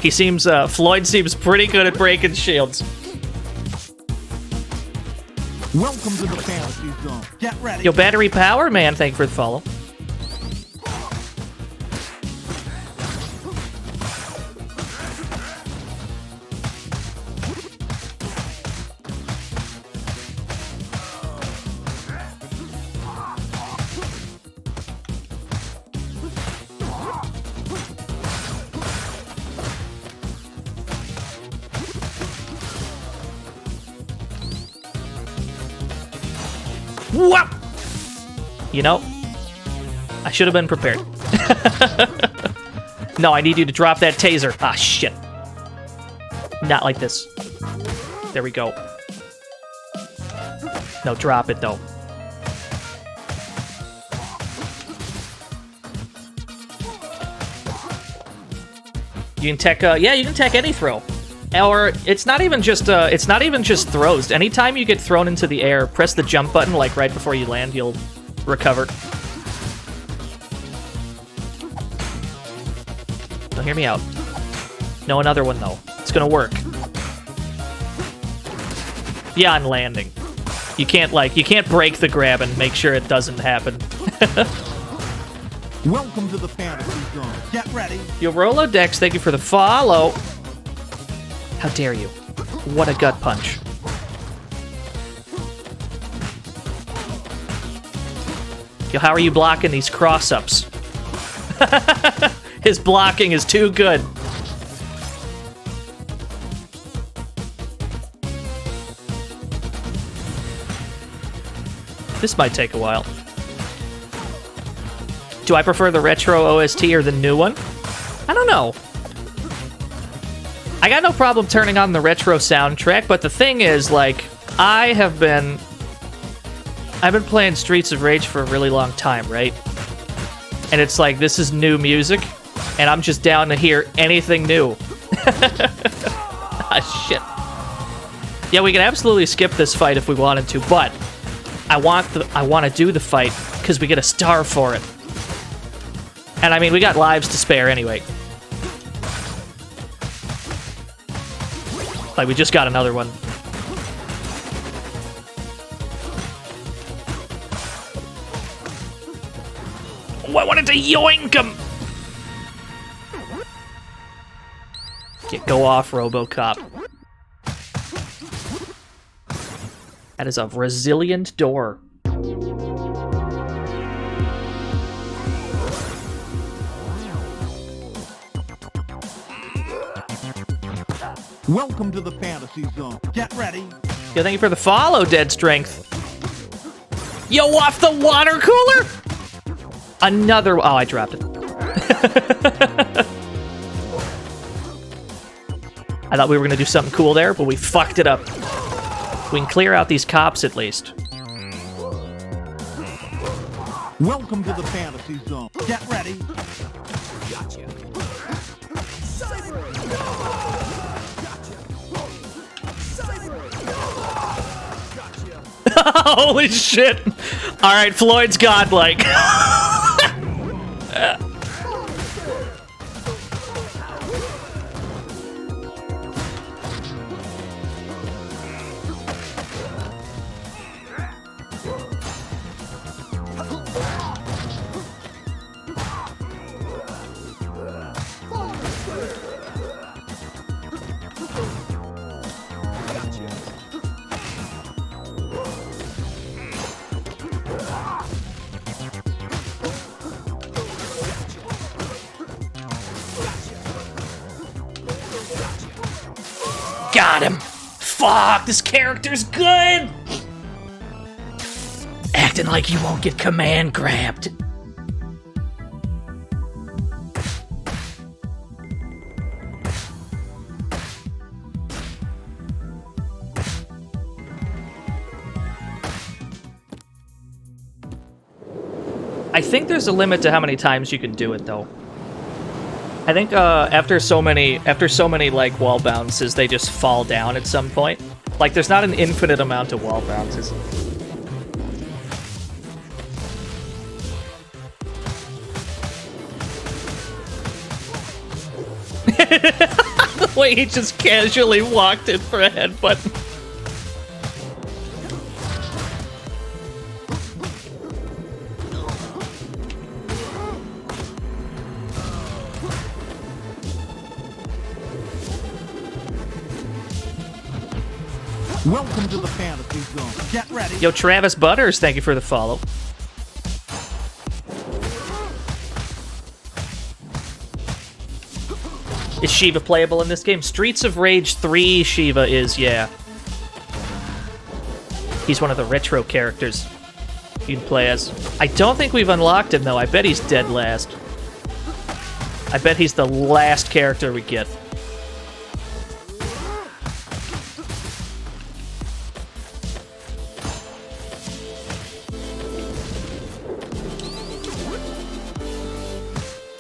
Speaker 2: He seems, Floyd seems pretty good at breaking shields.
Speaker 1: Welcome to the fantasy zone. Get ready.
Speaker 2: Yo, battery power, man. Thank you for the follow. Whoop! You know, I should have been prepared. No, I need you to drop that taser. Ah, shit. Not like this. There we go. No, drop it, though. You can tech, yeah, you can tech any throw. Or it's not even just throws. Anytime you get thrown into the air, press the jump button, like right before you land, you'll recover. Don't hear me out. No, another one though. It's gonna work. Yeah, on landing. You can't break the grab and make sure it doesn't happen.
Speaker 1: Welcome to the fantasy zone. Get ready.
Speaker 2: Yo, Rolodex, thank you for the follow. How dare you? What a gut punch. Yo, how are you blocking these cross-ups? His blocking is too good. This might take a while. Do I prefer the retro OST or the new one? I don't know. I got no problem turning on the retro soundtrack, but the thing is, like, I've been playing Streets of Rage for a really long time, right? And it's like, this is new music, and I'm just down to hear anything new. Ah, shit. Yeah, we can absolutely skip this fight if we wanted to, but I want to do the fight because we get a star for it. And I mean, we got lives to spare anyway. Like, we just got another one. Oh, I wanted to yoink him! Go off, RoboCop. That is a resilient door.
Speaker 1: Welcome to the fantasy zone. Get ready.
Speaker 2: Yo, thank you for the follow, Dead Strength. Yo, off the water cooler? Another... Oh, I dropped it. I thought we were going to do something cool there, but we fucked it up. We can clear out these cops at least.
Speaker 1: Welcome to the fantasy zone. Get ready.
Speaker 3: Gotcha.
Speaker 2: Holy shit! Alright, Floyd's godlike. Got him! Fuck, this character's good! Acting like you won't get command grabbed. I think there's a limit to how many times you can do it, though. I think after so many like wall bounces, they just fall down at some point. Like, there's not an infinite amount of wall bounces. The way he just casually walked in for a headbutt.
Speaker 1: Welcome to the fantasy zone. Get ready.
Speaker 2: Yo, Travis Butters, thank you for the follow. Is Shiva playable in this game? Streets of Rage 3 Shiva is, yeah. He's one of the retro characters you can play as. I don't think we've unlocked him, though. I bet he's dead last. I bet he's the last character we get.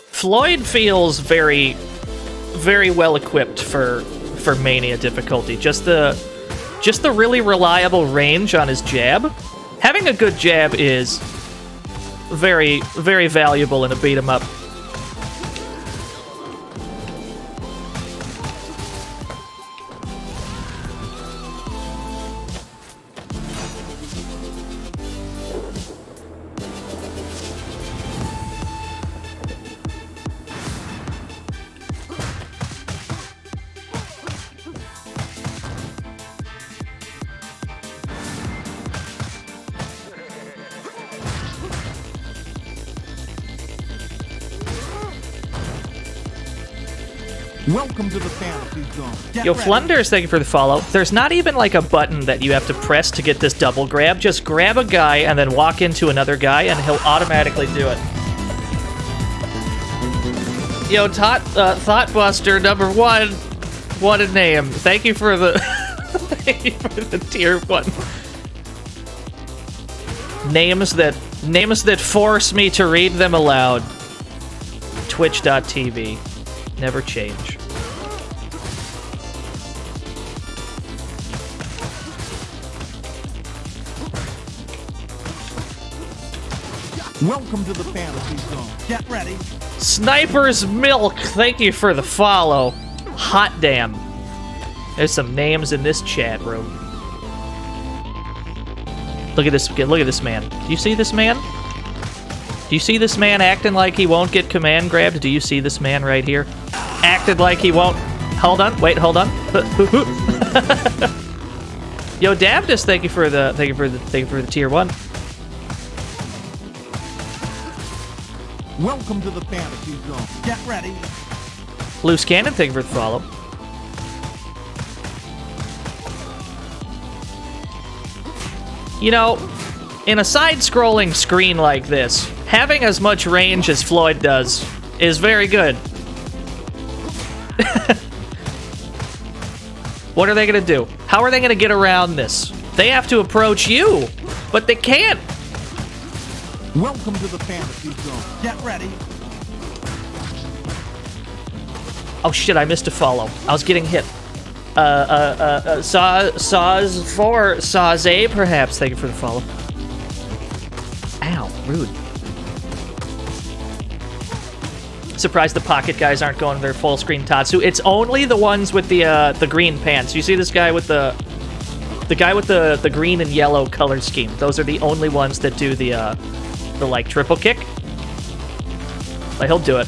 Speaker 2: Floyd feels very, very well equipped for Mania difficulty. Just the really reliable range on his jab. Having a good jab is very, very valuable in a beat 'em up.
Speaker 1: Welcome to the fantasy zone. Get
Speaker 2: Yo,
Speaker 1: ready.
Speaker 2: Flunders, thank you for the follow. There's not even like a button that you have to press to get this double grab. Just grab a guy and then walk into another guy and he'll automatically do it. Yo, Thoughtbuster number 1. What a name. Thank you for the thank you for the tier 1. Names that force me to read them aloud. Twitch.tv. Never change.
Speaker 1: Welcome to the fantasy zone. Get ready.
Speaker 2: Sniper's Milk, thank you for the follow. Hot damn. There's some names in this chat room. Look at this man. Do you see this man? Do you see this man acting like he won't get command grabbed? Do you see this man right here? Acted like he won't. Hold on, wait, hold on. Yo, Davdus, thank you for the tier 1.
Speaker 1: Welcome to the fantasy zone. Get ready.
Speaker 2: Loose Cannon, thank you for the follow. You know, in a side-scrolling screen like this, having as much range as Floyd does is very good. What are they gonna do? How are they gonna get around this? They have to approach you, but they can't.
Speaker 1: Welcome to the fantasy zone. Get ready.
Speaker 2: Oh shit, I missed a follow. I was getting hit. Saws A, perhaps. Thank you for the follow. Ow, rude. Surprised the pocket guys aren't going their full screen Tatsu. It's only the ones with the green pants. You see this guy with the guy with the green and yellow color scheme. Those are the only ones that do the like triple kick. Like, he'll do it.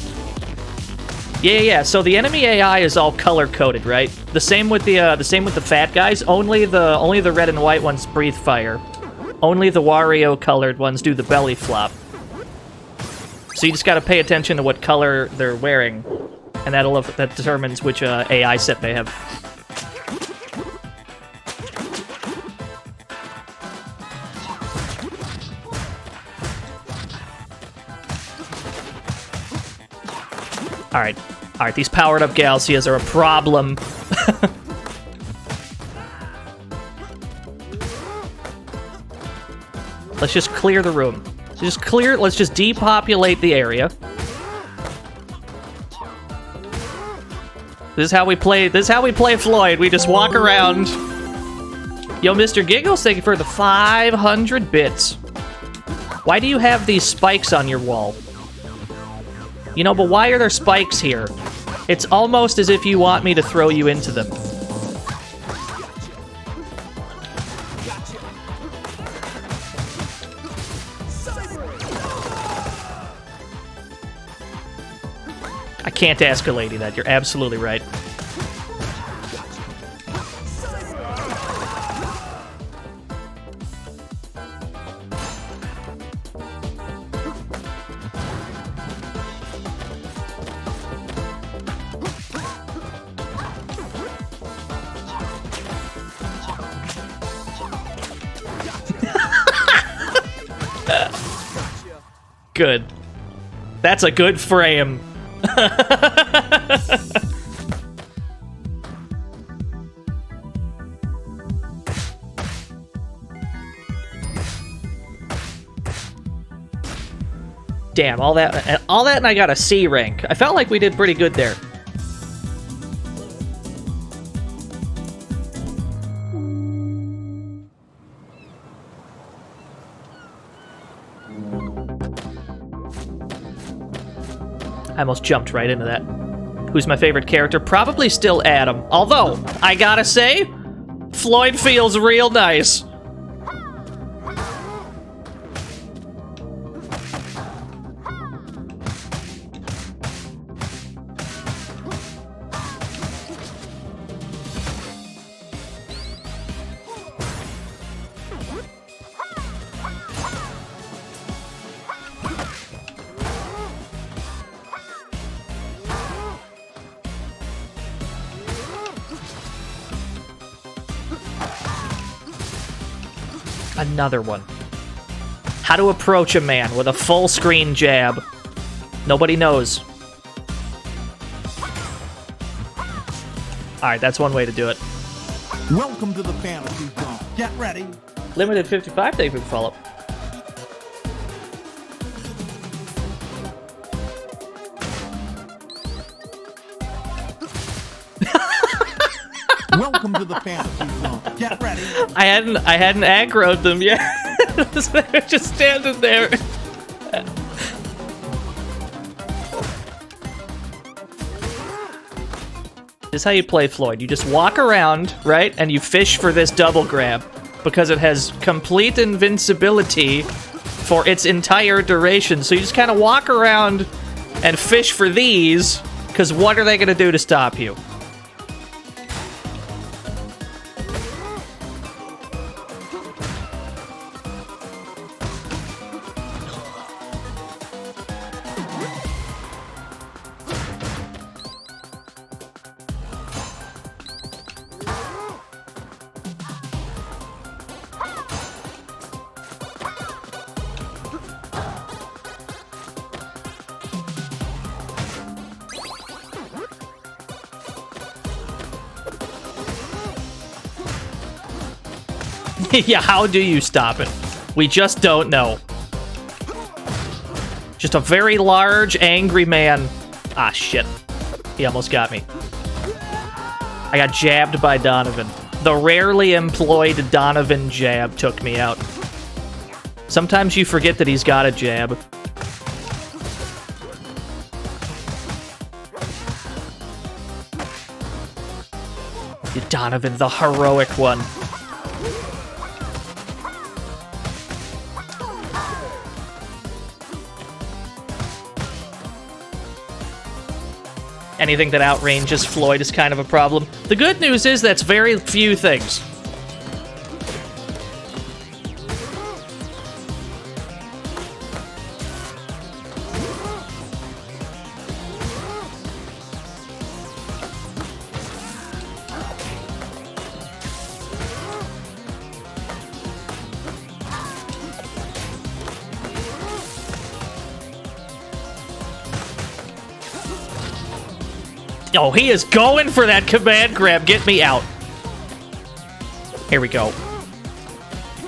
Speaker 2: Yeah. So the enemy AI is all color coded, right? The same with the fat guys. Only the red and white ones breathe fire. Only the Wario colored ones do the belly flop. So you just got to pay attention to what color they're wearing, and that determines which AI set they have. All right, these powered up Galcias are a problem. Let's just clear the room. Let's just depopulate the area. This is how we play Floyd. We just walk around. Yo, Mr. Giggles, thank you for the 500 bits. Why do you have these spikes on your wall? You know, but why are there spikes here? It's almost as if you want me to throw you into them. I can't ask a lady that. You're absolutely right. Good. That's a good frame. Damn, all that and I got a C rank. I felt like we did pretty good there. I almost jumped right into that. Who's my favorite character? Probably still Adam. Although, I gotta say, Floyd feels real nice. Another one. How to approach a man with a full screen jab. Nobody knows. Alright, that's one way to do it.
Speaker 1: Welcome to the fantasy zone. Get ready.
Speaker 2: Limited 55, thank you for the follow-up.
Speaker 1: Welcome to the fantasy zone. Get ready.
Speaker 2: I hadn't aggroed them yet. They're just standing there. This is how you play Floyd. You just walk around, right? And you fish for this double grab because it has complete invincibility for its entire duration. So you just kind of walk around and fish for these because what are they going to do to stop you? Yeah, how do you stop it? We just don't know. Just a very large, angry man. Ah, shit. He almost got me. I got jabbed by Donovan. The rarely employed Donovan jab took me out. Sometimes you forget that he's got a jab. Donovan, the heroic one. Anything that outranges Floyd is kind of a problem. The good news is that's very few things. Oh, he is going for that command grab. Get me out. Here we go.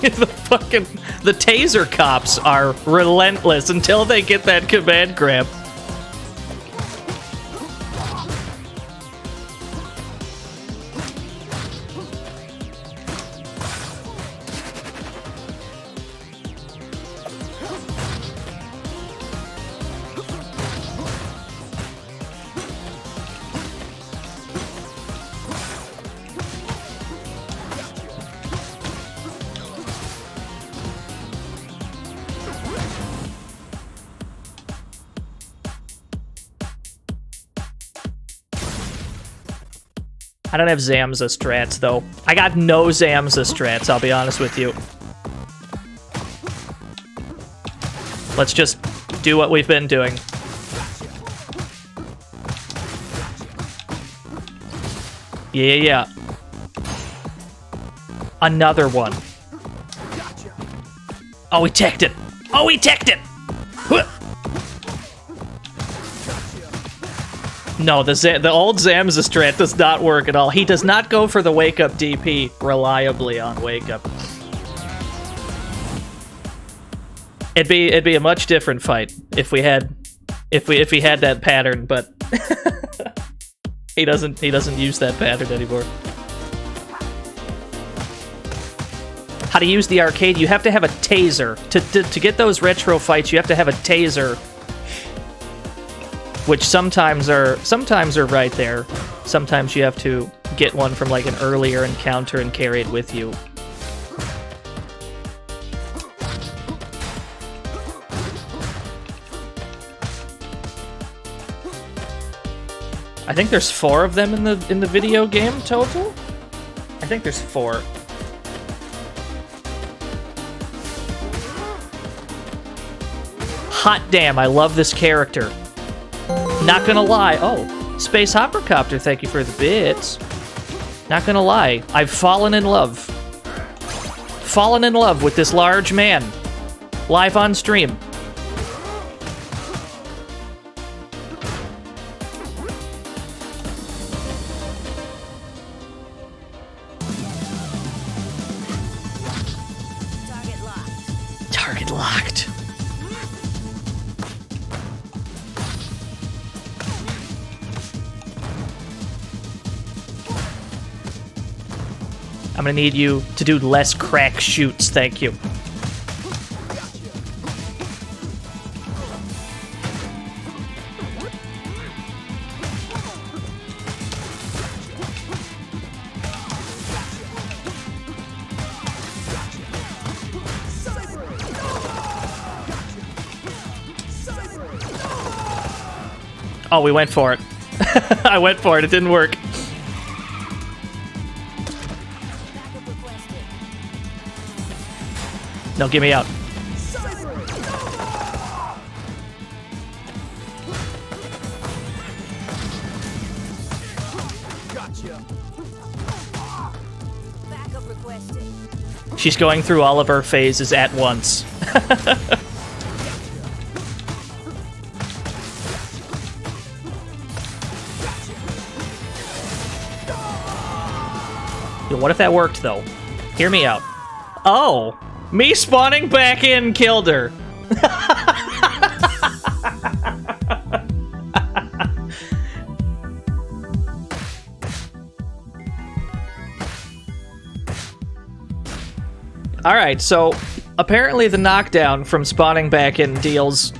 Speaker 2: The taser cops are relentless until they get that command grab. I don't have Zamza strats, though. I got no Zamza strats, I'll be honest with you. Let's just do what we've been doing. Yeah. Another one. Oh, he teched it. Oh, he teched it. No, the old Zamza strat does not work at all. He does not go for the wake up DP reliably on wake up. It'd be a much different fight if he had that pattern, but he doesn't use that pattern anymore. How to use the arcade? You have to have a taser to get those retro fights. You have to have a taser, which sometimes are right there. Sometimes you have to get one from like an earlier encounter and carry it with you. I think there's 4 of them in the video game total. I think there's 4. Hot damn, I love this character. Not gonna lie. Oh, Space Hoppercopter, thank you for the bits. Not gonna lie, I've fallen in love. Fallen in love with this large man. Live on stream. Target locked. I'm gonna need you to do less crack shoots, thank you. Oh, we went for it. I went for it, it didn't work. No, get me out. She's going through all of her phases at once. Yo, what if that worked, though? Hear me out. Oh! Me spawning back in killed her. Alright, so apparently the knockdown from spawning back in deals...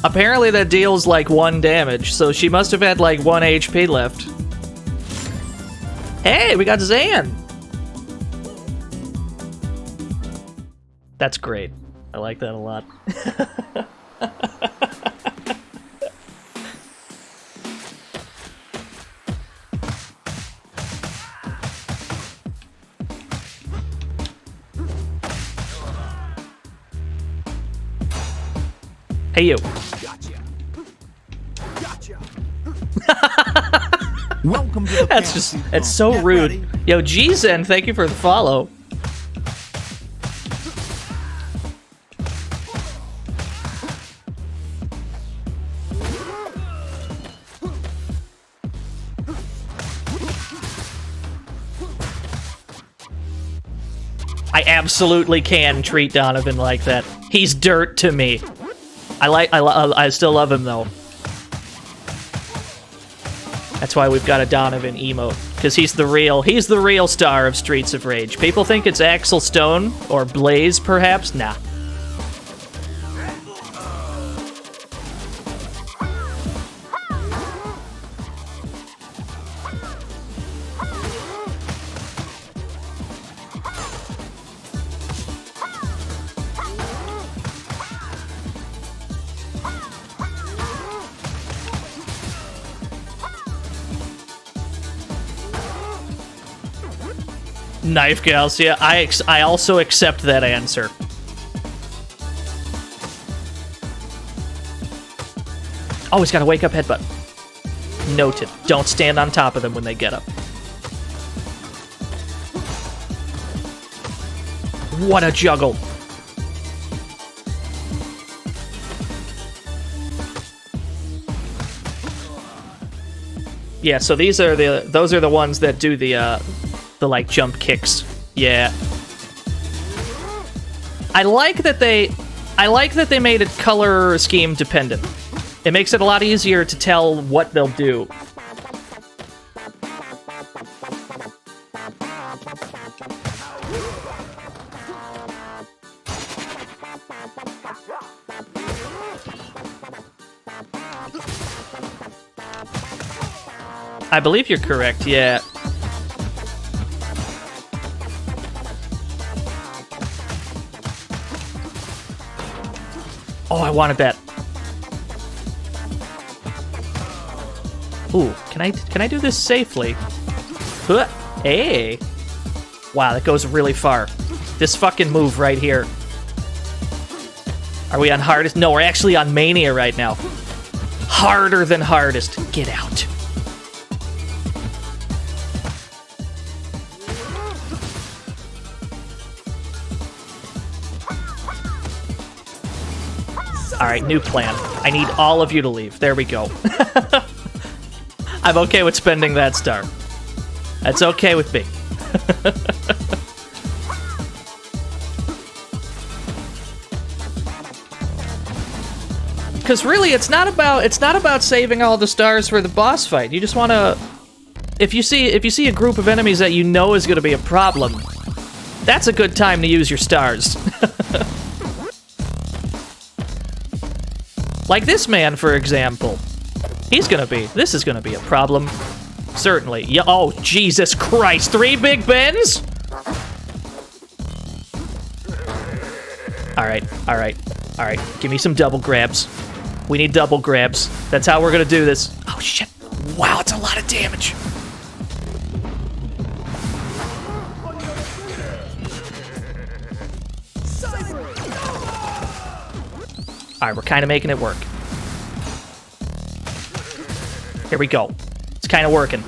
Speaker 2: Apparently that deals like 1 damage, so she must have had like 1 HP left. Hey, we got Zan! That's great. I like that a lot. Hey, you.
Speaker 1: Gotcha. Welcome to the
Speaker 2: That's just,
Speaker 1: fantasy
Speaker 2: it's
Speaker 1: zone.
Speaker 2: so
Speaker 1: Get
Speaker 2: rude.
Speaker 1: ready.
Speaker 2: Yo, G-Zen, thank you for the follow. I absolutely can treat Donovan like that. He's dirt to me. I still love him though. That's why we've got a Donovan emote, because he's the real star of Streets of Rage. People think it's Axel Stone or Blaze, perhaps. Nah. Knife gals, yeah, I also accept that answer. Oh, he's got a wake up headbutt. Noted. Don't stand on top of them when they get up. What a juggle. Yeah, so those are the ones that do the like jump kicks. Yeah. I like that they made it color scheme dependent. It makes it a lot easier to tell what they'll do. I believe you're correct, yeah. Oh, I wanted that. Ooh, can I do this safely? Huh, hey. Wow, that goes really far. This fucking move right here. Are we on hardest? No, we're actually on mania right now. Harder than hardest. Get out. Alright, new plan. I need all of you to leave. There we go. I'm okay with spending that star. That's okay with me. Because really, it's not about saving all the stars for the boss fight. You just want to... If you see a group of enemies that you know is going to be a problem, that's a good time to use your stars. Like this man, for example. This is gonna be a problem. Certainly. Yeah, oh, Jesus Christ. 3 Big Bens? Alright. Give me some double grabs. We need double grabs. That's how we're gonna do this. Oh, shit. Wow, it's a lot of damage. Alright, we're kind of making it work. Here we go. It's kind of working.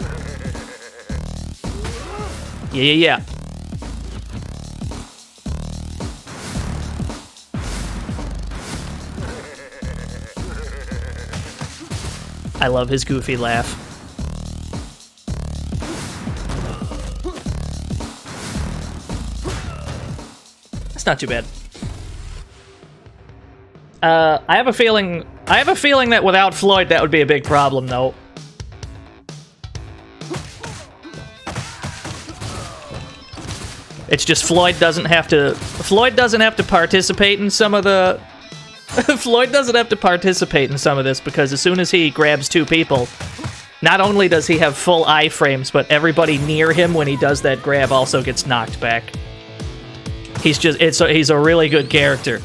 Speaker 2: Yeah. I love his goofy laugh. That's not too bad. I have a feeling that without Floyd, that would be a big problem, though. It's just Floyd doesn't have to participate in some of the... Floyd doesn't have to participate in some of this, because as soon as he grabs 2 people, not only does he have full iframes, but everybody near him when he does that grab also gets knocked back. He's a really good character.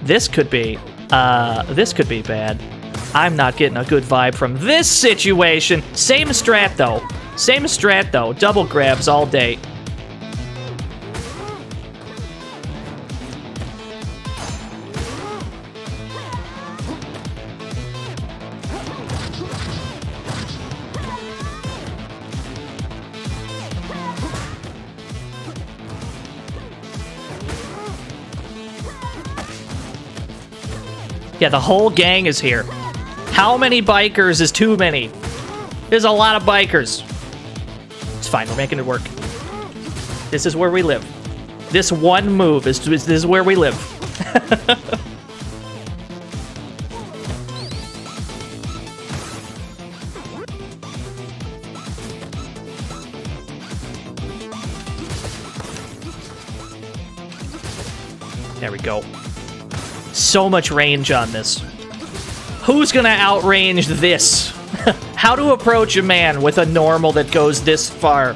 Speaker 2: This could be bad. I'm not getting a good vibe from this situation. Same strat though. Double grabs all day. Yeah, the whole gang is here. How many bikers is too many? There's a lot of bikers. It's fine, we're making it work. This is where we live. This one move this is where we live. There we go. So much range on this. Who's gonna outrange this? How to approach a man with a normal that goes this far?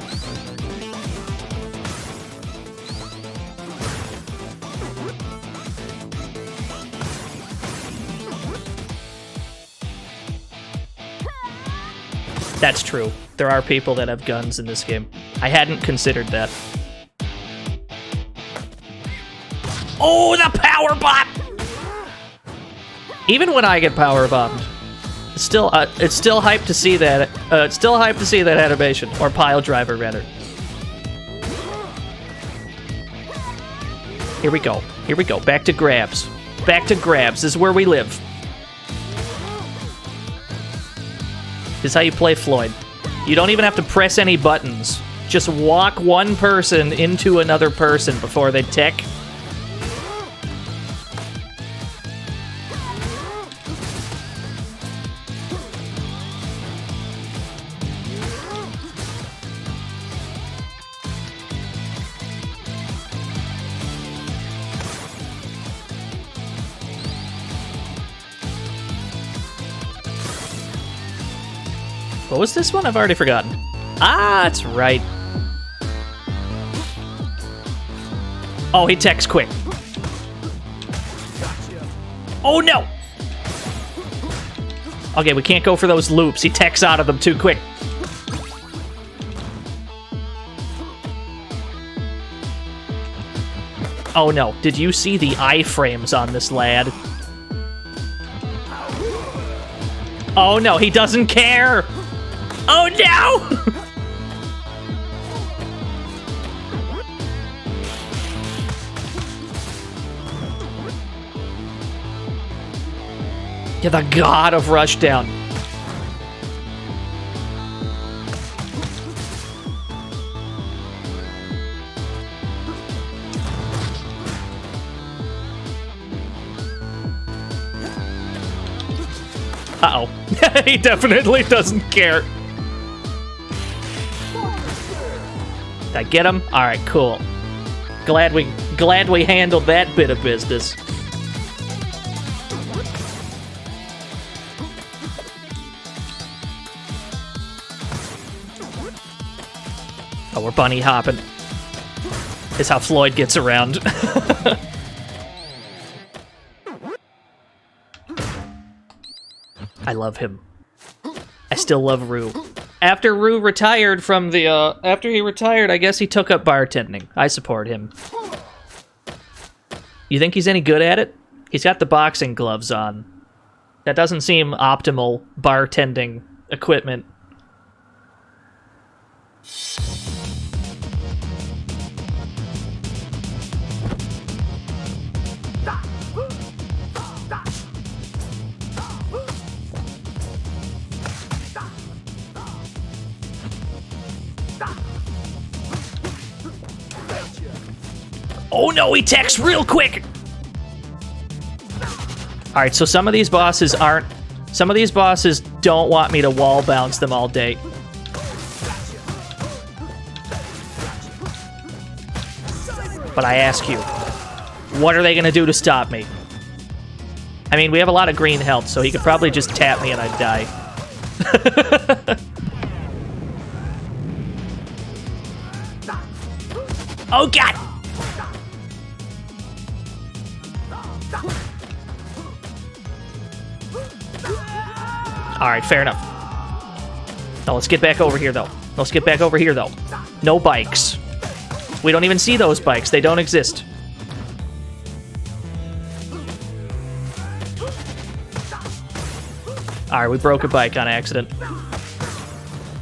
Speaker 2: That's true. There are people that have guns in this game. I hadn't considered that. Oh, the power bomb! Even when I get power bombed, it's still hyped to see that. It's still hyped to see that animation, or pile driver rather. Here we go. Here we go. Back to grabs. Back to grabs. This is where we live. This is how you play Floyd. You don't even have to press any buttons. Just walk one person into another person before they tick. What was this one? I've already forgotten. Ah, that's right. Oh, he techs quick. Oh, no! Okay, we can't go for those loops. He techs out of them too quick. Oh, no. Did you see the iframes on this lad? Oh, no. He doesn't care! Oh, no! You're the god of Rushdown. Uh-oh. He definitely doesn't care. Did I get him? Alright, cool. Glad we handled that bit of business. Oh, we're bunny hopping. Is how Floyd gets around. I love him. I still love Rue. After Rue retired from the, after he retired, I guess he took up bartending. I support him. You think he's any good at it? He's got the boxing gloves on. That doesn't seem optimal bartending equipment. Oh no, he techs real quick! Alright, so some of these bosses don't want me to wall bounce them all day. But I ask you, what are they gonna do to stop me? I mean, we have a lot of green health, so he could probably just tap me and I'd die. Oh god! Alright, fair enough. Now let's get back over here, though. Let's get back over here, though. No bikes. We don't even see those bikes. They don't exist. Alright, we broke a bike on accident.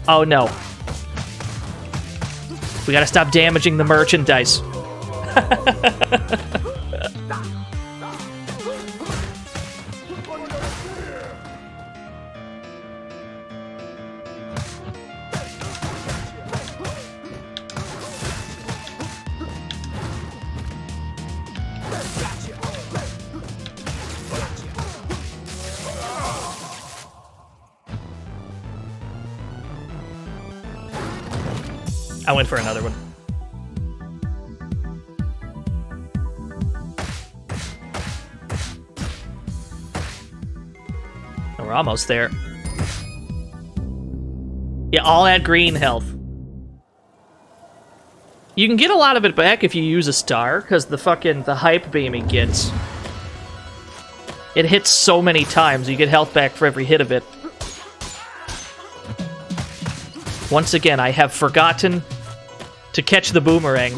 Speaker 2: Oh, no. We gotta stop damaging the merchandise. I went for another one. Oh, we're almost there. Yeah, all that green health. You can get a lot of it back if you use a star, because the hype beam he gets. It hits so many times, you get health back for every hit of it. Once again, I have forgotten to catch the boomerang.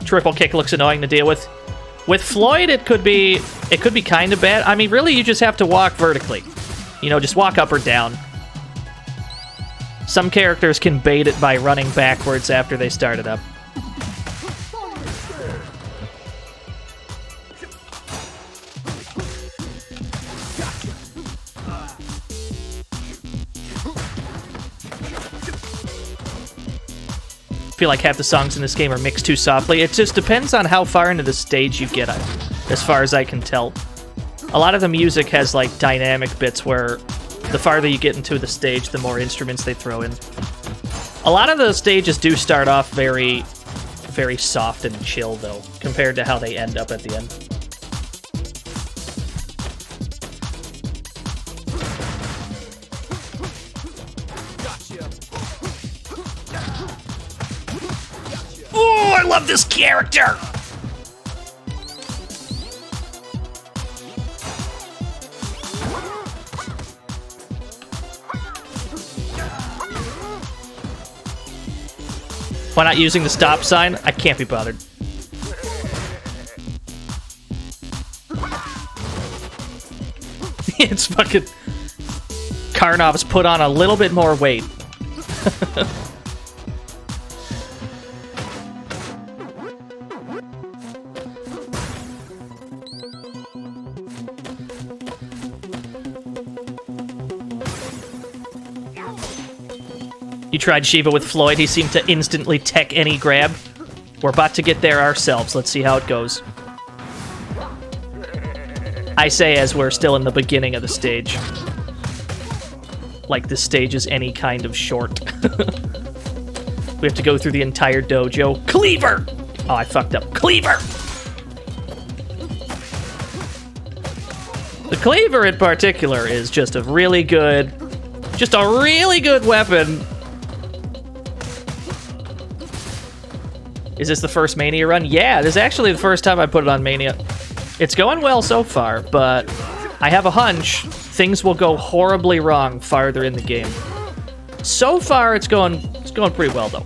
Speaker 2: Triple kick looks annoying to deal with. With Floyd, it could be kind of bad. I mean, really, you just have to walk vertically. You know, just walk up or down. Some characters can bait it by running backwards after they start it up. I feel like half the songs in this game are mixed too softly. It just depends on how far into the stage you get, as far as I can tell. A lot of the music has like dynamic bits where the farther you get into the stage, the more instruments they throw in. A lot of the stages do start off very, very soft and chill though, compared to how they end up at the end. Oh, I love this character! Why not using the stop sign? I can't be bothered. It's fucking... Karnov's put on a little bit more weight. You tried Shiva with Floyd, he seemed to instantly tech any grab. We're about to get there ourselves, let's see how it goes. I say as we're still in the beginning of the stage. Like this stage is any kind of short. We have to go through the entire dojo. Cleaver! Oh, I fucked up. Cleaver! The Cleaver in particular is just a really good weapon. Is this the first Mania run? Yeah, this is actually the first time I put it on Mania. It's going well so far, but I have a hunch things will go horribly wrong farther in the game. So far, it's going pretty well though.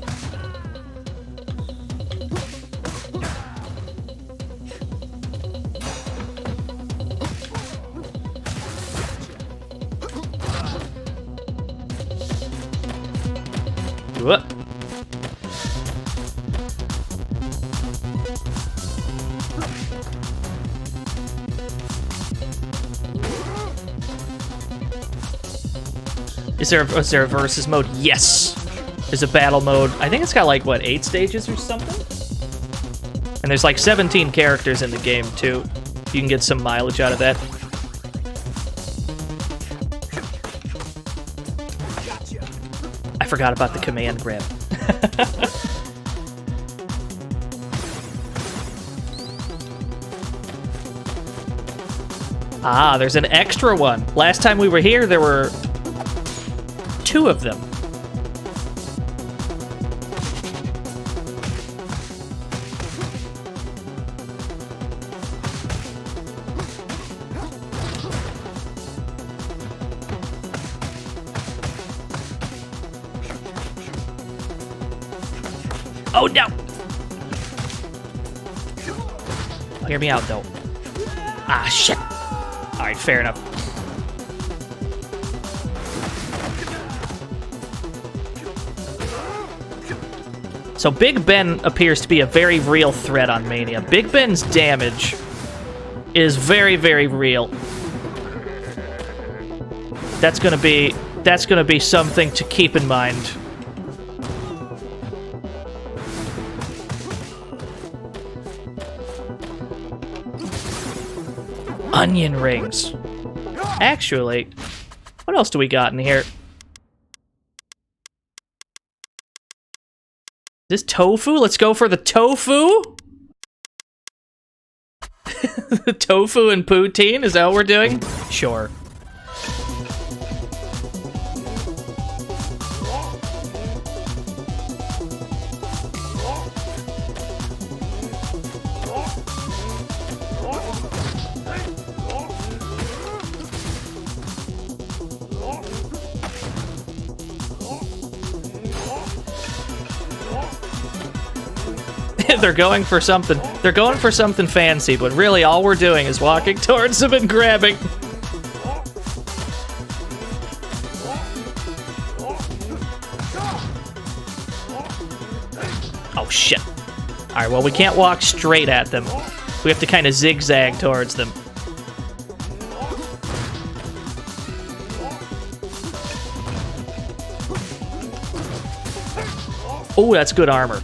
Speaker 2: Whoop. Is there a versus mode? Yes. There's a battle mode. I think it's got like, what, 8 stages or something? And there's like 17 characters in the game too. You can get some mileage out of that. I forgot about the command grab. Ah, there's an extra one. Last time we were here, there were 2 of them. Oh no! Hear me out though. Ah shit! Alright, fair enough. So Big Ben appears to be a very real threat on Mania. Big Ben's damage is very, very real. That's gonna be something to keep in mind. Onion rings. Actually, what else do we got in here? This tofu? Let's go for the tofu? The tofu and poutine? Is that what we're doing? Sure. They're going for something. They're going for something fancy, but really all we're doing is walking towards them and grabbing. Oh shit. Alright, well we can't walk straight at them. We have to kind of zigzag towards them. Oh, that's good armor.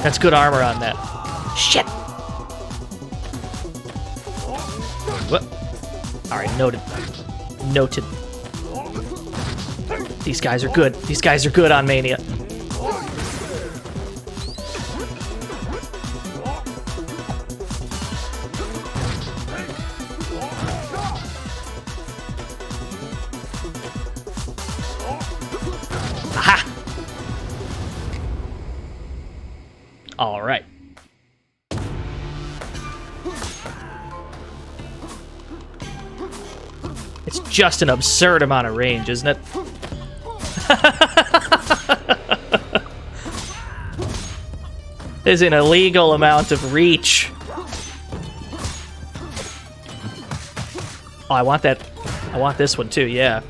Speaker 2: That's good armor on that. Shit! What? Alright, noted. Noted. These guys are good. These guys are good on Mania. Aha! All right. It's just an absurd amount of range, isn't it? There's an illegal amount of reach. Oh, I want that. I want this one too, yeah.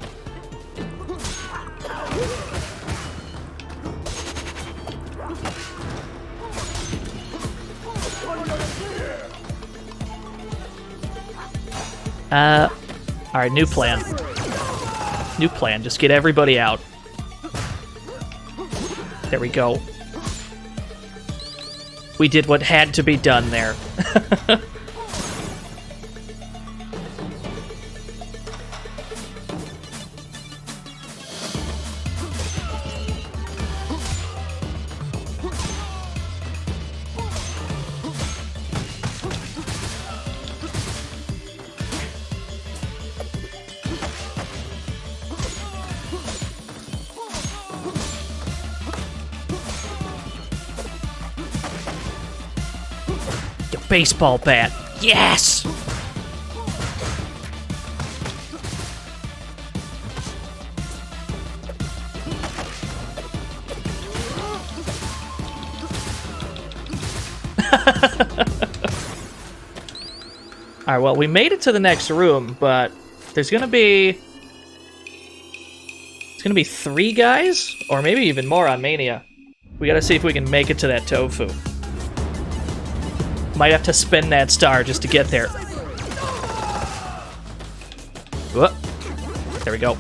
Speaker 2: Alright, new plan. New plan, just get everybody out. There we go. We did what had to be done there. Baseball bat. Yes! Alright, well, we made it to the next room, but there's gonna be... It's gonna be 3 guys? Or maybe even more on Mania. We gotta see if we can make it to that tofu. Might have to spin that star just to get there. Whoop. There we go.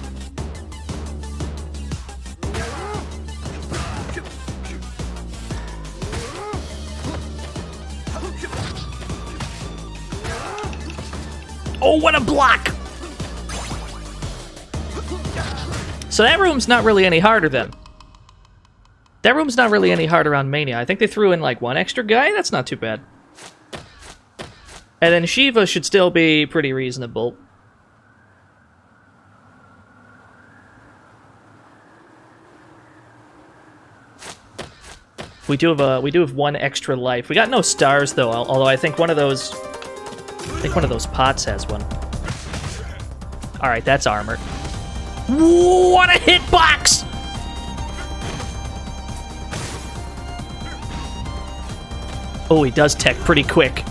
Speaker 2: Oh, what a block! So that room's not really any harder then. That room's not really any harder on Mania. I think they threw in like 1 extra guy. That's not too bad. And then Shiva should still be pretty reasonable. We do have 1 extra life. We got no stars though, although I think one of those pots has one. All right, that's armor. What a hitbox! Oh, he does tech pretty quick.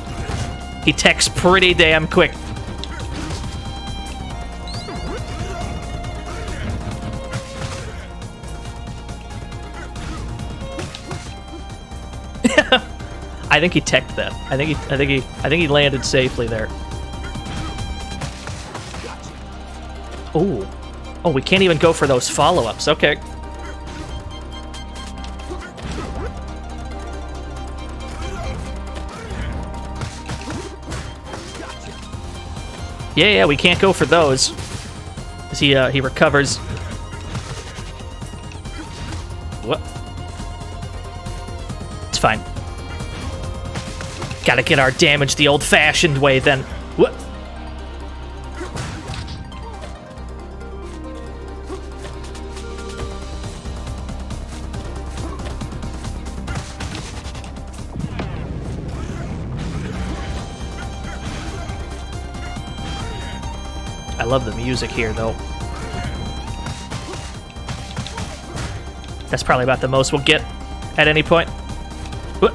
Speaker 2: He techs pretty damn quick. I think he teched that. I think he landed safely there. Ooh. Oh, we can't even go for those follow-ups. Okay. Yeah, we can't go for those. 'Cause he recovers. What? It's fine. Gotta get our damage the old-fashioned way, then. What? I love the music here, though. That's probably about the most we'll get at any point. What?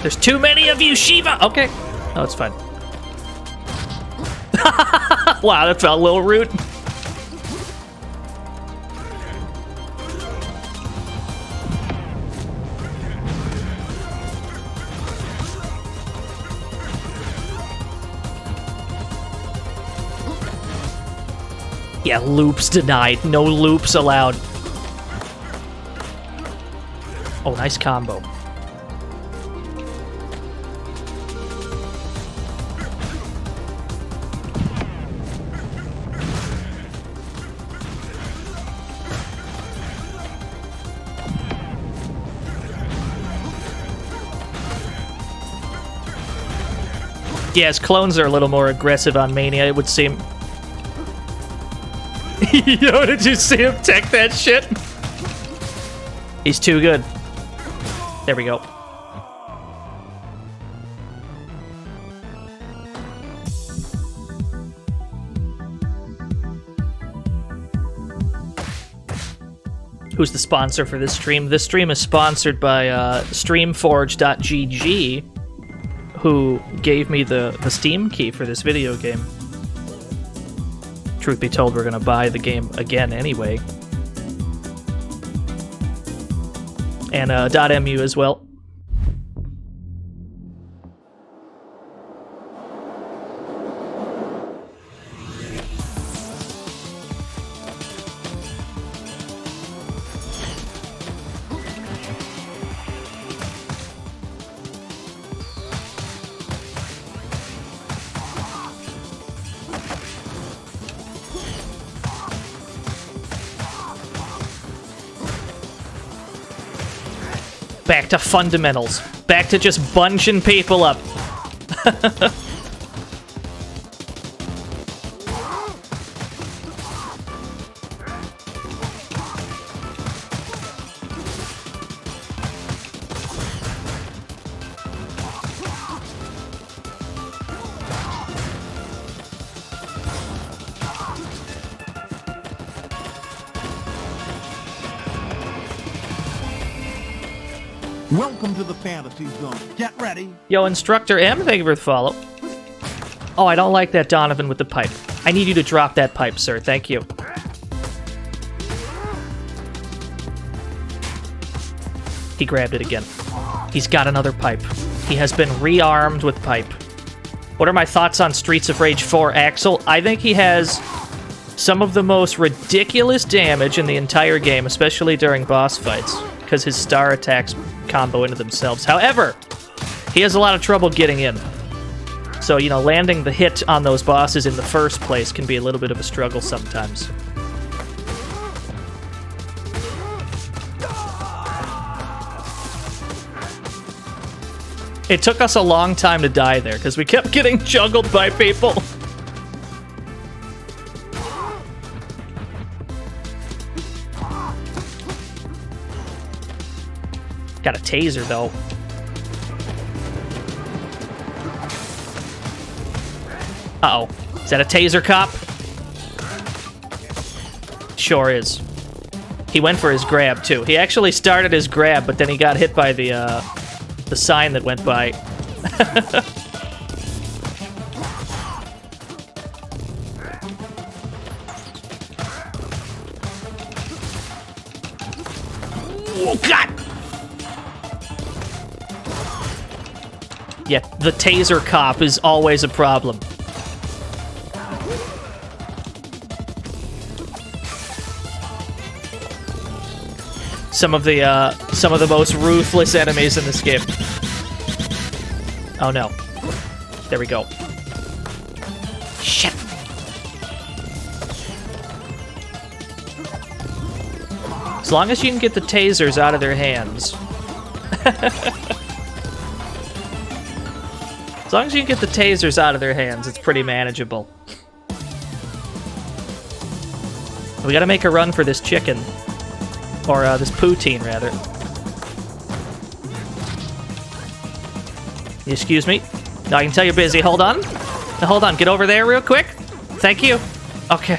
Speaker 2: There's too many of you, Shiva! Okay. Oh, it's fine. Wow, that felt a little rude. Yeah, loops denied. No loops allowed. Oh, nice combo. Yeah, his clones are a little more aggressive on Mania, it would seem. Yo, did you see him tech that shit? He's too good. There we go. Who's the sponsor for this stream? This stream is sponsored by streamforge.gg, who gave me the Steam key for this video game. Truth be told, we're gonna buy the game again anyway. And .mu as well. Back to fundamentals. Back to just bunching people up.
Speaker 1: Welcome to the fantasy zone. Get ready.
Speaker 2: Yo, Instructor M, thank you for the follow. Oh, I don't like that Donovan with the pipe. I need you to drop that pipe, sir. Thank you. He grabbed it again. He's got another pipe. He has been rearmed with pipe. What are my thoughts on Streets of Rage 4, Axel? I think he has some of the most ridiculous damage in the entire game, especially during boss fights, because his star attacks combo into themselves. However, he has a lot of trouble getting in. So, you know, landing the hit on those bosses in the first place can be a little bit of a struggle sometimes. It took us a long time to die there, because we kept getting juggled by people. Got a taser, though. Uh-oh. Is that a taser cop? Sure is. He went for his grab, too. He actually started his grab, but then he got hit by the sign that went by. Oh, God! Yeah, the taser cop is always a problem. some of the most ruthless enemies in this game. Oh no. There we go. Shit. As long as you can get the tasers out of their hands. As long as you can get the tasers out of their hands, it's pretty manageable. We gotta make a run for this chicken. Or, this poutine, rather. Excuse me? No, I can tell you're busy. Hold on. Now, hold on. Get over there real quick. Thank you. Okay.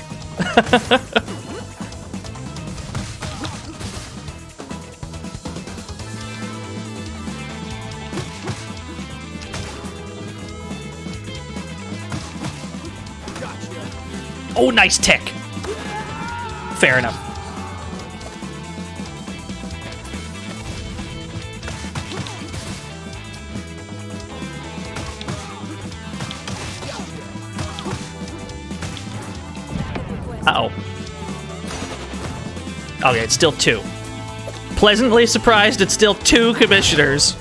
Speaker 2: Oh, nice tick. Fair enough. Uh-oh. Okay, it's still 2. Pleasantly surprised it's still 2 commissioners.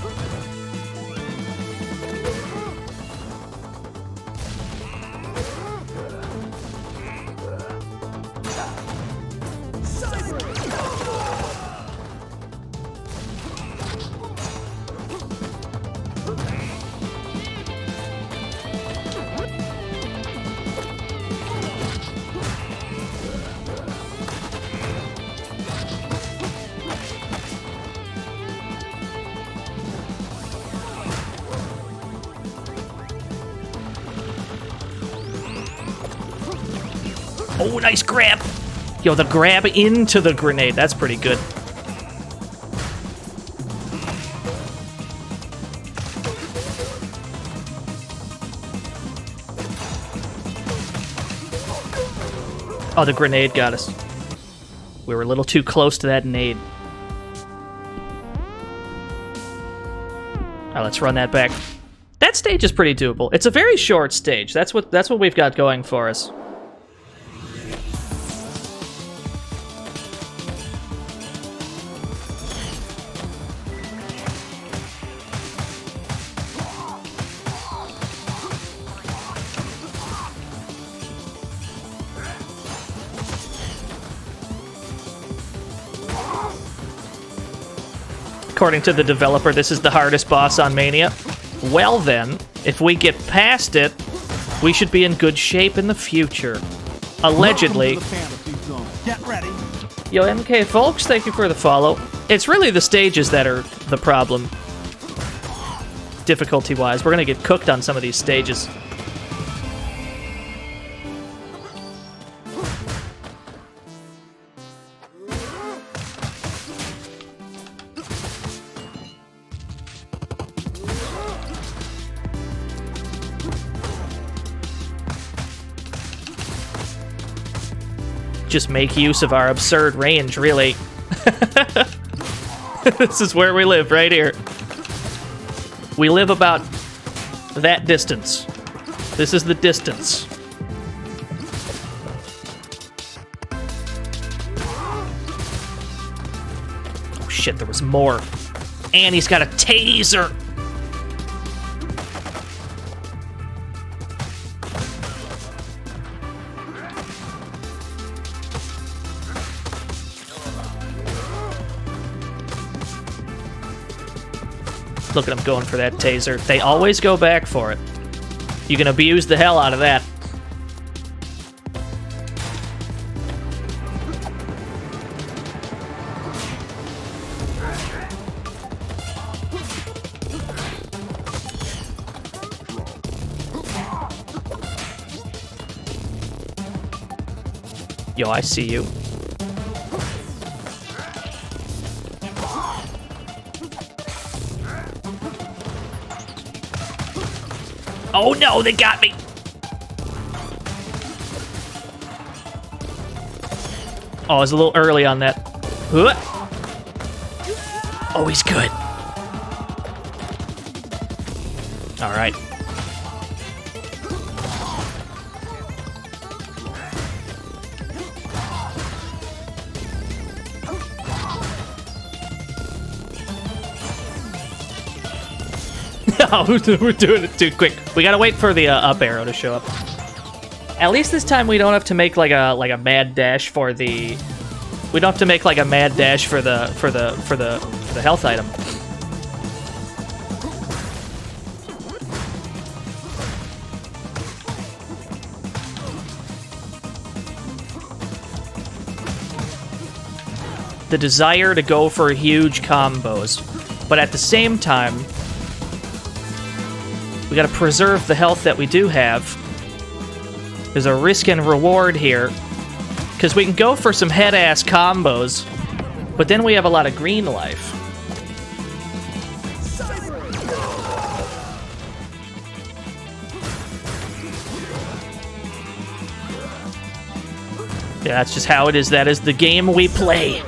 Speaker 2: Oh, nice grab. Yo, the grab into the grenade. That's pretty good. Oh, the grenade got us. We were a little too close to that nade. Alright, let's run that back. That stage is pretty doable. It's a very short stage. That's what we've got going for us. According to the developer, this is the hardest boss on Mania. Well then, if we get past it, we should be in good shape in the future. Allegedly.
Speaker 1: Welcome to the fantasy zone. Get ready.
Speaker 2: Yo, MK folks, thank you for the follow. It's really the stages that are the problem. Difficulty-wise, we're gonna get cooked on some of these stages. Just make use of our absurd range, really. This is where we live, right here. We live about that distance. This is the distance. Oh shit, there was more. And he's got a taser! Look at him going for that taser. They always go back for it. You can abuse the hell out of that. Yo, I see you. Oh no, they got me! Oh, I was a little early on that. Oh, he's good. Alright. No, we're doing it too quick. We gotta wait for the up arrow to show up. At least this time we don't have to make like a mad dash for the. We don't have to make like a mad dash for the health item. The desire to go for huge combos, but at the same time, we gotta preserve the health that we do have. There's a risk and reward here, because we can go for some head-ass combos, but then we have a lot of green life. Yeah, that's just how it is. That is the game we play.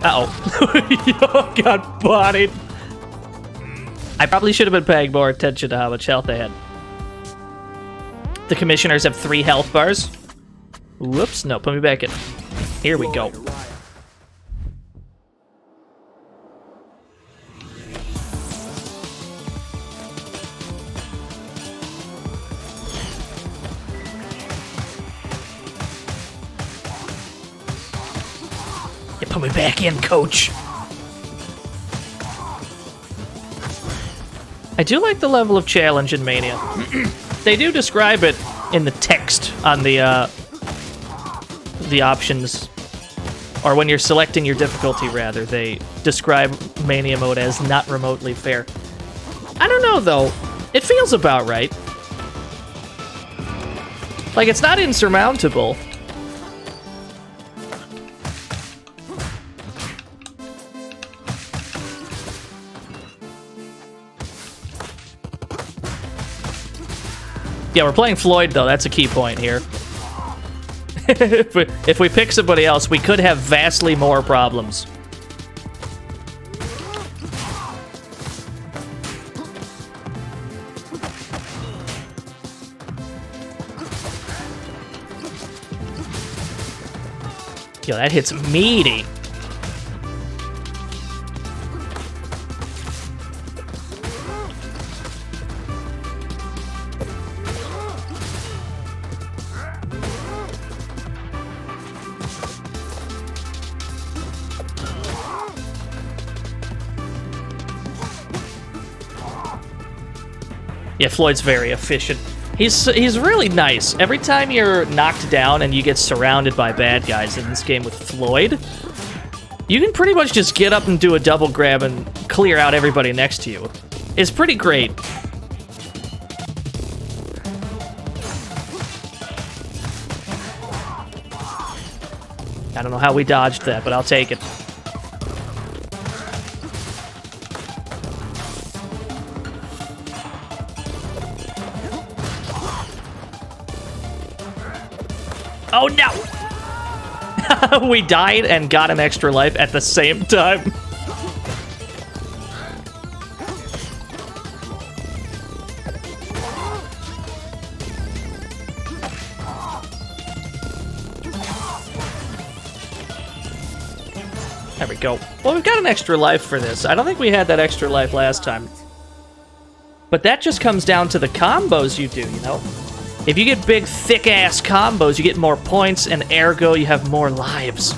Speaker 2: Uh-oh. Got bodied. I probably should have been paying more attention to how much health they had. The commissioners have 3 health bars. Whoops, no, put me back in. Here we go. Put me back in, coach. I do like the level of challenge in Mania. They do describe it in the text on the options, or when you're selecting your difficulty, rather. They describe Mania mode as not remotely fair. I don't know, though. It feels about right. Like, it's not insurmountable. Yeah, we're playing Floyd, though. That's a key point here. If we pick somebody else, we could have vastly more problems. Yo, that hits meaty. Yeah, Floyd's very efficient. He's really nice. Every time you're knocked down and you get surrounded by bad guys in this game with Floyd, you can pretty much just get up and do a double grab and clear out everybody next to you. It's pretty great. I don't know how we dodged that, but I'll take it. Oh no! We died and got an extra life at the same time. There we go. Well, we've got an extra life for this. I don't think we had that extra life last time. But that just comes down to the combos you do, you know? If you get big, thick-ass combos, you get more points, and ergo, you have more lives.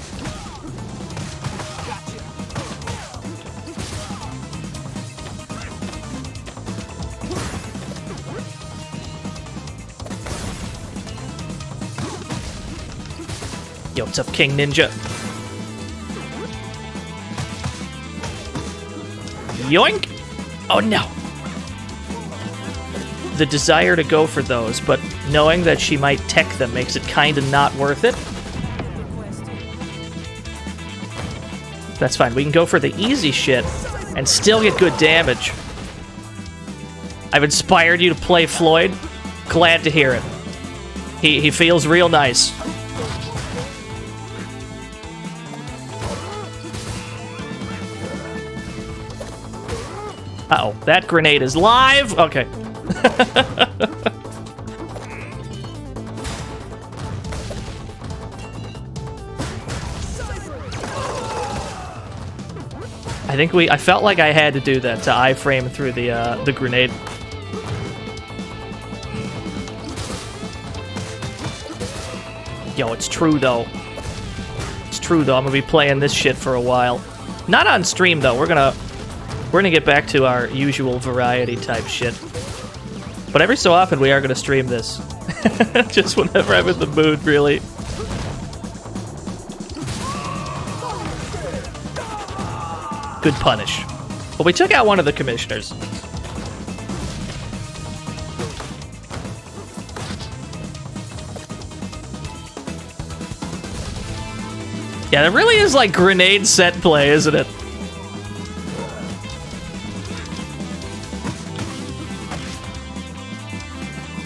Speaker 2: Yo, what's up, King Ninja? Yoink! Oh, no! The desire to go for those, but knowing that she might tech them makes it kinda not worth it. That's fine. We can go for the easy shit and still get good damage. I've inspired you to play Floyd. Glad to hear it. He feels real nice. Uh-oh, that grenade is live? Okay. I felt like I had to do that to iframe through the grenade. Yo, it's true though. It's true though. I'm gonna be playing this shit for a while. Not on stream though. We're gonna get back to our usual variety type shit. But every so often we are gonna stream this. Just whenever I'm in the mood, really. Good punish. Well, we took out one of the commissioners. Yeah, that really is like grenade set play, isn't it?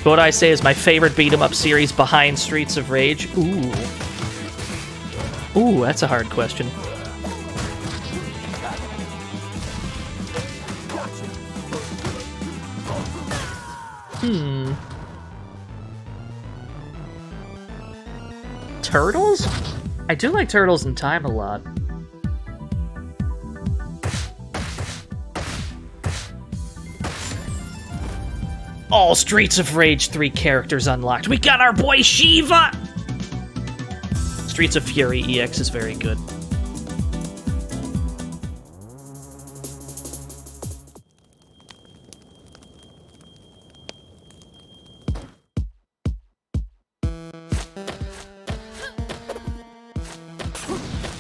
Speaker 2: What I say is my favorite beat-em-up series behind Streets of Rage. Ooh. Ooh, that's a hard question. Turtles? I do like Turtles in Time a lot. All Streets of Rage 3 characters unlocked. We got our boy Shiva! Streets of Fury EX is very good.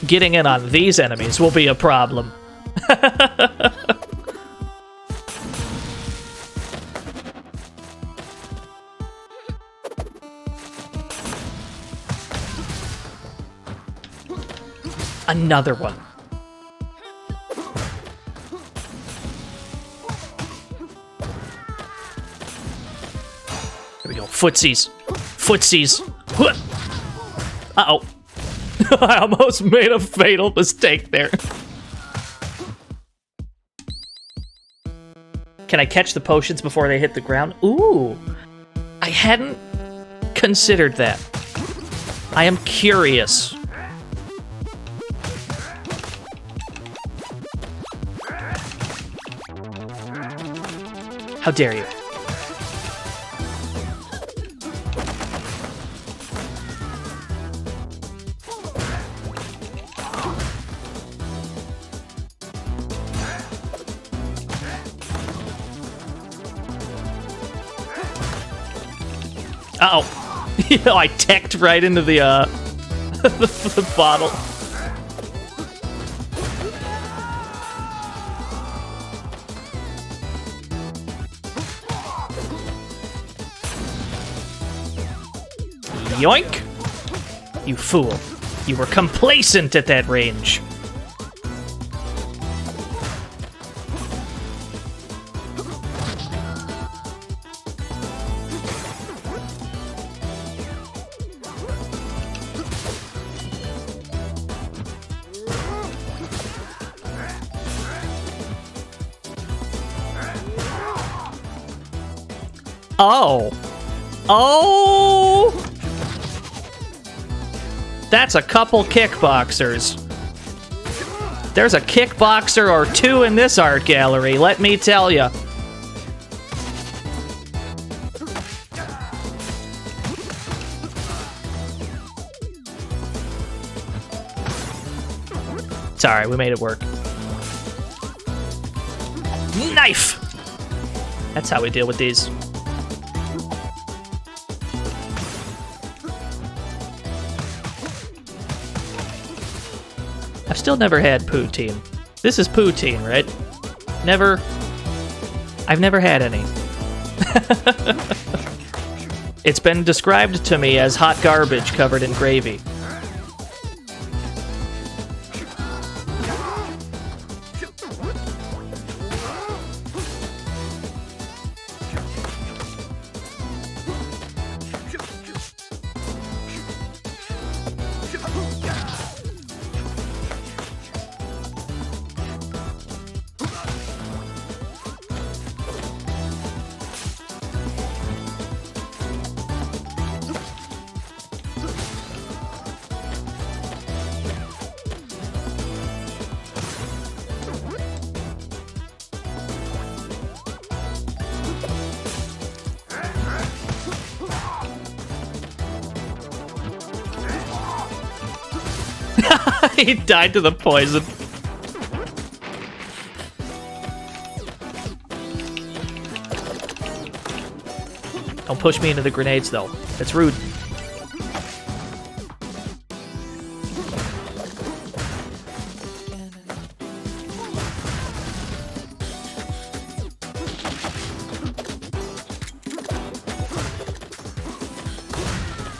Speaker 2: Getting in on these enemies will be a problem. Another one. Here we go. Footsies. Footsies. Uh-oh. I almost made a fatal mistake there. Can I catch the potions before they hit the ground? Ooh. I hadn't considered that. I am curious. How dare you? Uh-oh. You know, I teched right into the, the bottle. Yoink! You fool. You were complacent at that range. Oh. Oh! That's a couple kickboxers. There's a kickboxer or two in this art gallery, let me tell ya. It's alright, we made it work. Knife! That's how we deal with these. I've still never had poutine. This is poutine, right? Never... I've never had any. It's been described to me as hot garbage covered in gravy. He died to the poison. Don't push me into the grenades, though. That's rude.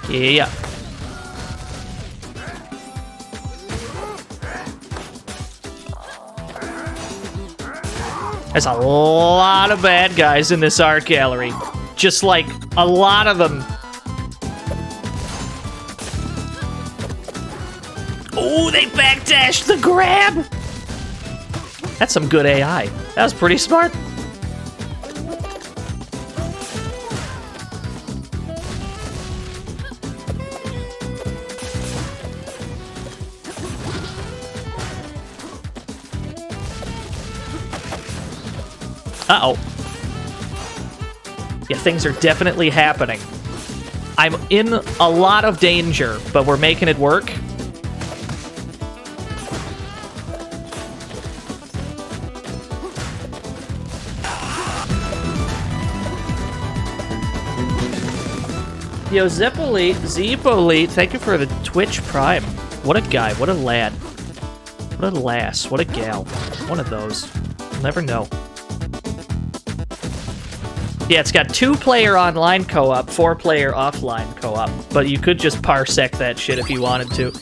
Speaker 2: Yeah. There's a lot of bad guys in this art gallery. Just like a lot of them. Oh, they backdashed the grab! That's some good AI. That was pretty smart. Uh-oh. Yeah, things are definitely happening. I'm in a lot of danger, but we're making it work. Yo, Zepolite, thank you for the Twitch Prime. What a guy, what a lad. What a lass, what a gal. One of those. You'll never know. Yeah, it's got 2-player online co-op, 4-player offline co-op, but you could just parsec that shit if you wanted to.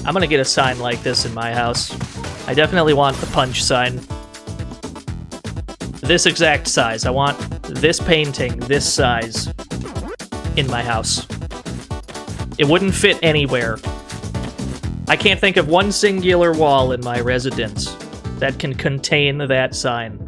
Speaker 2: I'm gonna get a sign like this in my house. I definitely want the punch sign. This exact size. I want this painting, this size, in my house. It wouldn't fit anywhere. I can't think of one singular wall in my residence that can contain that sign.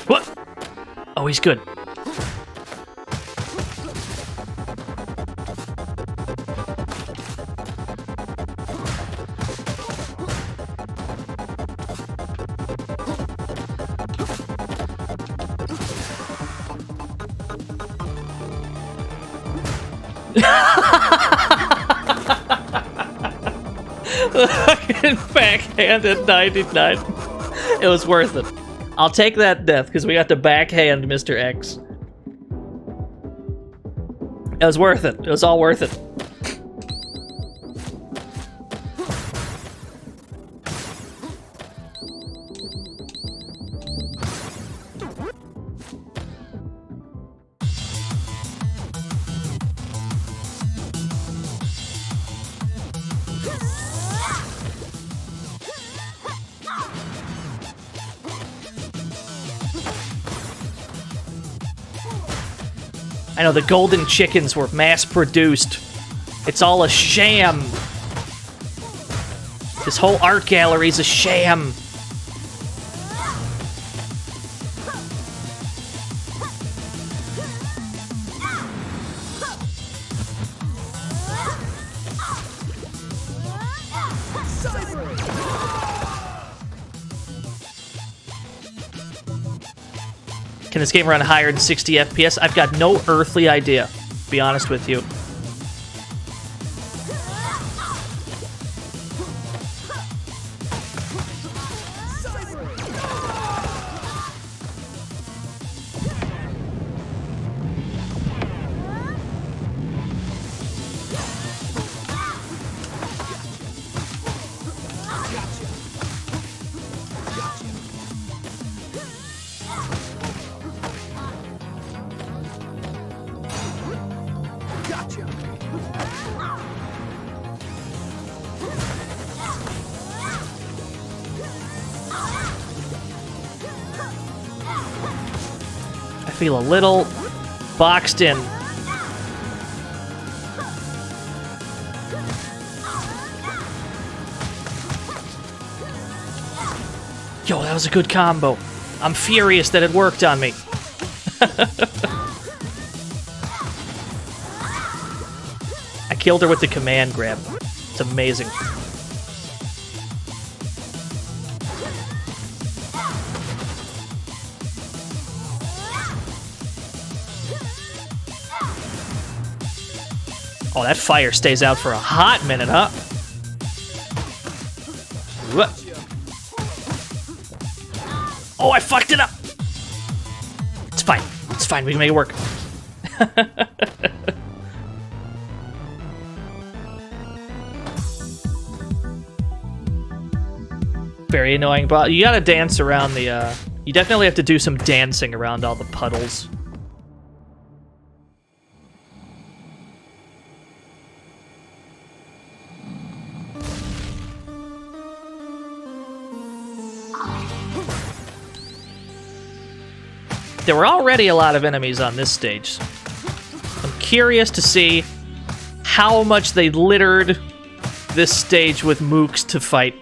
Speaker 2: What? Oh, he's good. Fucking backhanded 99. It was worth it. I'll take that death because we got to backhand Mr. X. It was worth it. It was all worth it. I know the golden chickens were mass-produced. It's all a sham. This whole art gallery's a sham. Can this game run higher than 60 FPS? I've got no earthly idea, to be honest with you. I feel a little boxed in. Yo, that was a good combo. I'm furious that it worked on me. I killed her with the command grab. It's amazing. Oh, that fire stays out for a hot minute, huh? What? Oh, I fucked it up! It's fine. It's fine. We can make it work. Very annoying, but you gotta dance around the, you definitely have to do some dancing around all the puddles. There were already a lot of enemies on this stage. I'm curious to see how much they littered this stage with mooks to fight.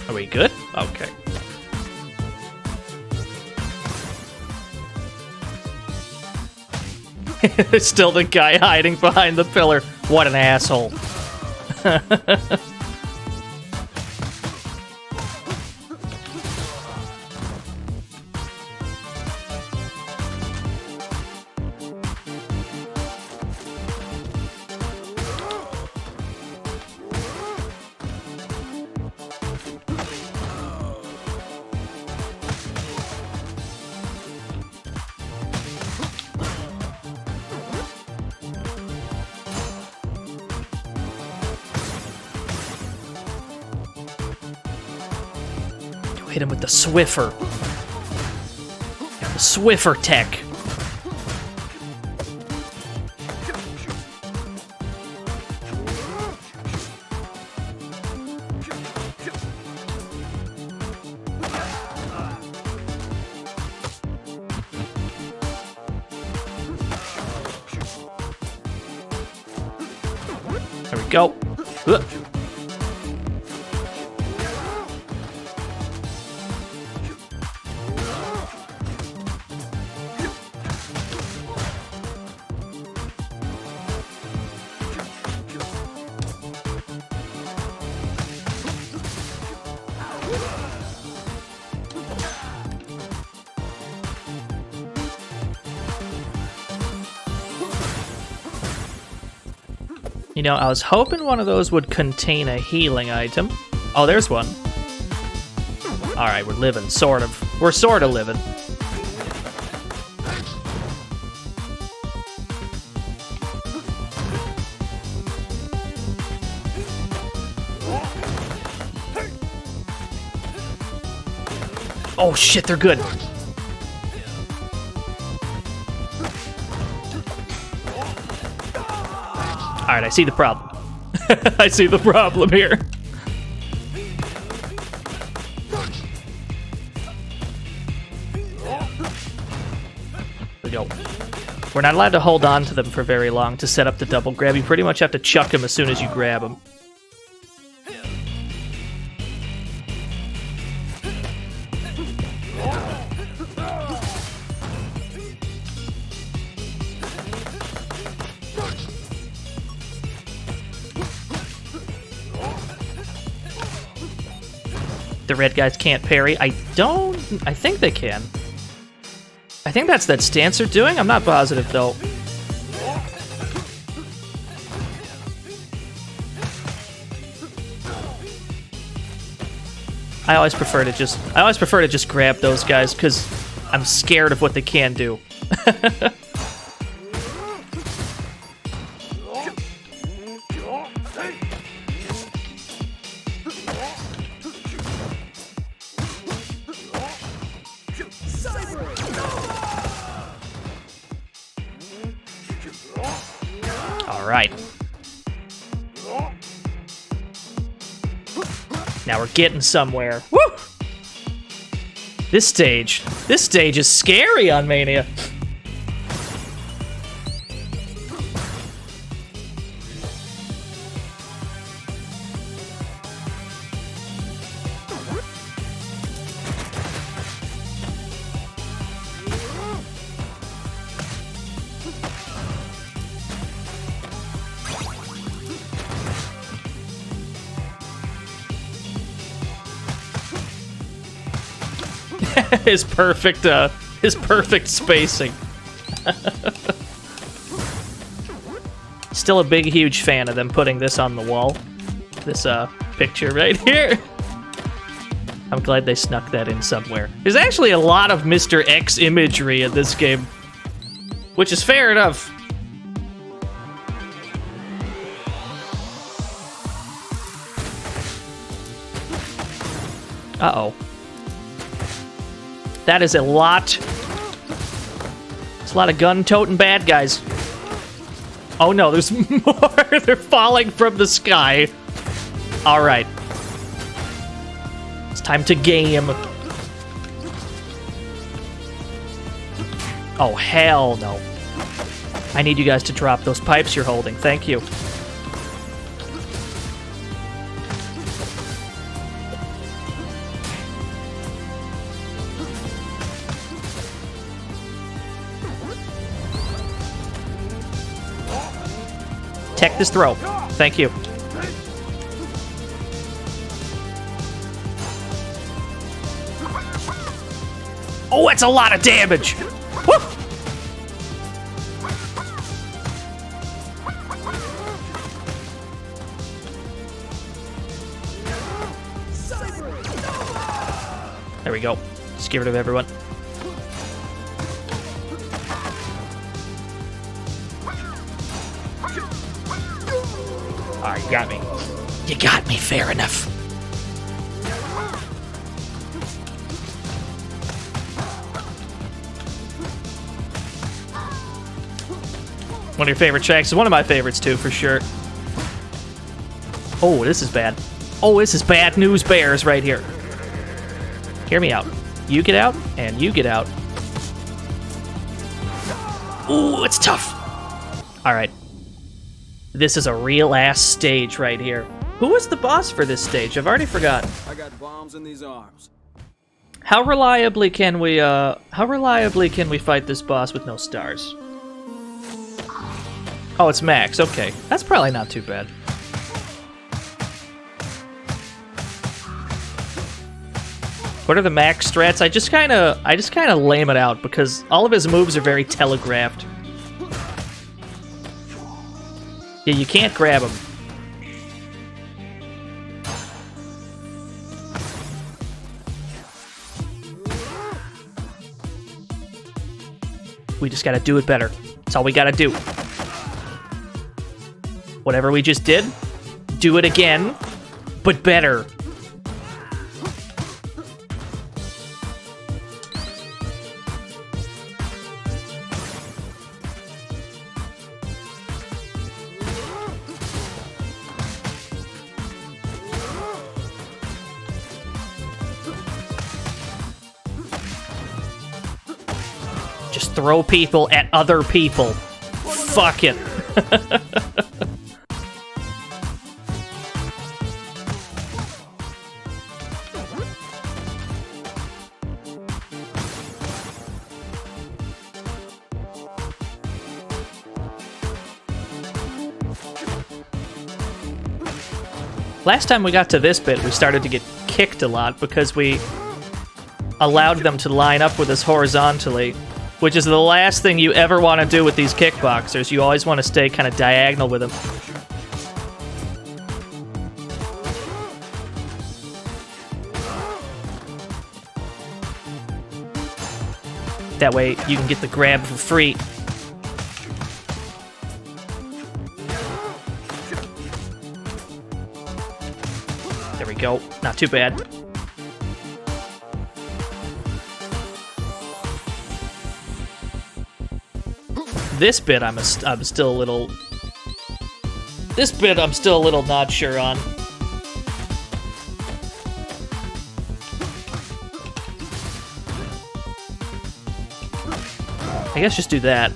Speaker 2: Are we good? Okay. There's still the guy hiding behind the pillar. What an asshole. Hit him with the Swiffer. The Swiffer tech. There we go. You know, I was hoping one of those would contain a healing item. Oh, there's one. Alright, we're living, sort of. We're sort of living. Oh shit, they're good. Alright, I see the problem. I see the problem here. There we go. We're not allowed to hold on to them for very long to set up the double grab. You pretty much have to chuck them as soon as you grab them. The red guys can't parry. I think they can. I think that's that stance they're doing. I'm not positive though. I always prefer to just grab those guys because I'm scared of what they can do. All right. Now we're getting somewhere. Woo! This stage is scary on Mania. his perfect spacing. Still a big, huge fan of them putting this on the wall. This picture right here. I'm glad they snuck that in somewhere. There's actually a lot of Mr. X imagery in this game, which is fair enough. Uh-oh. That is a lot. It's a lot of gun-toting bad guys. Oh no, there's more. They're falling from the sky. All right. It's time to game. Oh, hell no. I need you guys to drop those pipes you're holding. Thank you. Tech this throw. Thank you. Oh, that's a lot of damage. Woo! There we go. Just get rid of everyone. Alright, you got me. You got me, fair enough. One of your favorite tracks is one of my favorites too, for sure. Oh, this is bad. Oh, this is bad news bears right here. Hear me out. You get out, and you get out. Ooh, it's tough. Alright. This is a real-ass stage right here. Who was the boss for this stage? I've already forgotten.
Speaker 3: I got bombs in these arms.
Speaker 2: How reliably can we fight this boss with no stars? Oh, it's Max. Okay. That's probably not too bad. What are the Max strats? I just kind of lame it out because all of his moves are very telegraphed. Yeah, you can't grab him. We just gotta do it better. That's all we gotta do. Whatever we just did, do it again, but better. Just throw people at other people. Fuck it. Last time we got to this bit, we started to get kicked a lot because we allowed them to line up with us horizontally. which is the last thing you ever want to do with these kickboxers. You always want to stay kind of diagonal with them. That way you can get the grab for free. There we go. Not too bad. This bit I'm still a little... This bit I'm still a little not sure on. I guess just do that.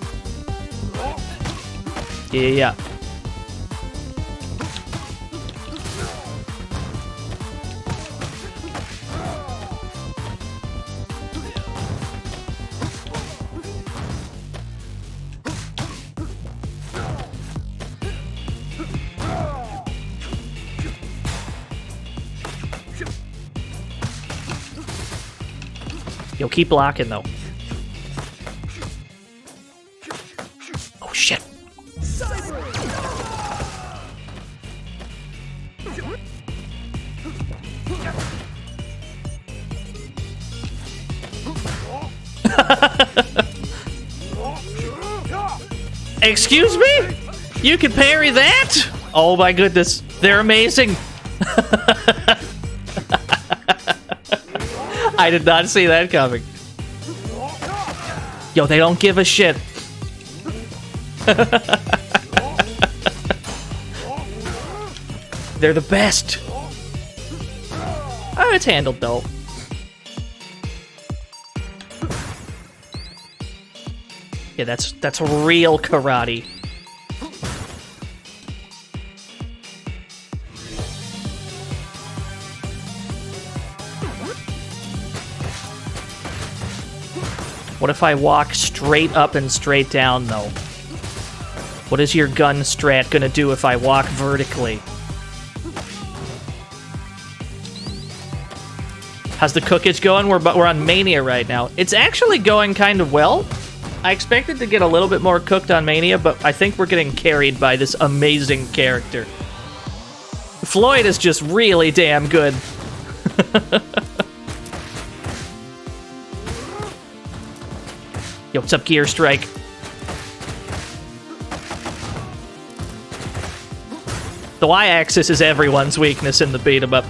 Speaker 2: Yeah. Yo, keep blocking though. Oh shit. Excuse me? You can parry that? Oh my goodness, they're amazing. I did not see that coming. Yo, they don't give a shit. They're the best. Oh, it's handled though. Yeah, that's real karate. What if I walk straight up and straight down, though? What is your gun strat gonna do if I walk vertically? How's the cookage going? We're on Mania right now. It's actually going kind of well. I expected to get a little bit more cooked on Mania, but I think we're getting carried by this amazing character. Floyd is just really damn good. Yo, what's up, Gear Strike? The Y-axis is everyone's weakness in the beat-em-up.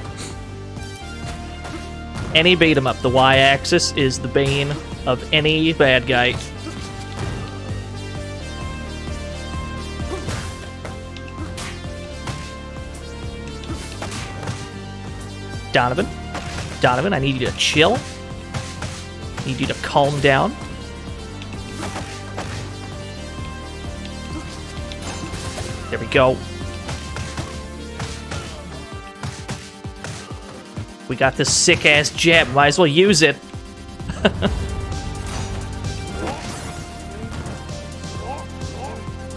Speaker 2: Any beat-em-up, the Y-axis is the bane of any bad guy. Donovan, I need you to chill. I need you to calm down. There we go. We got this sick-ass jab. Might as well use it.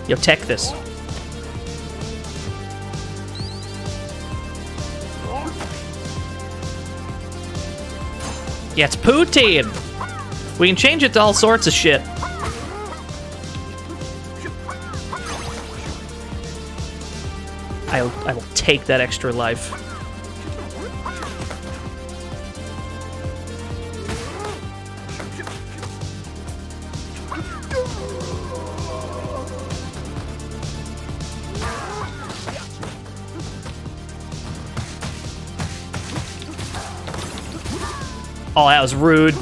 Speaker 2: Yo, tech this. Yeah, it's poutine. We can change it to all sorts of shit. I will take that extra life. Oh, that was rude.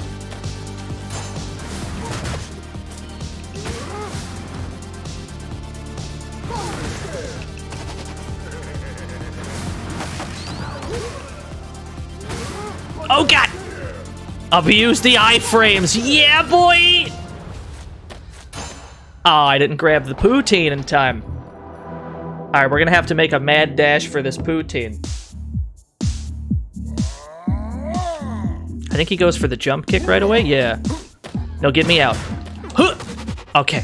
Speaker 2: Oh god! Abuse the iframes. Yeah, boy! Oh, I didn't grab the poutine in time. Alright, we're gonna have to make a mad dash for this poutine. I think he goes for the jump kick right away. Yeah. No, get me out. Huh! Okay.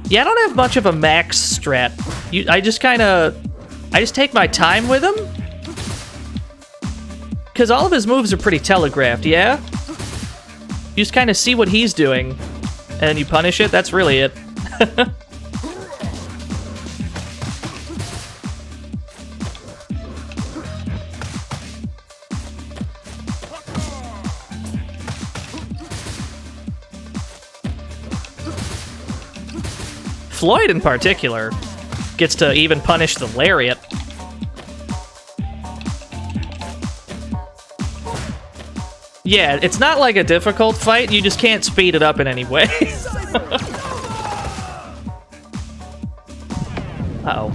Speaker 2: Yeah, I don't have much of a max strat. I just take my time with him. because all of his moves are pretty telegraphed, yeah? You just kind of see what he's doing, and you punish it. That's really it. Floyd, in particular, gets to even punish the lariat. Yeah, it's not like a difficult fight, you just can't speed it up in any way. Uh-oh.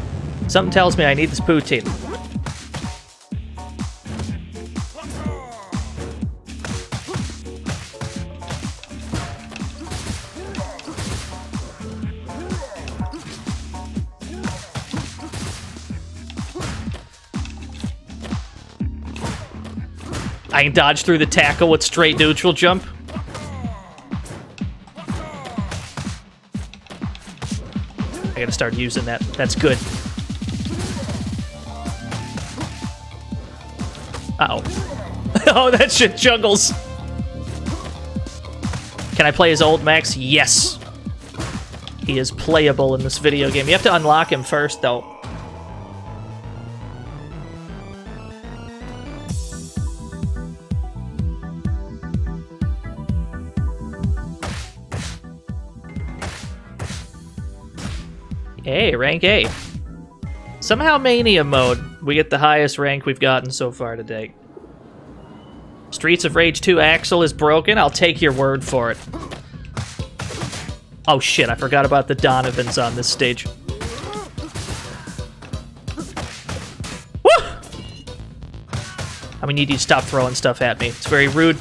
Speaker 2: Something tells me I need this poutine. I can dodge through the tackle with straight neutral jump. I gotta start using that. That's good. Uh-oh. Oh, that shit juggles. Can I play as old Max? Yes. He is playable in this video game. You have to unlock him first, though. Hey, rank A. Somehow Mania mode, we get the highest rank we've gotten so far today. Streets of Rage 2 Axel is broken. I'll take your word for it. Oh shit, I forgot about the Donovans on this stage. Woo! I need you to stop throwing stuff at me. It's very rude.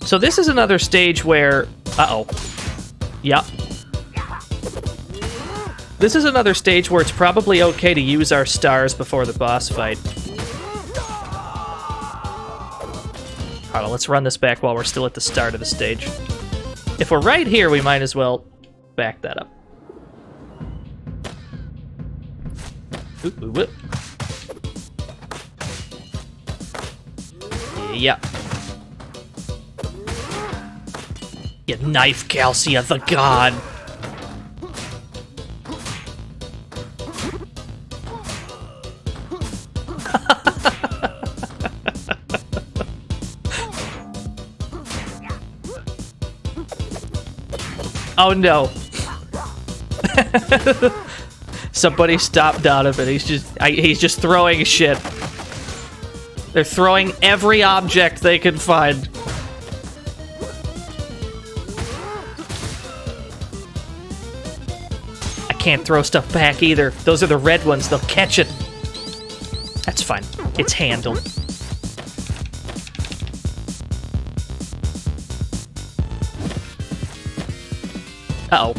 Speaker 2: So this is another stage where... Uh-oh. Yeah. This is another stage where it's probably okay to use our stars before the boss fight. Alright, let's run this back while we're still at the start of the stage. If we're right here, we might as well back that up. Ooh. Yeah. You knife Calcia the god. Oh no. Somebody stop Donovan. He's just throwing shit. They're throwing every object they can find. Can't throw stuff back either. Those are the red ones. They'll catch it. That's fine. It's handled. Uh-oh.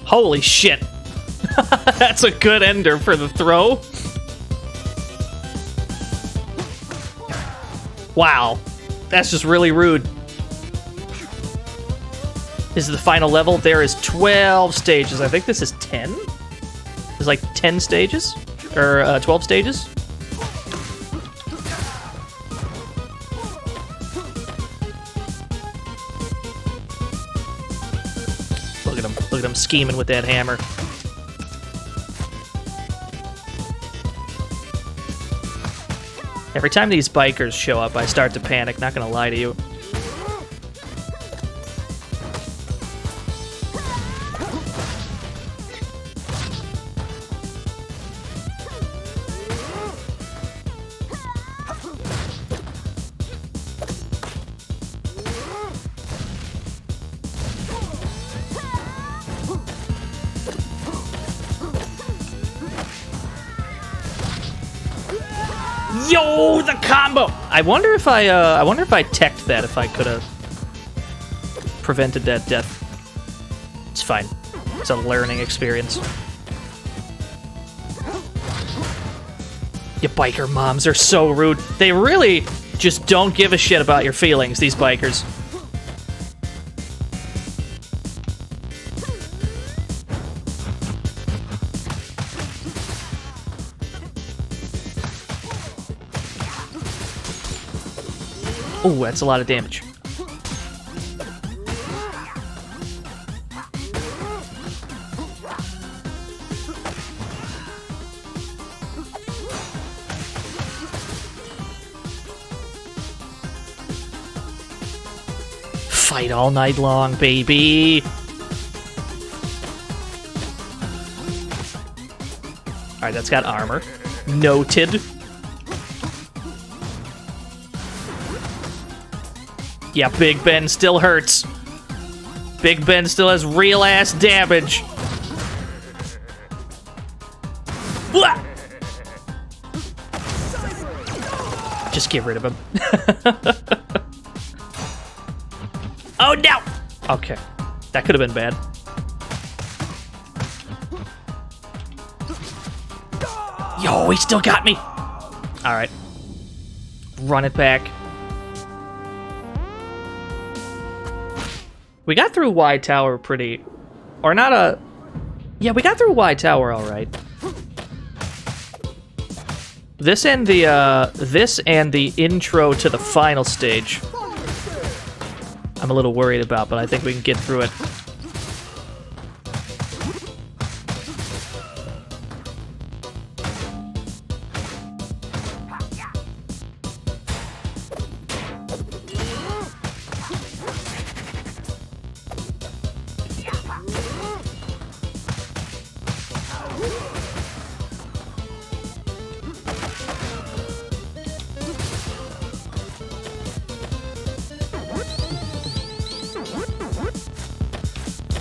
Speaker 2: Holy shit. That's a good ender for the throw. Wow. That's just really rude. This is the final level. There is 12 stages. I think this is 10? There's like 10 stages? Or 12 stages? Look at him. Look at him scheming with that hammer. Every time these bikers show up, I start to panic, not gonna lie to you. Yo, the combo! I wonder if I teched that, if I could have prevented that death. It's fine. It's a learning experience. You biker moms are so rude. They really just don't give a shit about your feelings, these bikers. Ooh, that's a lot of damage. Fight all night long, baby! Alright, that's got armor. Noted. Yeah, Big Ben still hurts. Big Ben still has real-ass damage. Blah! Just get rid of him. Oh, no! Okay. That could have been bad. Yo, he still got me! Alright. Run it back. We got through Wide Tower pretty... Or not a... Yeah, we got through Wide Tower alright. This and the intro to the final stage I'm a little worried about, but I think we can get through it.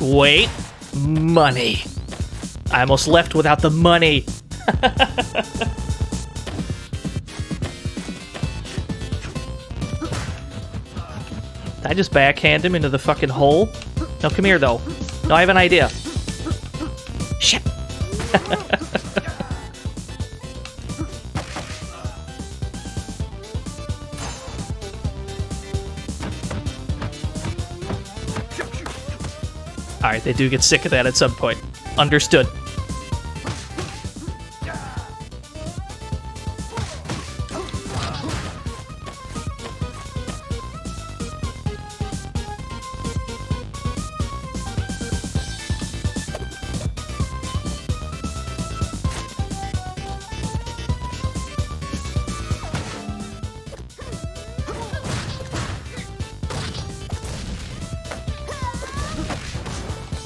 Speaker 2: Wait. Money. I almost left without the money. Did I just backhand him into the fucking hole? No, come here, though. No, I have an idea. Shit. Alright, they do get sick of that at some point. Understood.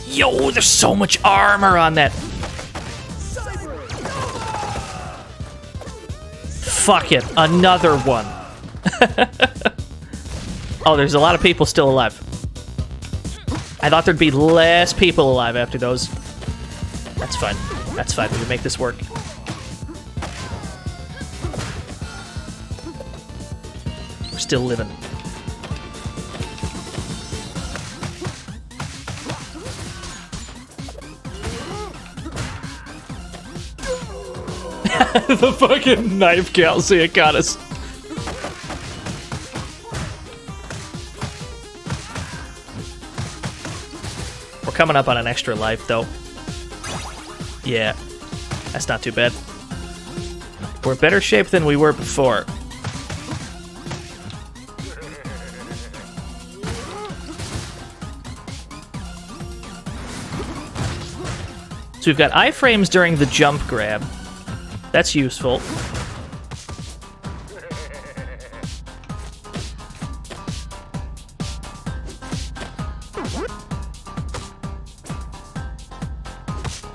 Speaker 2: Yo, there's so much armor on that. Fuck it, another one. Oh, there's a lot of people still alive. I thought there'd be less people alive after those. That's fine. That's fine. We can make this work. We're still living. The fucking knife Calcia got us. We're coming up on an extra life, though. Yeah, that's not too bad. We're in better shape than we were before. So we've got iframes during the jump grab. That's useful.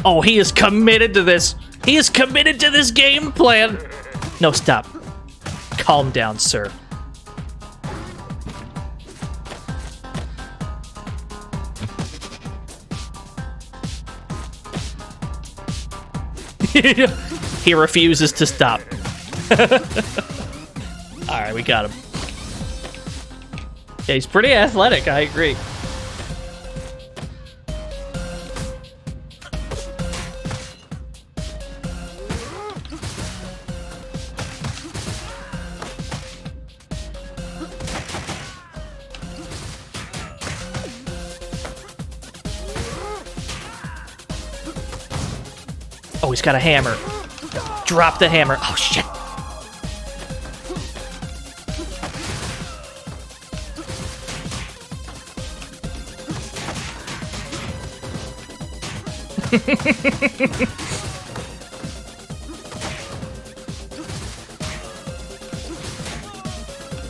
Speaker 2: Oh, he is committed to this. He is committed to this game plan. No, stop. Calm down, sir. He refuses to stop. Alright, we got him. Yeah, he's pretty athletic, I agree. Oh, he's got a hammer. Drop the hammer. Oh, shit.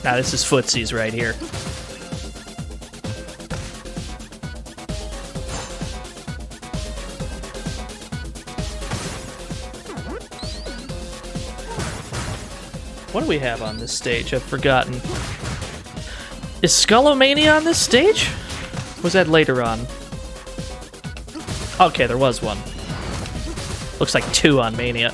Speaker 2: Now this is footsies right here. What do we have on this stage? I've forgotten. Is Skullomania on this stage? Was that later on? Okay, there was one. Looks like 2 on Mania.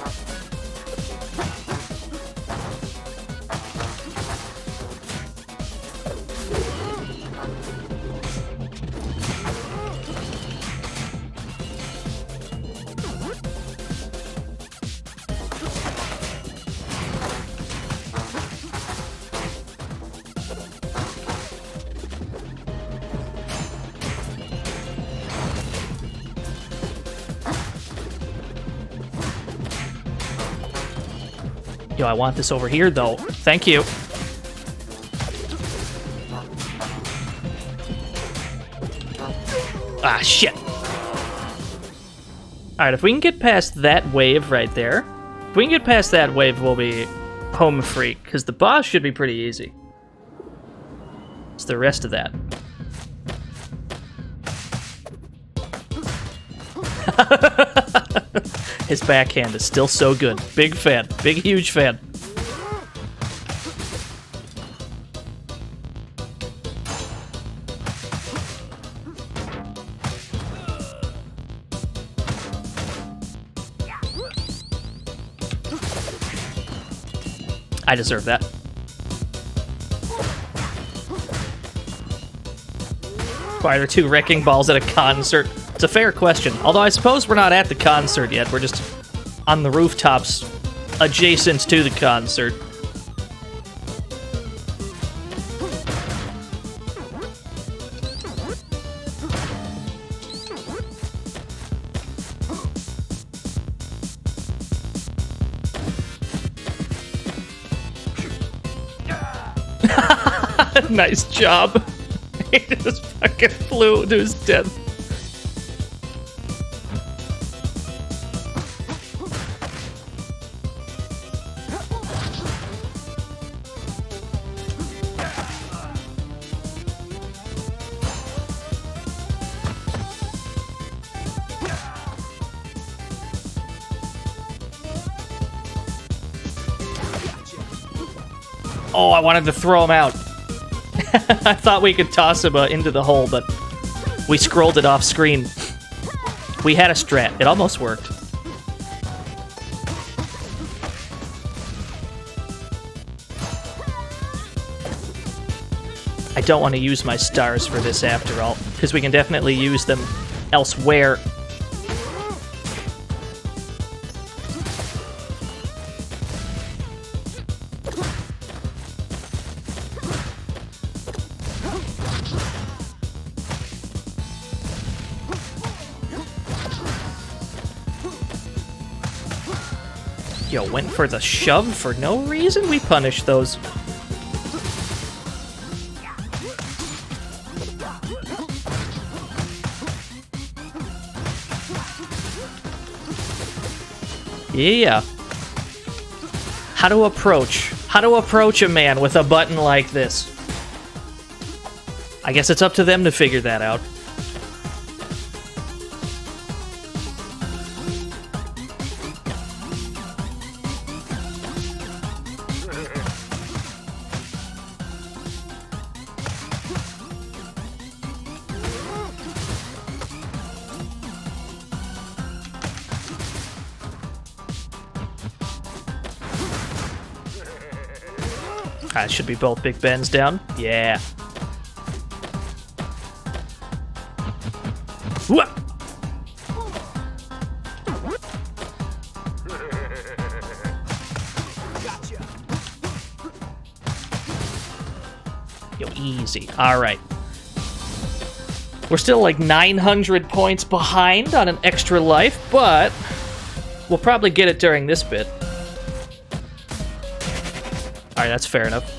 Speaker 2: Yo, I want this over here, though. Thank you. Ah, shit. Alright, if we can get past that wave right there, if we can get past that wave, we'll be home free, because the boss should be pretty easy. It's the rest of that. His backhand is still so good. Big fan. Big, huge fan. I deserve that. Why are there 2 wrecking balls at a concert? It's a fair question. Although I suppose we're not at the concert yet. We're just on the rooftops adjacent to the concert. Nice job. He just fucking flew to his death. Oh, I wanted to throw him out. I thought we could toss him into the hole, but we scrolled it off screen. We had a strat. It almost worked. I don't want to use my stars for this after all, because we can definitely use them elsewhere. Yo, went for the shove for no reason? We punish those. Yeah. How to approach a man with a button like this. I guess it's up to them to figure that out. It should be both Big Bens down. Yeah. Whoa! Yo, easy. All right. We're still like 900 points behind on an extra life, but We'll probably get it during this bit. Alright, that's fair enough.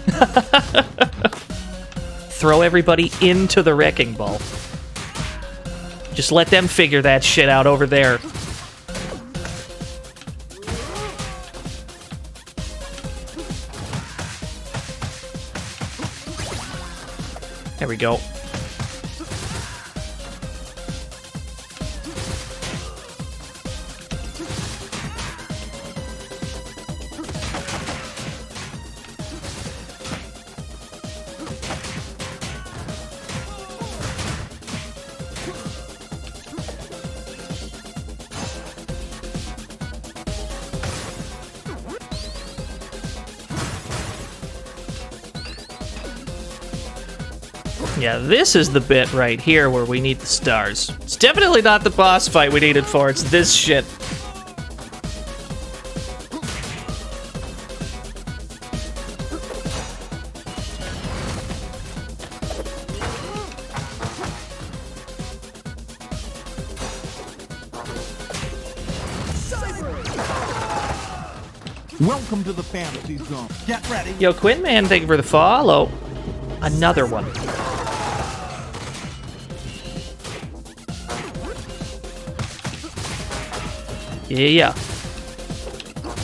Speaker 2: Throw everybody into the wrecking ball. Just let them figure that shit out over there. There we go. Yeah, this is the bit right here where we need the stars. It's definitely not the boss fight we needed for, it's this shit.
Speaker 1: Welcome to the fantasy zone. Get ready.
Speaker 2: Yo, Quinn, man, thank you for the follow. Another one. Yeah.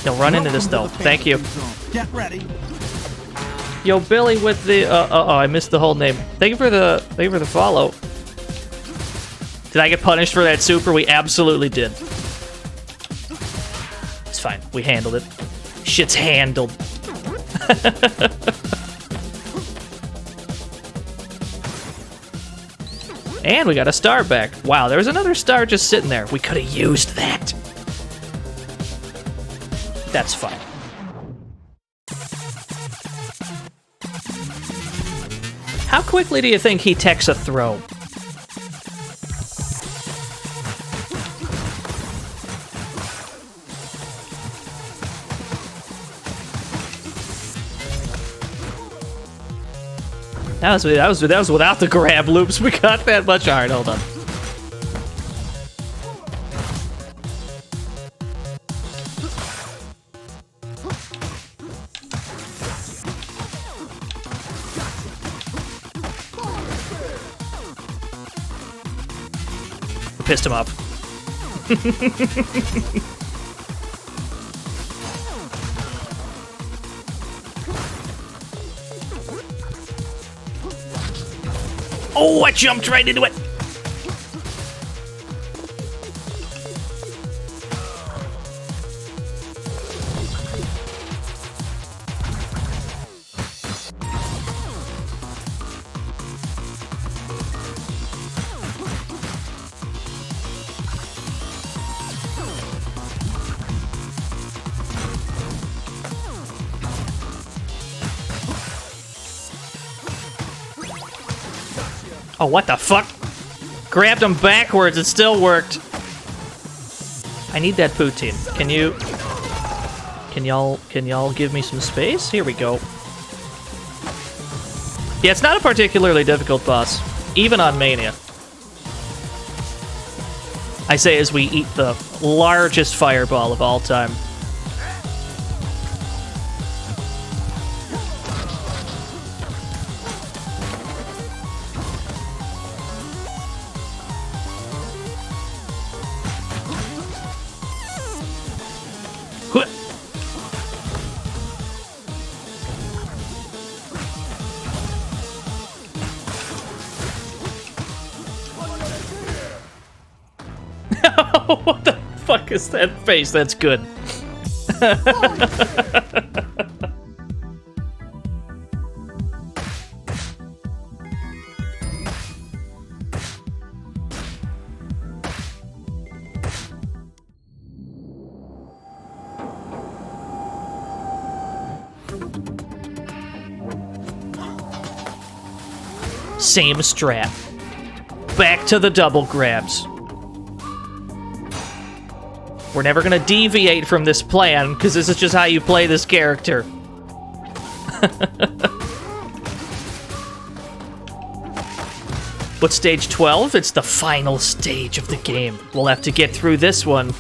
Speaker 2: Don't run into this, though. Thank you.
Speaker 1: Get ready.
Speaker 2: Yo, Billy with the... I missed the whole name. Thank you for the follow. Did I get punished for that super? We absolutely did. It's fine. We handled it. Shit's handled. And we got a star back. Wow, there was another star just sitting there. We could have used that. That's fine. How quickly do you think he techs a throw? That was without the grab loops. We got that much. All right, hold on. We pissed him off. Oh, I jumped right into it. Oh, what the fuck? Grabbed him backwards, it still worked. I need that poutine. Can y'all give me some space? Here we go. Yeah, it's not a particularly difficult boss, even on Mania. I say as we eat the largest fireball of all time. What the fuck is that face? That's good. Same strat. Back to the double grabs. We're never gonna deviate from this plan, because this is just how you play this character. What, stage 12? It's the final stage of the game. We'll have to get through this one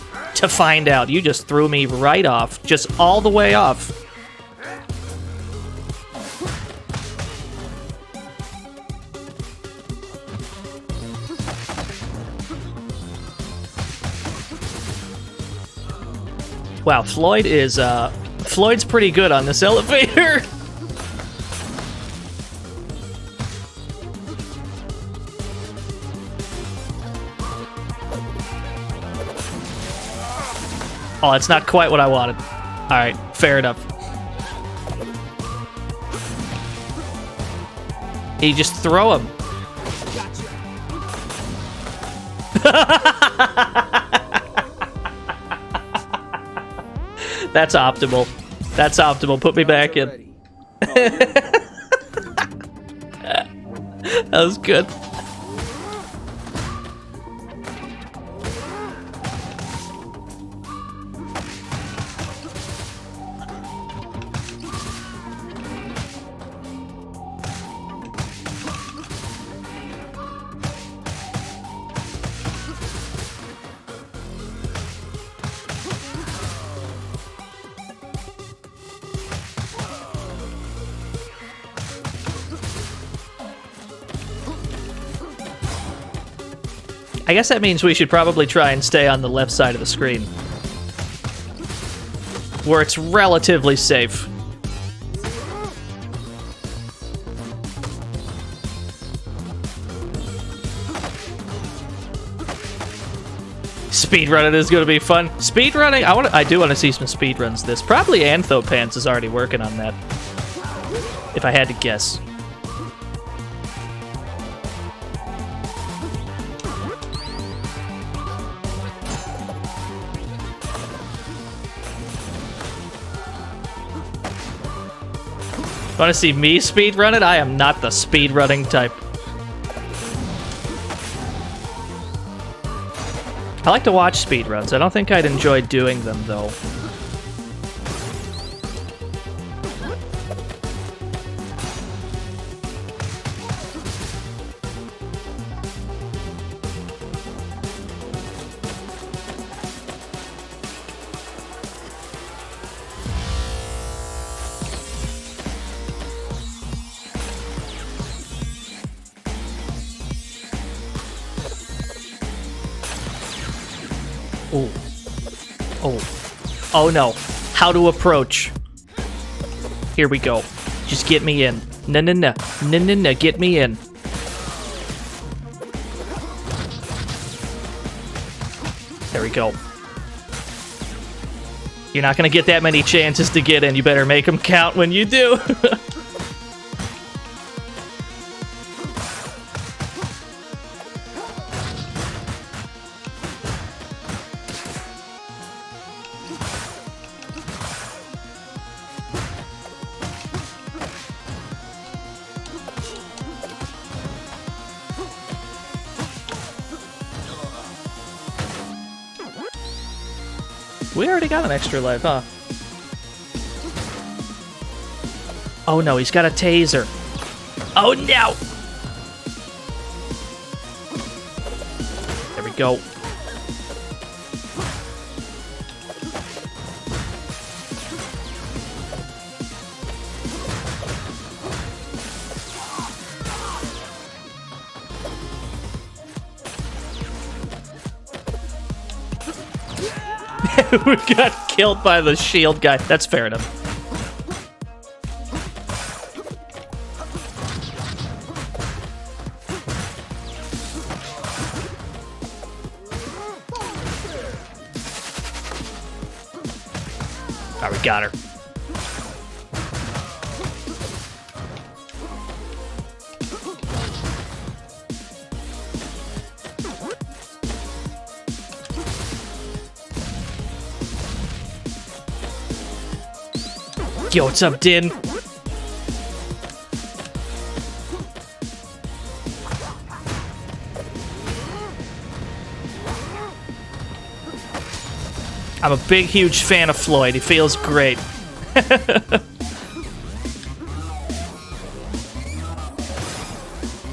Speaker 2: to find out. You just threw me right off. Just all the way off. Wow, Floyd's pretty good on this elevator. Oh, that's not quite what I wanted. Alright, fair enough. You just throw him. That's optimal. That's optimal. Put me back in. That was good. I guess that means we should probably try and stay on the left side of the screen, where it's relatively safe. Speedrunning is going to be fun. Speedrunning, I do want to see some speedruns this. Probably Anthopants is already working on that, if I had to guess. Want to see me speedrun it? I am not the speedrunning type. I like to watch speedruns. I don't think I'd enjoy doing them, though. Oh. Oh. Oh no. How to approach. Here we go. Just get me in. No, get me in. There we go. You're not gonna get that many chances to get in. You better make them count when you do. We already got an extra life, huh? Oh no, he's got a taser. Oh no! There we go. We got killed by the shield guy. That's fair enough. Alright, we got her. Yo, what's up, Din? I'm a big, huge fan of Floyd. He feels great.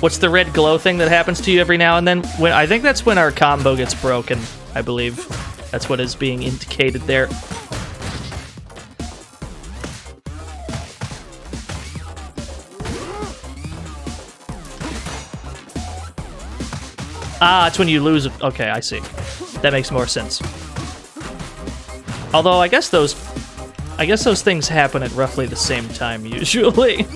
Speaker 2: What's the red glow thing that happens to you every now and then? I think that's when our combo gets broken, I believe. That's what is being indicated there. Ah, it's when you lose. Okay, I see. That makes more sense. Although I guess those things happen at roughly the same time usually.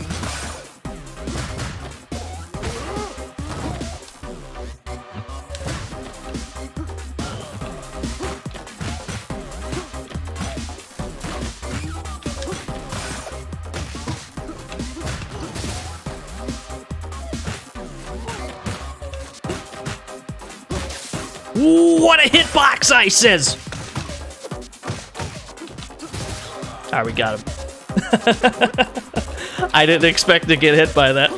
Speaker 2: What a hitbox, I says! Alright, we got him. I didn't expect to get hit by that.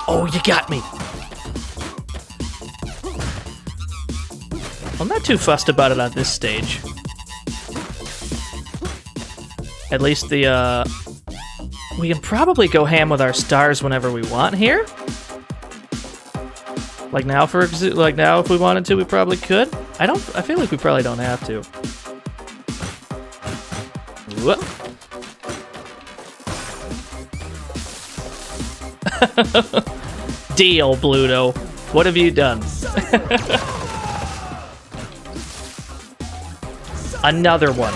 Speaker 2: Oh, you got me! I'm not too fussed about it on this stage. At least we can probably go ham with our stars whenever we want here. Like now, if we wanted to, we probably could. I feel like we probably don't have to. Whoop. Deal, Bluto. What have you done? Another one.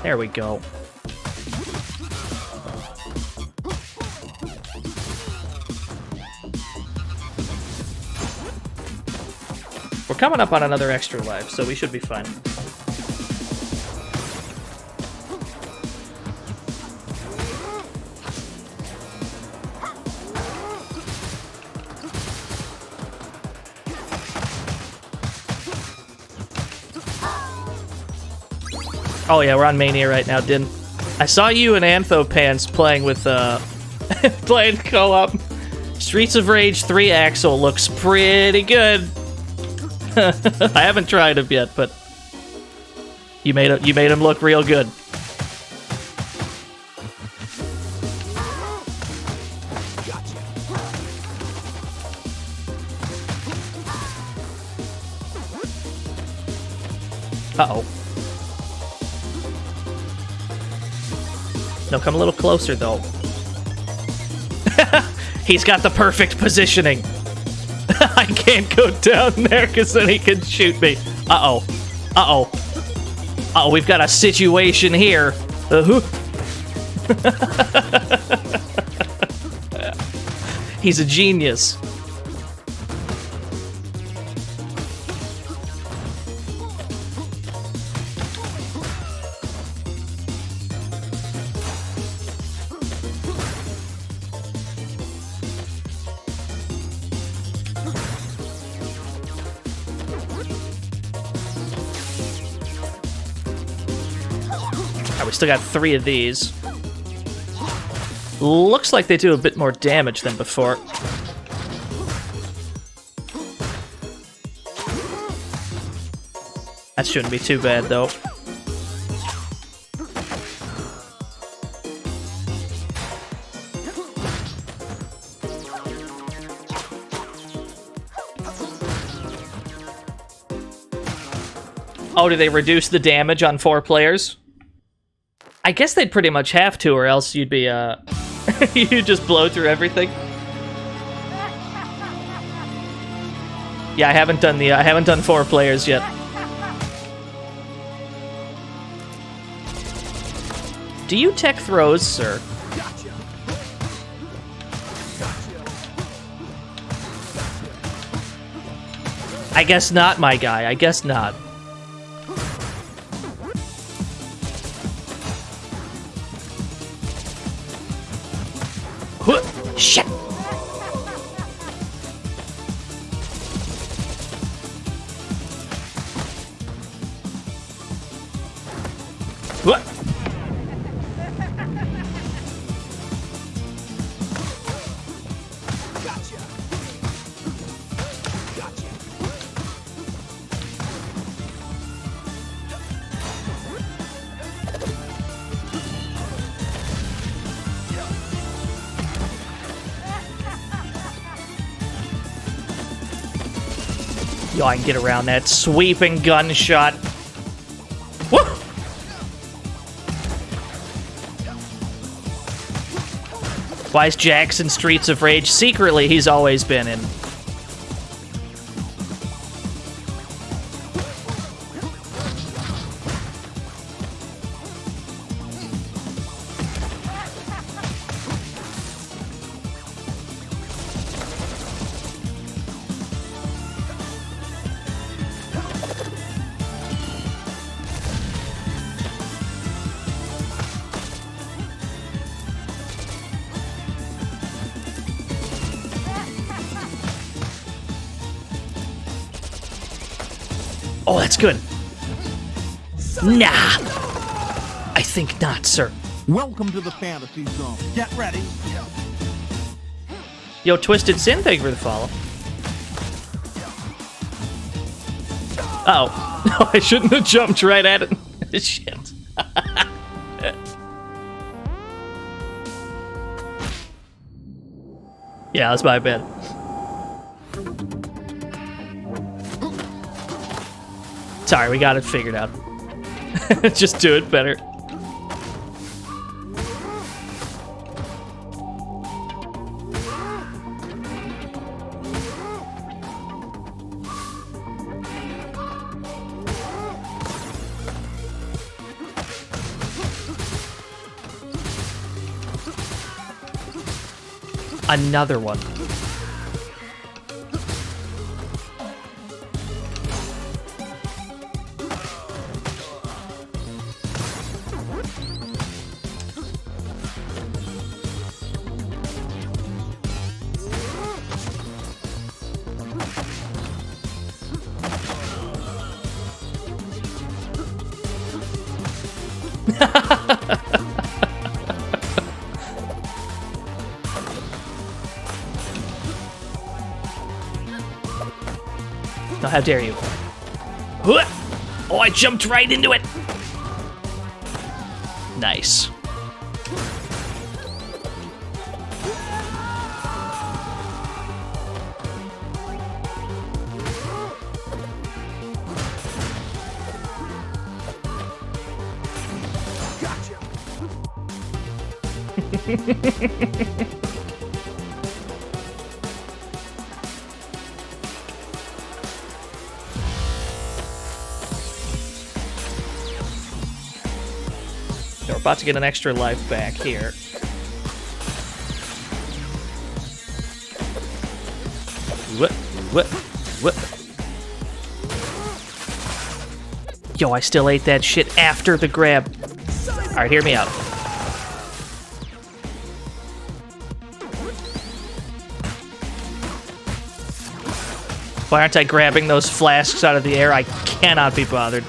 Speaker 2: There we go. We're coming up on another extra life, so we should be fine. Oh yeah, we're on Mania right now, Din. I saw you and Anthopants playing with, playing co-op. Streets of Rage 3 Axel looks pretty good. I haven't tried him yet, but you made him look real good. Uh-oh. No, come a little closer, though. He's got the perfect positioning. I can't go down there because then he can shoot me. Uh-oh. Uh-oh. Uh-oh, we've got a situation here. He's a genius. We still got 3 of these. Looks like they do a bit more damage than before. That shouldn't be too bad, though. Oh, do they reduce the damage on 4 players? I guess they'd pretty much have to, or else you'd be, you'd just blow through everything. Yeah, I haven't done 4 players yet. Do you tech throws, sir? I guess not, my guy. I guess not. Shit! What? Yo, I can get around that sweeping gunshot. Woo! Why is Jackson Streets of Rage? Secretly, he's always been in. Oh, that's good. Nah. I think not, sir.
Speaker 1: Welcome to the fantasy zone. Get ready.
Speaker 2: Yo, Twisted Sin, thank you for the follow. Oh. No, I shouldn't have jumped right at it. Shit. Yeah, that's my bad. Sorry, we got it figured out. Just do it better. Another one. No, how dare you? Oh, I jumped right into it. Nice. We're about to get an extra life back here. What? Yo, I still ate that shit after the grab. Alright, hear me out. Why aren't I grabbing those flasks out of the air? I cannot be bothered.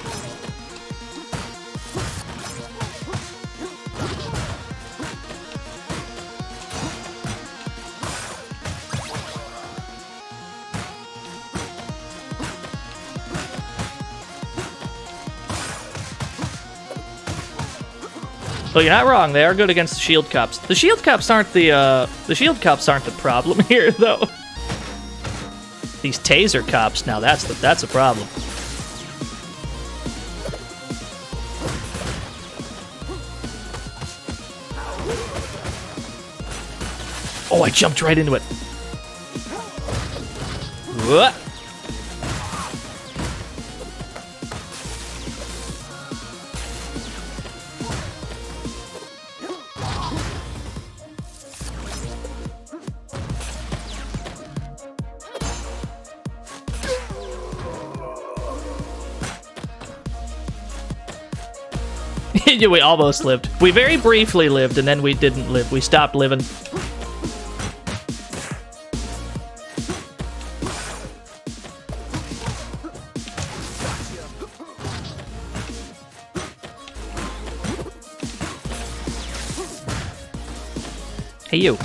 Speaker 2: Well, you're not wrong. They are good against the shield cops. The shield cops aren't the problem here, though. These taser cops, now that's a problem. Oh, I jumped right into it. What? We almost lived. We very briefly lived, and then we didn't live. We stopped living. Hey, you.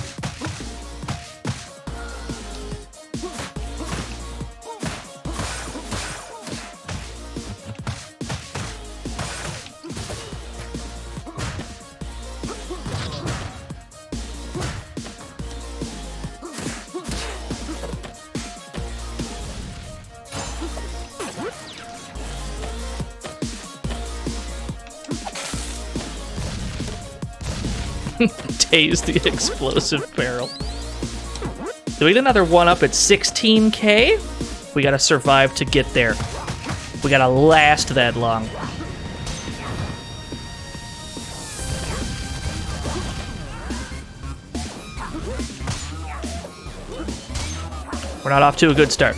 Speaker 2: Tase the explosive barrel. Do we get another 1-up at 16k? We gotta survive to get there. We gotta last that long. We're not off to a good start.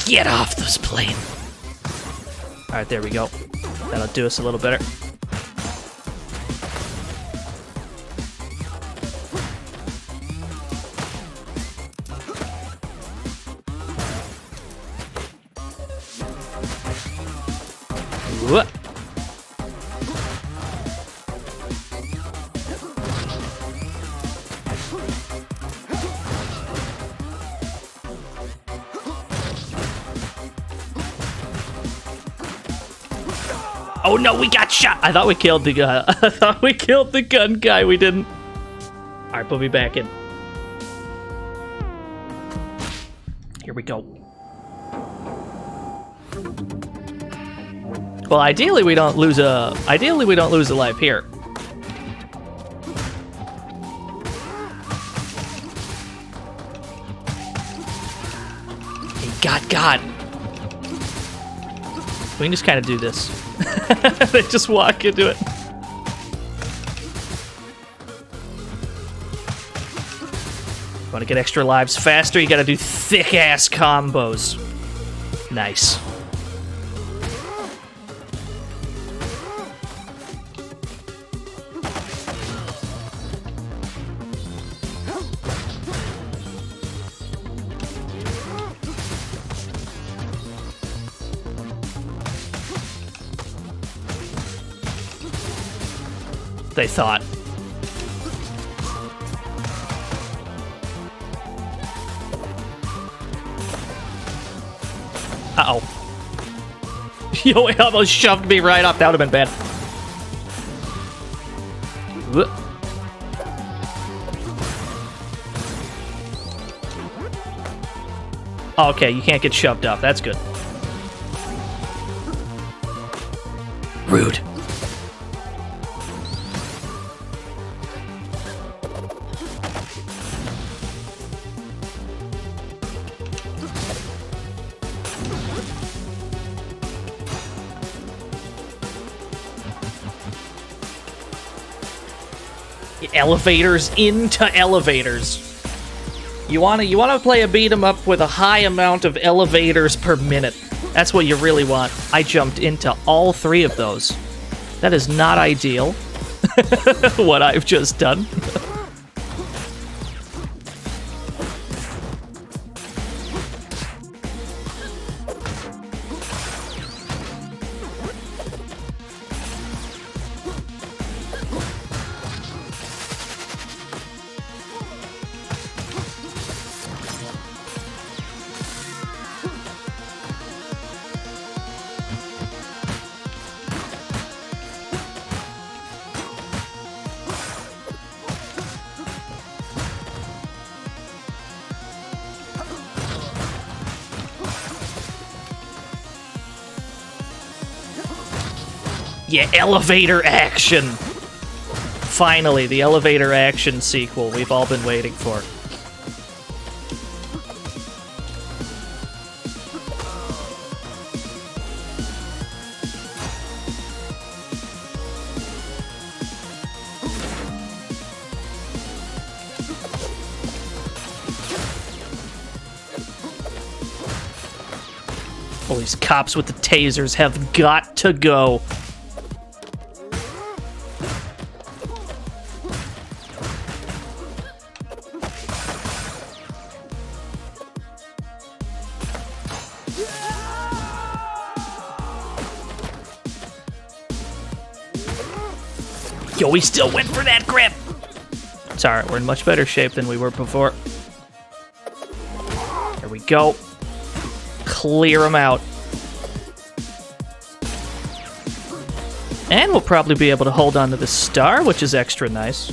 Speaker 2: Get off this plane. All right, there we go. That'll do us a little better. Whoa. Oh no, we got shot! I thought we killed the guy. I thought we killed the gun guy. We didn't. All right, put me back in. Here we go. Well, ideally we don't lose a life here. Hey, God. We can just kind of do this. They just walk into it. Want to get extra lives faster? You gotta do thick-ass combos. Nice. They thought. Uh-oh. Yo, it almost shoved me right off. That would have been bad. Okay, you can't get shoved up. That's good. Rude. Elevators into elevators. You wanna play a beat 'em up with a high amount of elevators per minute. That's what you really want. I jumped into all 3 of those. That is not ideal. What I've just done. Yeah, elevator action! Finally, the elevator action sequel we've all been waiting for. All these cops with the tasers have got to go. Yo, we still went for that grip! It's alright, we're in much better shape than we were before. There we go. Clear them out. And we'll probably be able to hold on to the star, which is extra nice.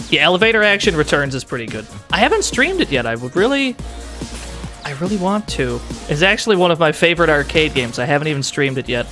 Speaker 2: Yeah, elevator action returns is pretty good. I haven't streamed it yet. I really want to. It's actually one of my favorite arcade games. I haven't even streamed it yet.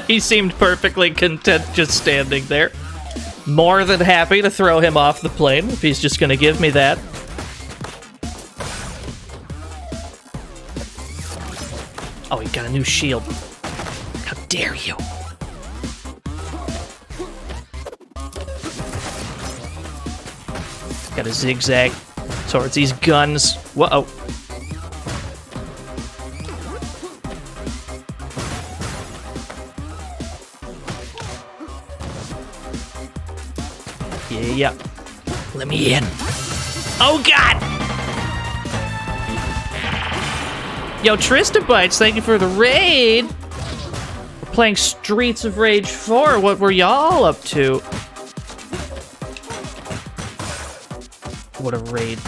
Speaker 2: He seemed perfectly content just standing there. More than happy to throw him off the plane if he's just gonna give me that. Oh, he got a new shield. How dare you? Got a zigzag towards these guns. Whoa. Yeah. Let me in. Oh, God! Yo, Tristabytes, thank you for the raid. We're playing Streets of Rage 4. What were y'all up to? What a raid.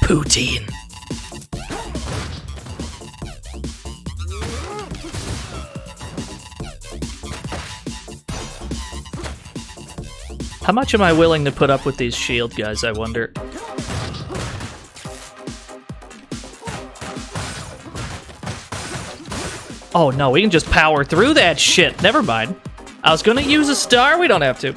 Speaker 2: Poutine. How much am I willing to put up with these shield guys, I wonder? Oh no, we can just power through that shit. Never mind. I was gonna use a star, we don't have to.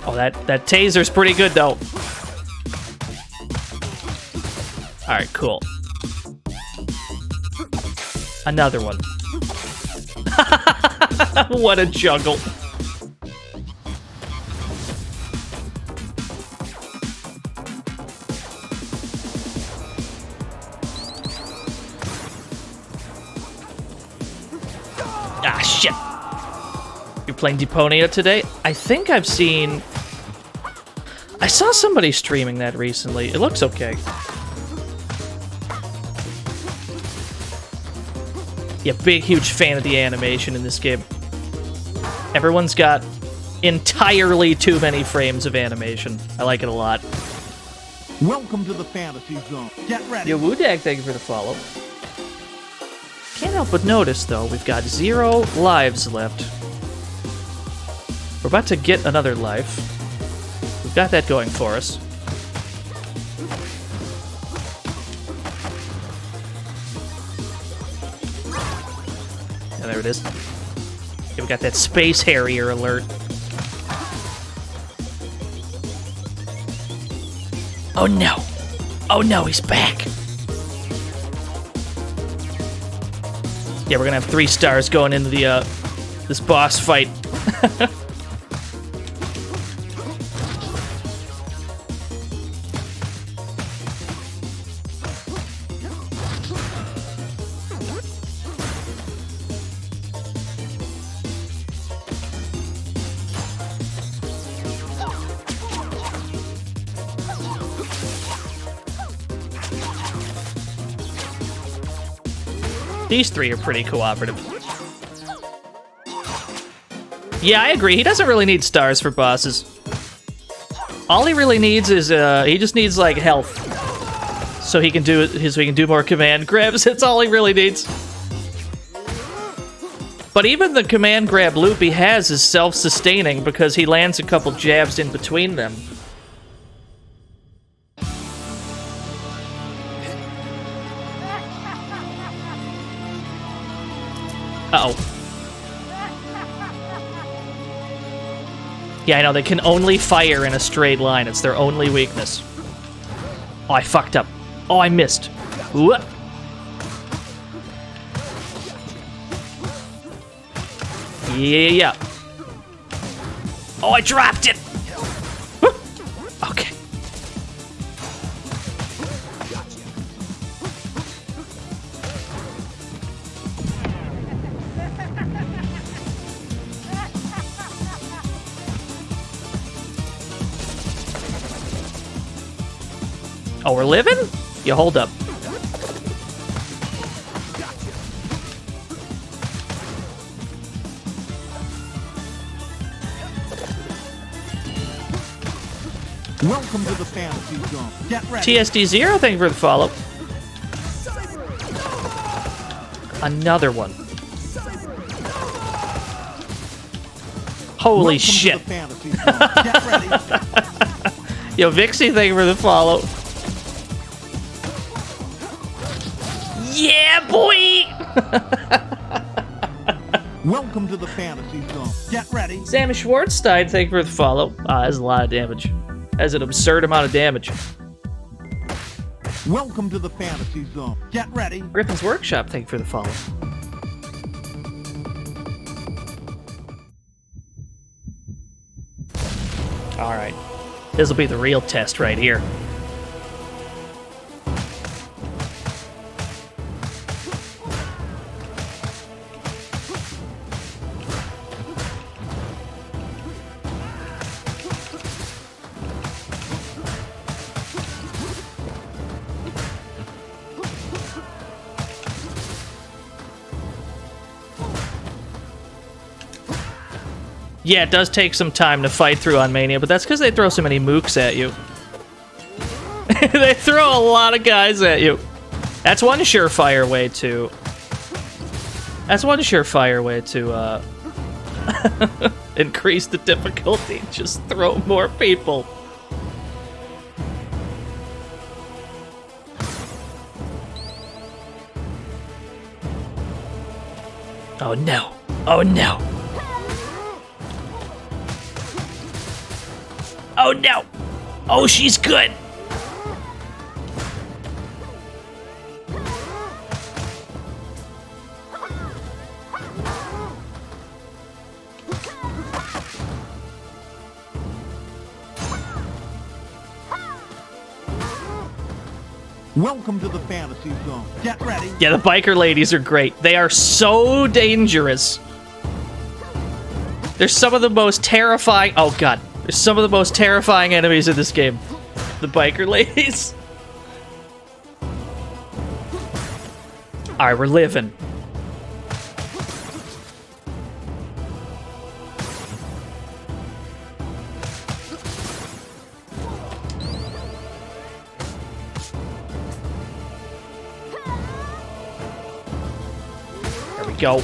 Speaker 2: Oh, that taser's pretty good though. Alright, cool. Another one. What a juggle. Ah, shit. You're playing Deponia today? I think I've seen... I saw somebody streaming that recently. It looks okay. Yeah, big, huge fan of the animation in this game. Everyone's got entirely too many frames of animation. I like it a lot.
Speaker 1: Welcome to the fantasy zone. Get ready.
Speaker 2: Yo, Woodag, thank you for the follow. Can't help but notice, though, we've got 0 lives left. We're about to get another life. We've got that going for us. Yeah, there it is. Yeah, we got that Space Harrier alert. Oh no! Oh no, he's back! Yeah, we're gonna have 3 stars going into the, this boss fight. These 3 are pretty cooperative. Yeah, I agree. He doesn't really need stars for bosses. All he really needs is, he just needs, like, health. so he can do more command grabs. That's all he really needs. But even the command grab loop he has is self-sustaining because he lands a couple jabs in between them. Uh-oh. Yeah, I know, they can only fire in a straight line. It's their only weakness. Oh, I fucked up. Oh, I missed. Whoop. Yeah. Oh, I dropped it! Okay. Oh, we're living? You hold up.
Speaker 1: Welcome to the fantasy zone. Get ready.
Speaker 2: TSD0, thank you for the follow. Another one. Holy
Speaker 1: Welcome
Speaker 2: shit.
Speaker 1: To the fantasy zone. Get ready.
Speaker 2: Yo, Vixie, thank you for the follow. Yeah, boy!
Speaker 1: Welcome to the fantasy zone. Get ready.
Speaker 2: Sam Schwartzstein, thank you for the follow. That's a lot of damage. That's an absurd amount of damage.
Speaker 1: Welcome to the fantasy zone. Get ready.
Speaker 2: Griffin's Workshop, thank you for the follow. Alright. This will be the real test right here. Yeah, it does take some time to fight through on Mania, but that's because they throw so many mooks at you. They throw a lot of guys at you. That's one surefire way to... increase the difficulty. Just throw more people. Oh no. Oh no. Oh no! Oh, she's good!
Speaker 1: Welcome to the fantasy zone. Get ready.
Speaker 2: Yeah, the biker ladies are great. They are so dangerous. They're some of the most terrifying... Oh god. They're some of the most terrifying enemies in this game. The biker ladies. Alright, we're living. There we go.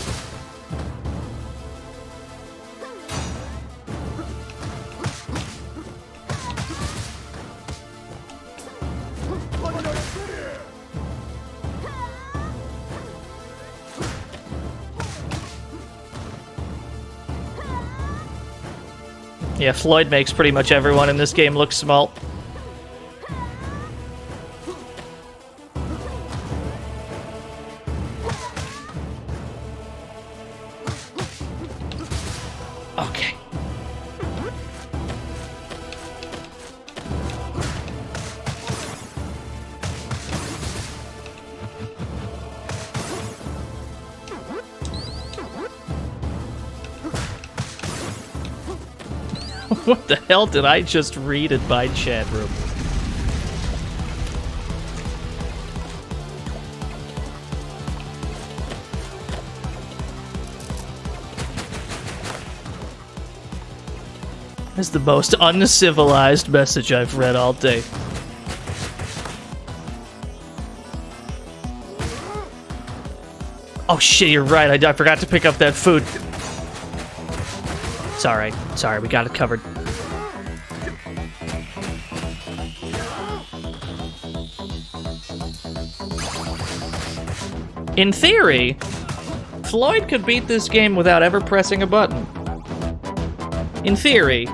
Speaker 2: Yeah, Floyd makes pretty much everyone in this game look small. Okay. What the hell did I just read in my chat room? That's the most uncivilized message I've read all day. Oh shit, you're right. I forgot to pick up that food. It's alright. Sorry, we got it covered. In theory, Floyd could beat this game without ever pressing a button. In theory.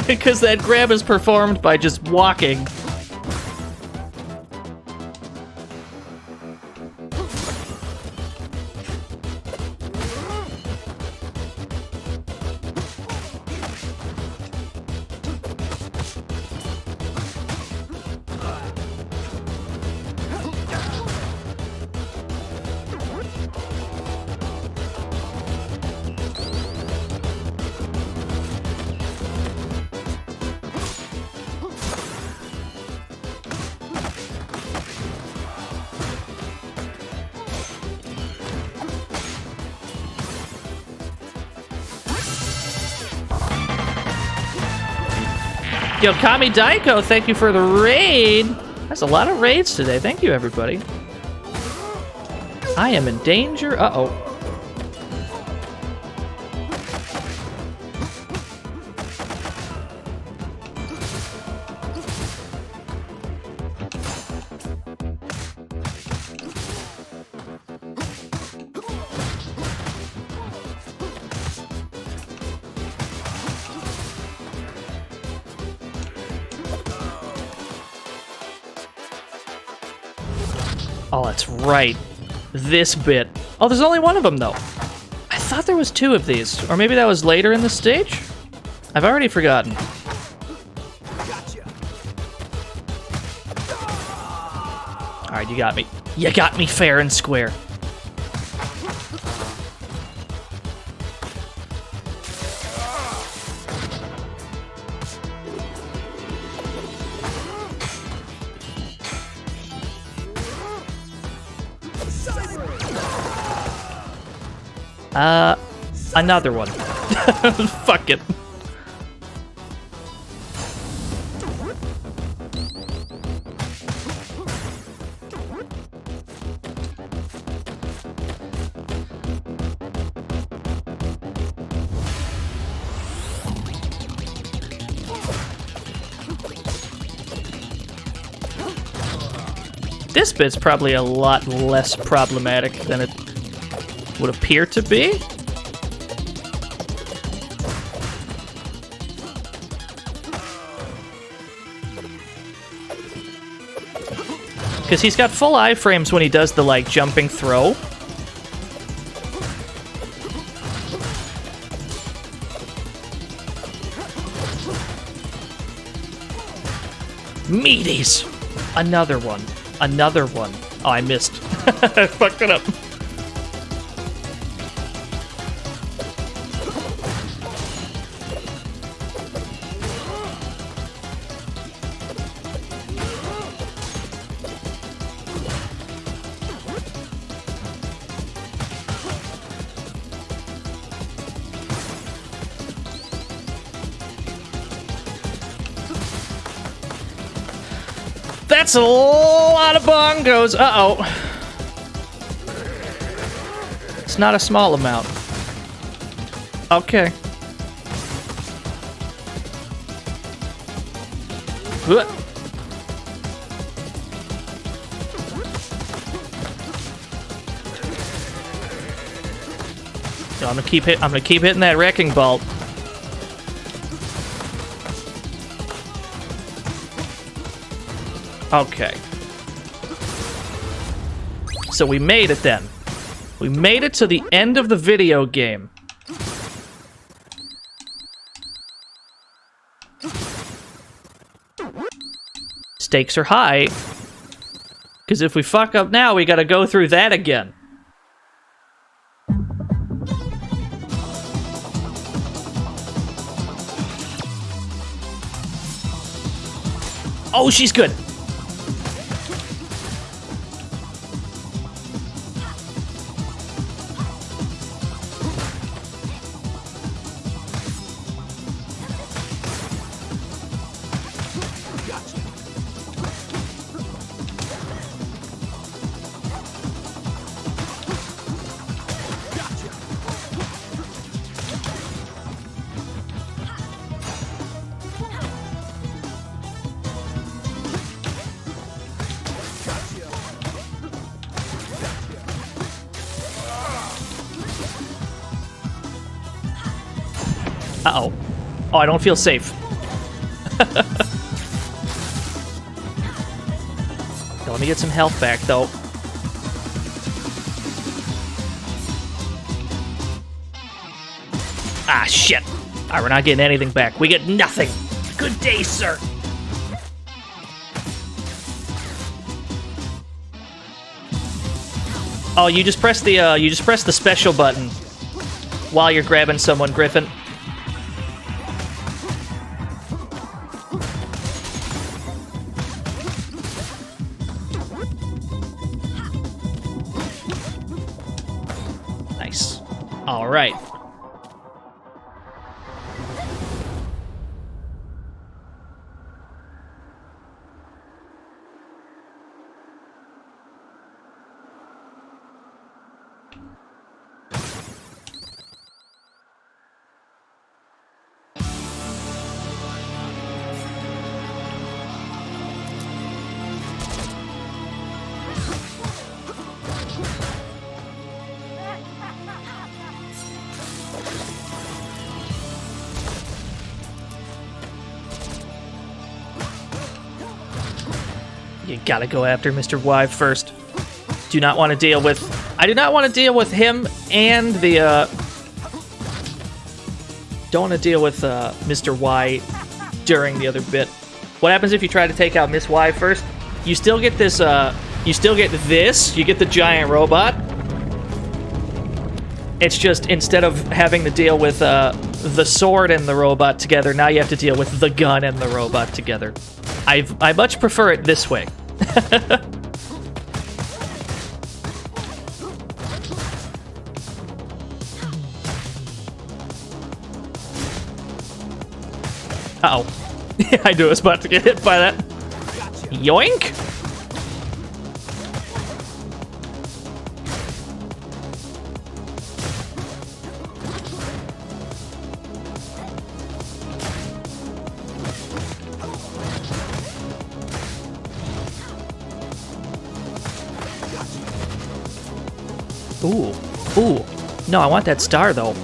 Speaker 2: Because that grab is performed by just walking. Yo, Kami Daiko, thank you for the raid. That's a lot of raids today. Thank you, everybody. I am in danger. Uh-oh. Oh, that's right. This bit. Oh, there's only one of them, though. I thought there was two of these. Or maybe that was later in the stage? I've already forgotten. Alright, you got me. You got me fair and square. Another one. Fuck it. This bit's probably a lot less problematic than it would appear to be. Because he's got full iframes when he does the, like, jumping throw. Meaties! Another one. Another one. Oh, I missed. I fucked it up. That's a lot of bongos. Uh-oh. It's not a small amount. Okay. What? So I'm gonna keep hitting that wrecking ball. Okay. So we made it then. We made it to the end of the video game. Stakes are high. Because if we fuck up now, we gotta go through that again. Oh, she's good. Uh-oh. Oh, I don't feel safe. Let me get some health back, though. Ah, shit. Alright, we're not getting anything back. We get nothing. Good day, sir. Oh, you just press the special button while you're grabbing someone, Griffin. Nice. All right. You gotta go after Mr. Y first. Do not want to deal with... I do not want to deal with him and the, Don't want to deal with, Mr. Y during the other bit. What happens if you try to take out Miss Y first? You still get this, You still get this. You get the giant robot. It's just, instead of having to deal with, the sword and the robot together, now you have to deal with the gun and the robot together. I much prefer it this way. Uh-oh. I knew I was about to get hit by that. Yoink! Ooh. Ooh. No, I want that star, though.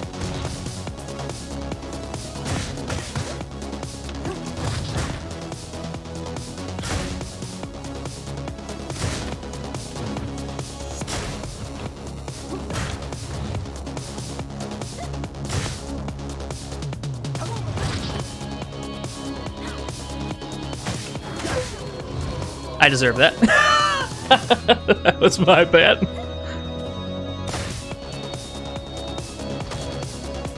Speaker 2: I deserve that. That was my bad.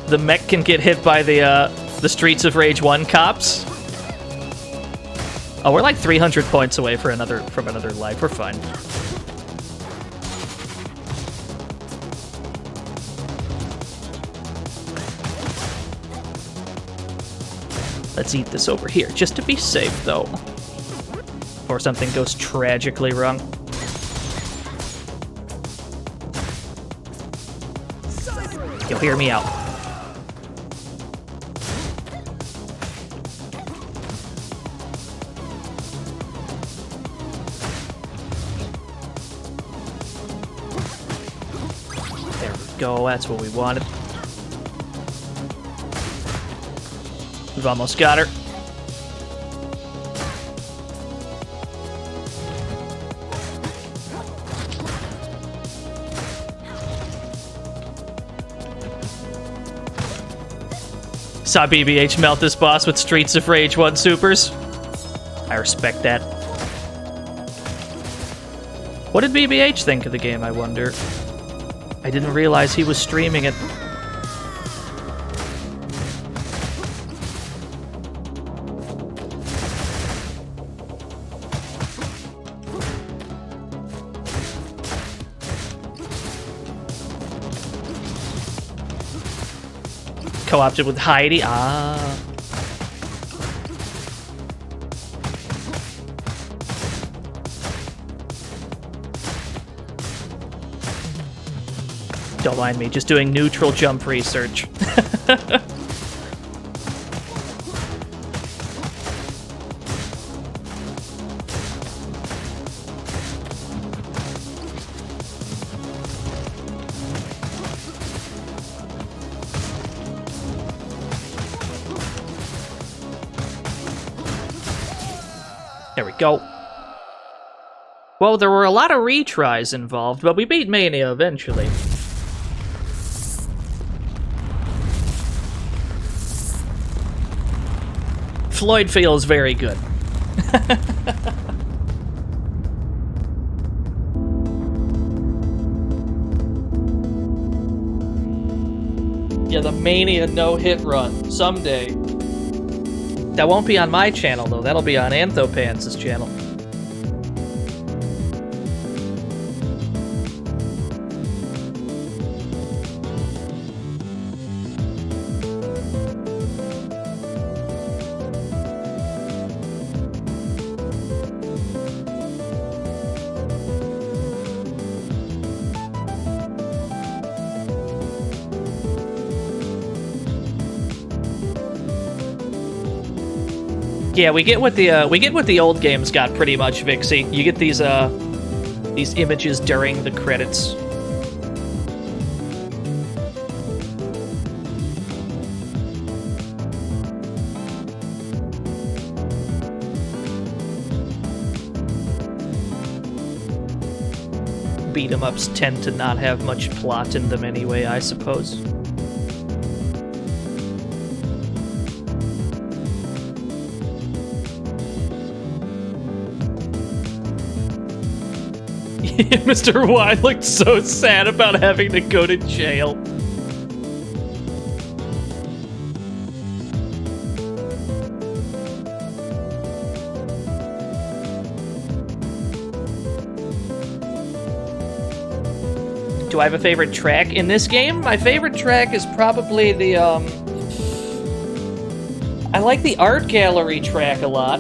Speaker 2: The mech can get hit by the Streets of Rage 1 cops. Oh, we're like 300 points away from another life. We're fine. Let's eat this over here, just to be safe, though. Before something goes tragically wrong. You'll hear me out. There we go, that's what we wanted. We've almost got her. Saw BBH melt this boss with Streets of Rage 1 supers. I respect that. What did BBH think of the game, I wonder? I didn't realize he was streaming it. Co-opted with Heidi. Ah. Don't mind me, just doing neutral jump research. There we go. Well, there were a lot of retries involved, but we beat Mania eventually. Floyd feels very good. Yeah, the Mania no-hit run, someday. That won't be on my channel, though. That'll be on Anthopants' channel. Yeah, we get what the old games got pretty much, Vixie. You get these images during the credits. Beat 'em ups tend to not have much plot in them anyway, I suppose. Mr. Y looked so sad about having to go to jail. Do I have a favorite track in this game? My favorite track is probably the, I like the art gallery track a lot.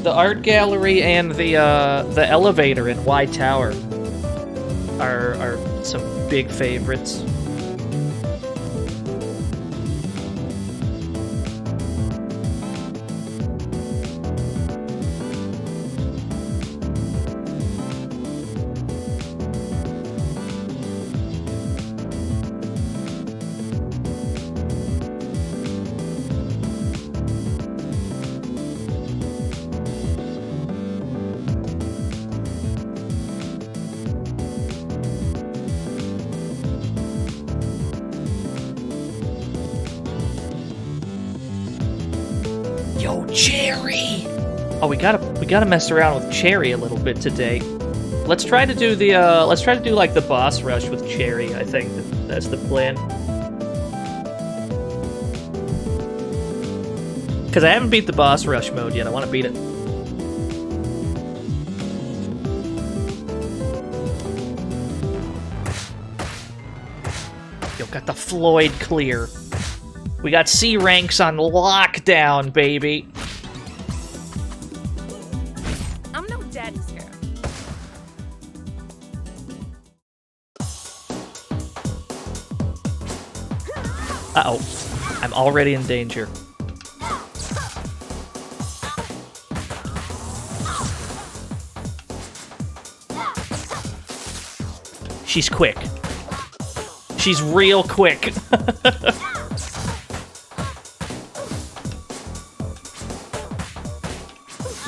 Speaker 2: The art gallery and the elevator in Y Tower are some big favorites. Yo, Cherry! Oh, we gotta mess around with Cherry a little bit today. Let's try to do like the boss rush with Cherry. I think that's the plan. Because I haven't beat the boss rush mode yet. I want to beat it. Yo, got the Floyd clear. We got C ranks on lockdown, baby.
Speaker 4: I'm no daddy's girl.
Speaker 2: Uh-oh. I'm already in danger. She's quick. She's real quick.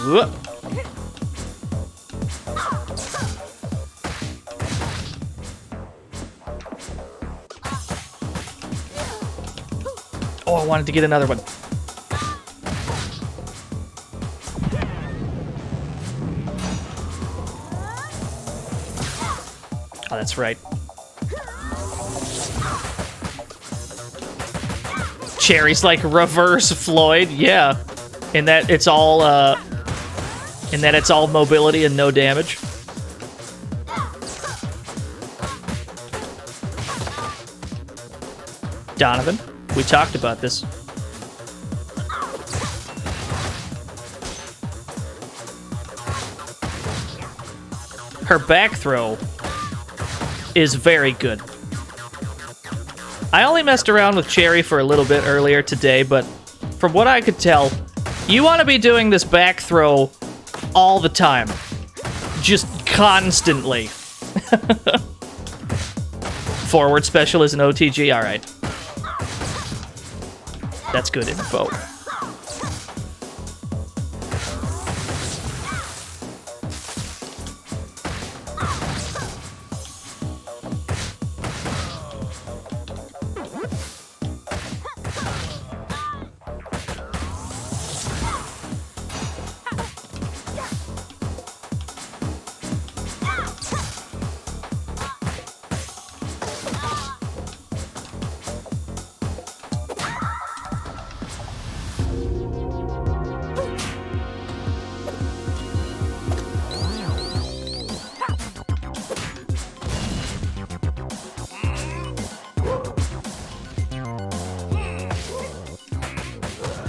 Speaker 2: Whoop. Oh, I wanted to get another one. Oh, that's right. Cherry's like reverse Floyd, yeah. In that it's all mobility and no damage. Donovan, we talked about this. Her back throw is very good. I only messed around with Cherry for a little bit earlier today, but from what I could tell, you want to be doing this back throw all the time. Just constantly. Forward special is an OTG? Alright. That's good info.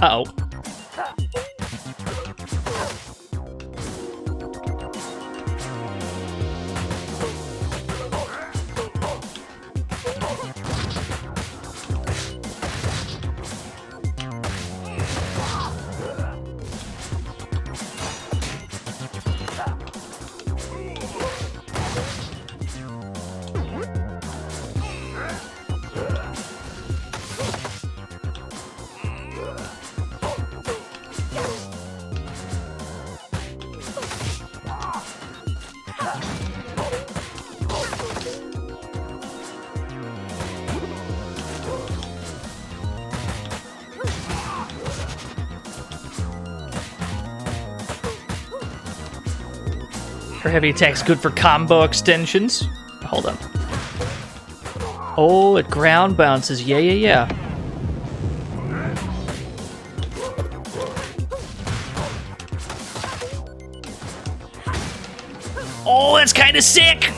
Speaker 2: Uh-oh. Her heavy attack's good for combo extensions. Hold on. Oh, it ground bounces. Yeah. Oh, that's kind of sick!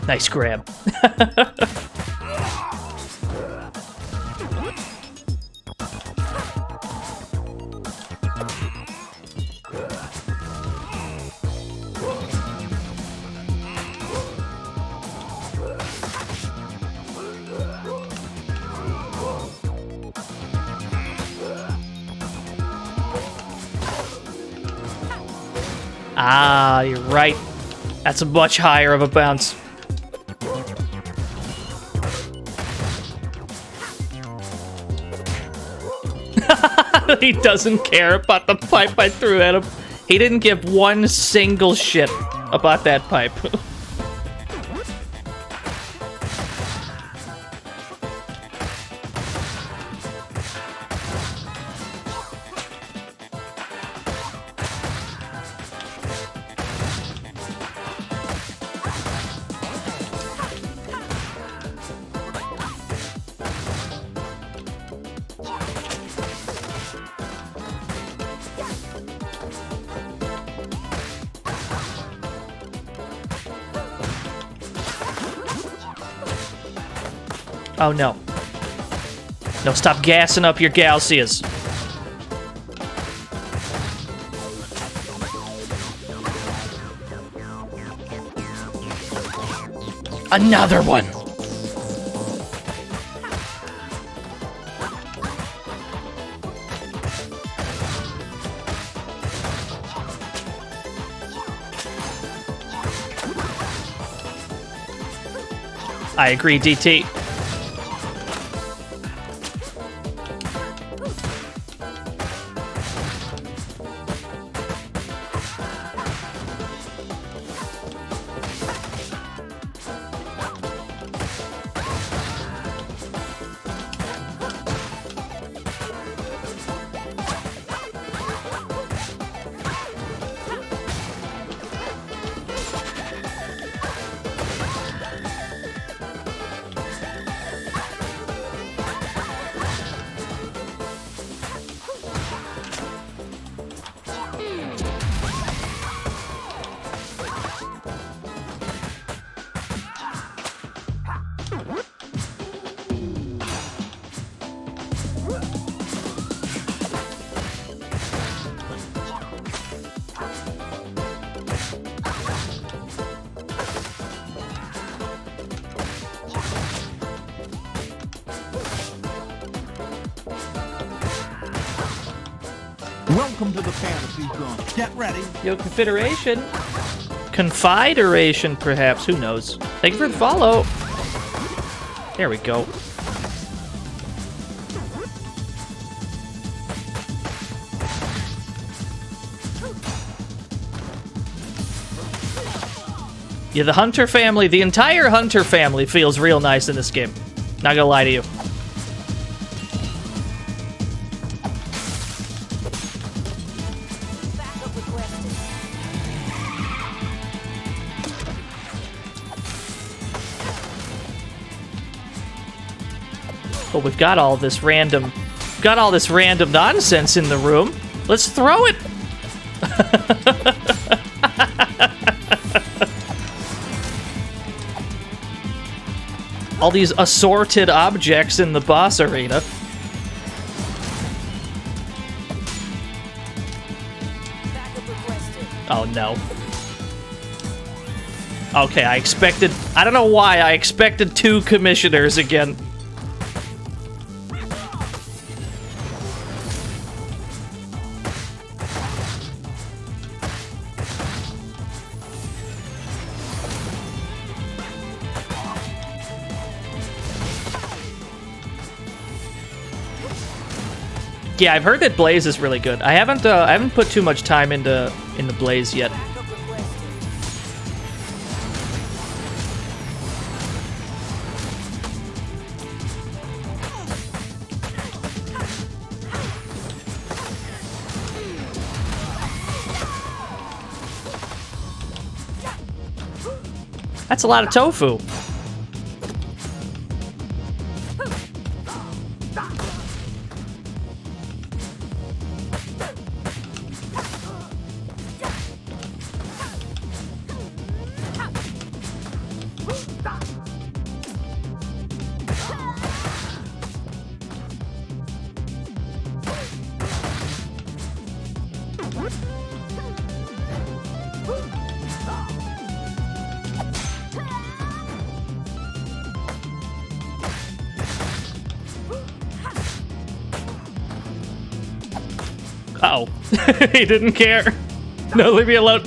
Speaker 2: Nice grab. Ah, you're right. That's a much higher of a bounce. He doesn't care about the pipe I threw at him. He didn't give one single shit about that pipe. Oh no. No, stop gassing up your Galcias. Another one! I agree, DT.
Speaker 1: Welcome to the fantasy zone. Get ready.
Speaker 2: Yo, Confederation. Confederation, perhaps. Who knows? Thank you for the follow. There we go. Yeah, the Hunter family, the entire Hunter family feels real nice in this game. Not gonna lie to you. But we've got all this random got all this random nonsense in the room. Let's throw it. All these assorted objects in the boss arena. Oh no. Okay, I don't know why, I expected 2 commissioners again. Yeah, I've heard that Blaze is really good. I haven't put too much time into Blaze yet. That's a lot of tofu. Uh-oh. He didn't care. No, leave me alone.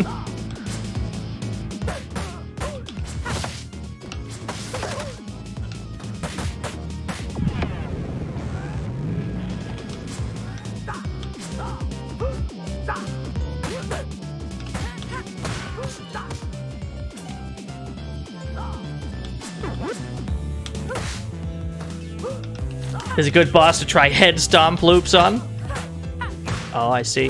Speaker 2: Is a good boss to try head stomp loops on? Oh, I see.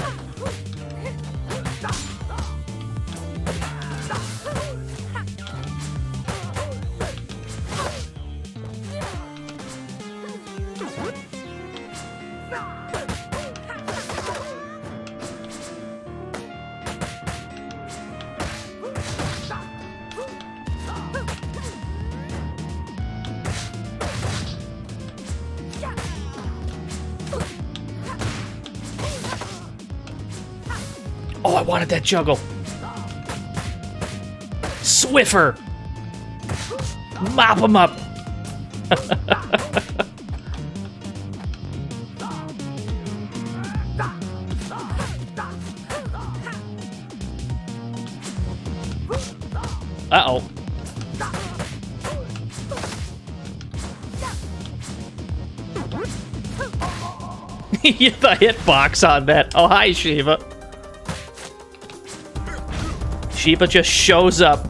Speaker 2: Oh, I wanted that juggle. Swiffer! Mop him up! Uh-oh. You hit the hitbox on that. Oh, hi, Shiva. Shiva just shows up.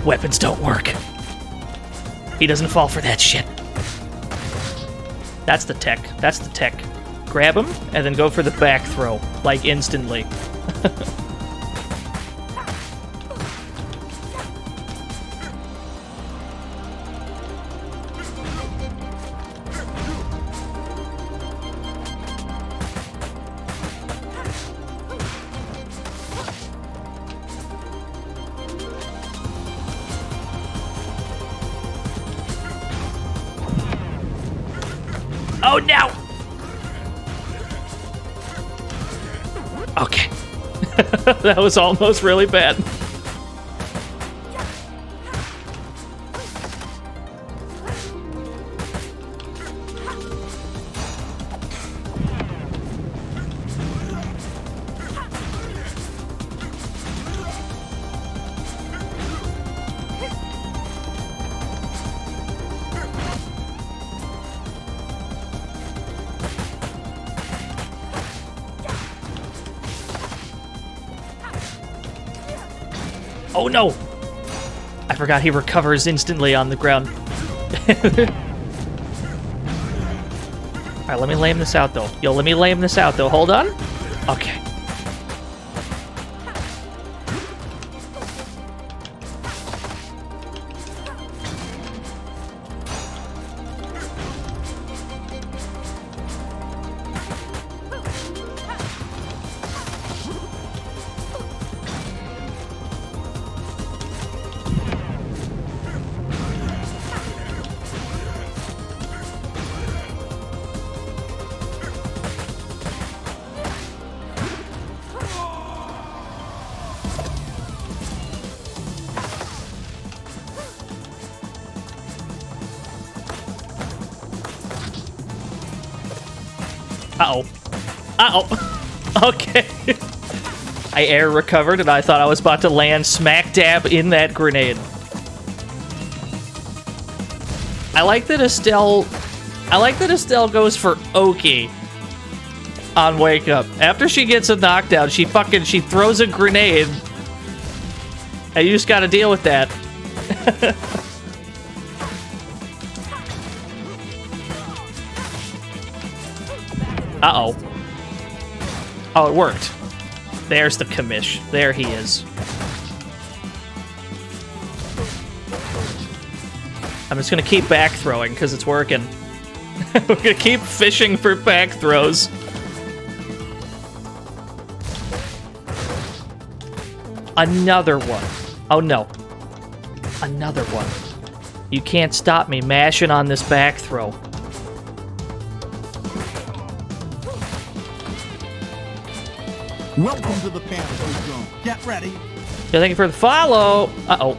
Speaker 2: Weapons don't work. He doesn't fall for that shit. That's the tech. That's the tech. Grab him and then go for the back throw, like instantly. Oh no! Okay. That was almost really bad. Oh no! I forgot he recovers instantly on the ground. Alright, let me lame this out though. Yo, let me lame this out though. Hold on. Okay. Uh-oh. Uh-oh. Okay. I air recovered, and I thought I was about to land smack dab in that grenade. I like that Estelle goes for Oki on Wake Up. After she gets a knockdown, she throws a grenade. And you just gotta deal with that. Uh-oh. Oh, it worked. There's the commish. There he is. I'm just gonna keep back throwing because it's working. We're gonna keep fishing for back throws. Another one. Oh no. Another one. You can't stop me mashing on this back throw.
Speaker 1: Welcome to the fantasy zone. Get ready.
Speaker 2: Yeah, thank you for the follow. Uh-oh.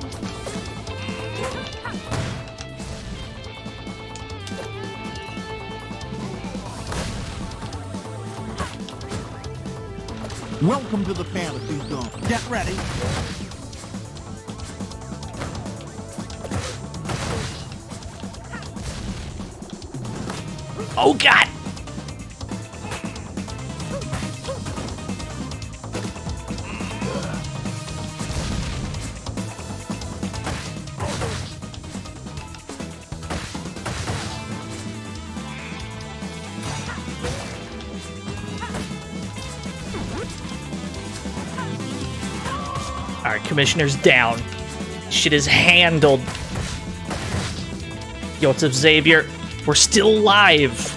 Speaker 1: Welcome to the fantasy zone. Get ready.
Speaker 2: Oh, God! Alright, Commissioner's down. Shit is handled. Yo, what's up, Xavier? We're still live.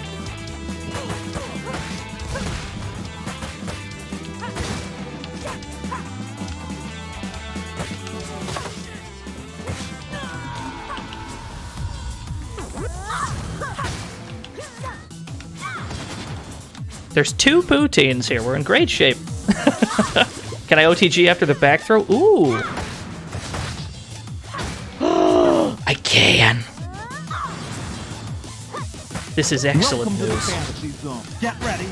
Speaker 2: There's two poutines here. We're in great shape. Can I OTG after the back throw? Ooh. I can. This is excellent
Speaker 1: Welcome to the
Speaker 2: news.
Speaker 1: fantasy zone. Get ready.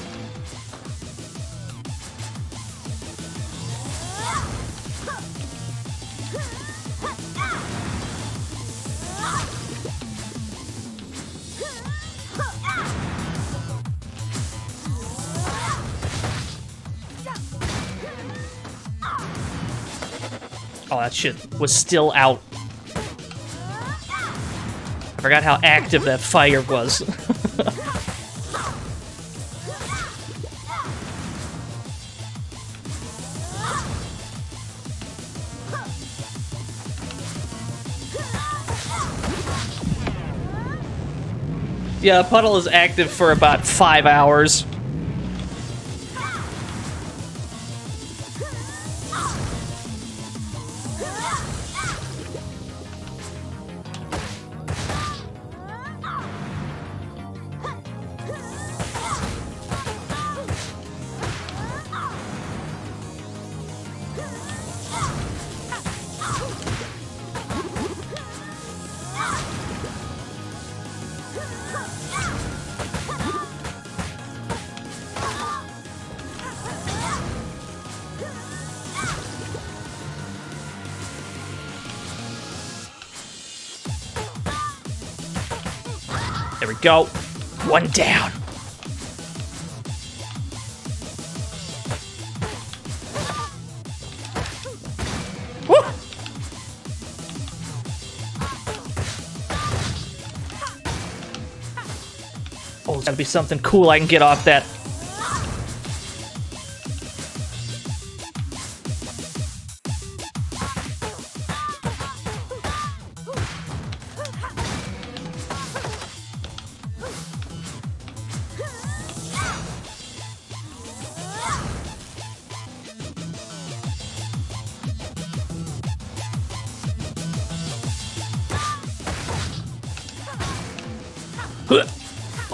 Speaker 2: Oh, that shit was still out. I forgot how active that fire was. Yeah, Puddle is active for about 5 hours. There we go. One down. Woo! Oh, there's gotta be something cool I can get off that.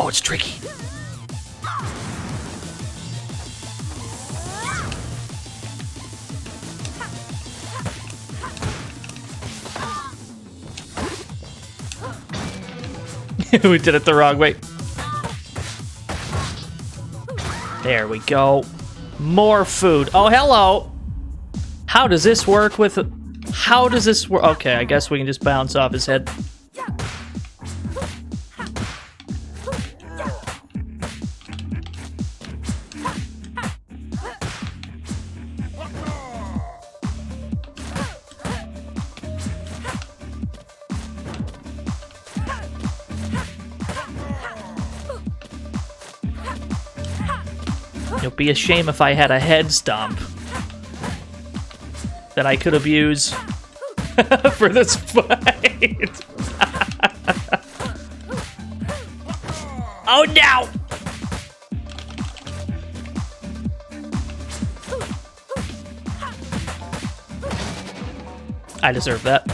Speaker 2: Oh, it's tricky. We did it the wrong way. There we go. More food. Oh, hello. How does this work with... How does this work? Okay, I guess we can just bounce off his head. It'd be a shame if I had a head stomp that I could have used for this fight. Oh no! I deserve that.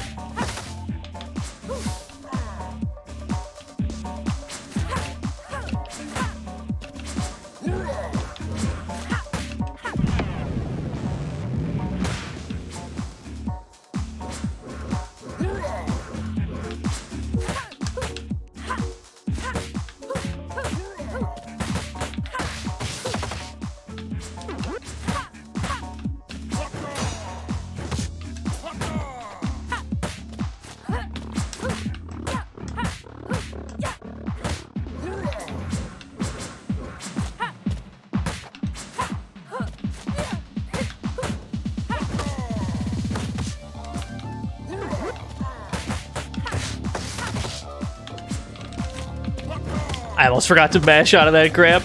Speaker 2: I almost forgot to mash out of that grab.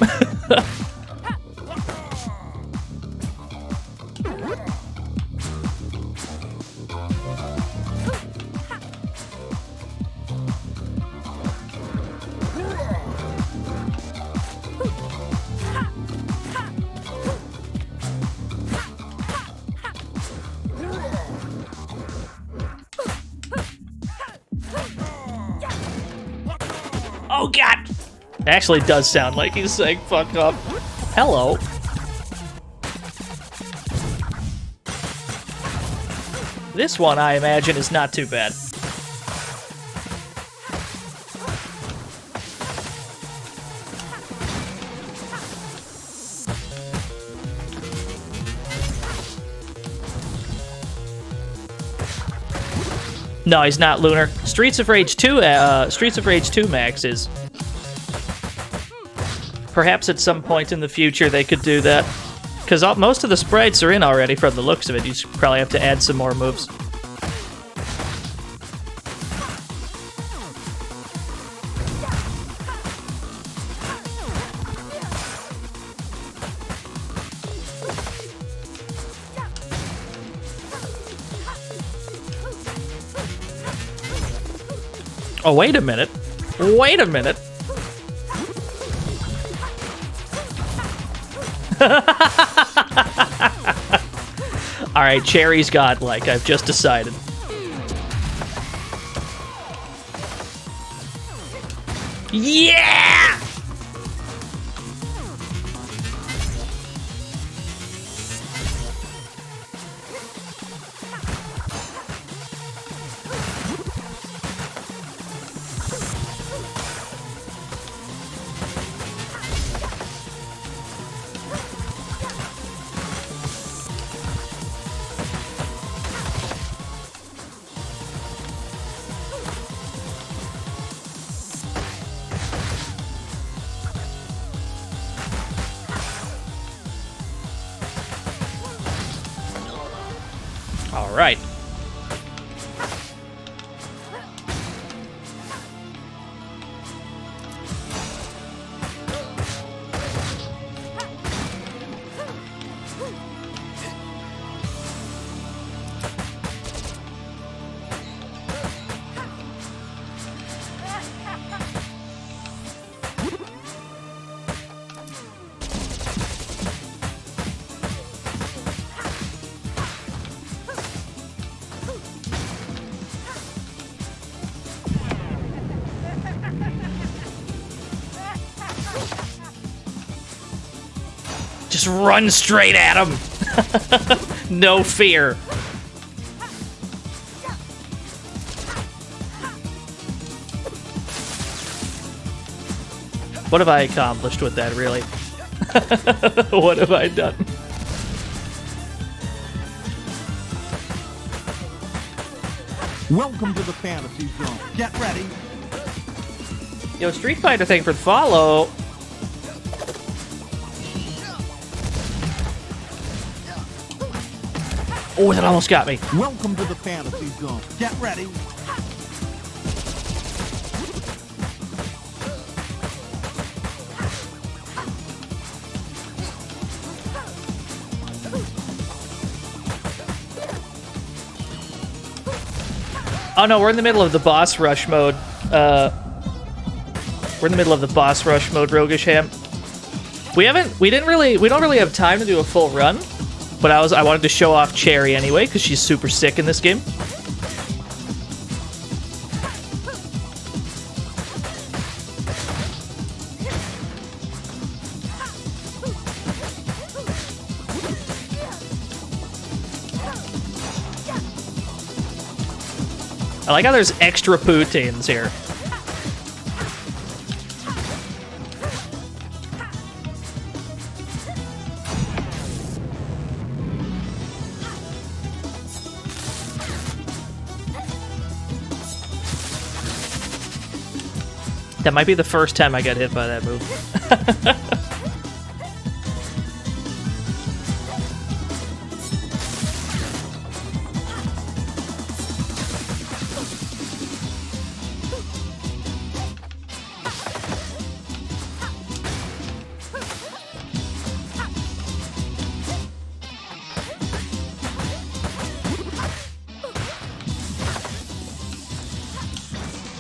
Speaker 2: Oh god! It actually does sound like he's saying fuck up. Hello. This one, I imagine, is not too bad. No, he's not Lunar. Streets of Rage 2 Max is. Perhaps at some point in the future they could do that. Because most of the sprites are in already from the looks of it. You just probably have to add some more moves. Oh, wait a minute. Wait a minute. Alright, Cherry's godlike, I've just decided. Yeah! All right. Just run straight at him. No fear. What have I accomplished with that, really? What have I done?
Speaker 1: Welcome to the fantasy zone. Get ready.
Speaker 2: Yo, Street Fighter, thank you for the follow. Oh, that almost got me.
Speaker 1: Welcome to the fantasy zone. Get ready.
Speaker 2: Oh no, we're in the middle of the boss rush mode. We're in the middle of the boss rush mode, Roguish Ham. We don't really have time to do a full run, but I wanted to show off Cherry anyway, because she's super sick in this game. I like how there's extra poutines here. That might be the first time I got hit by that move.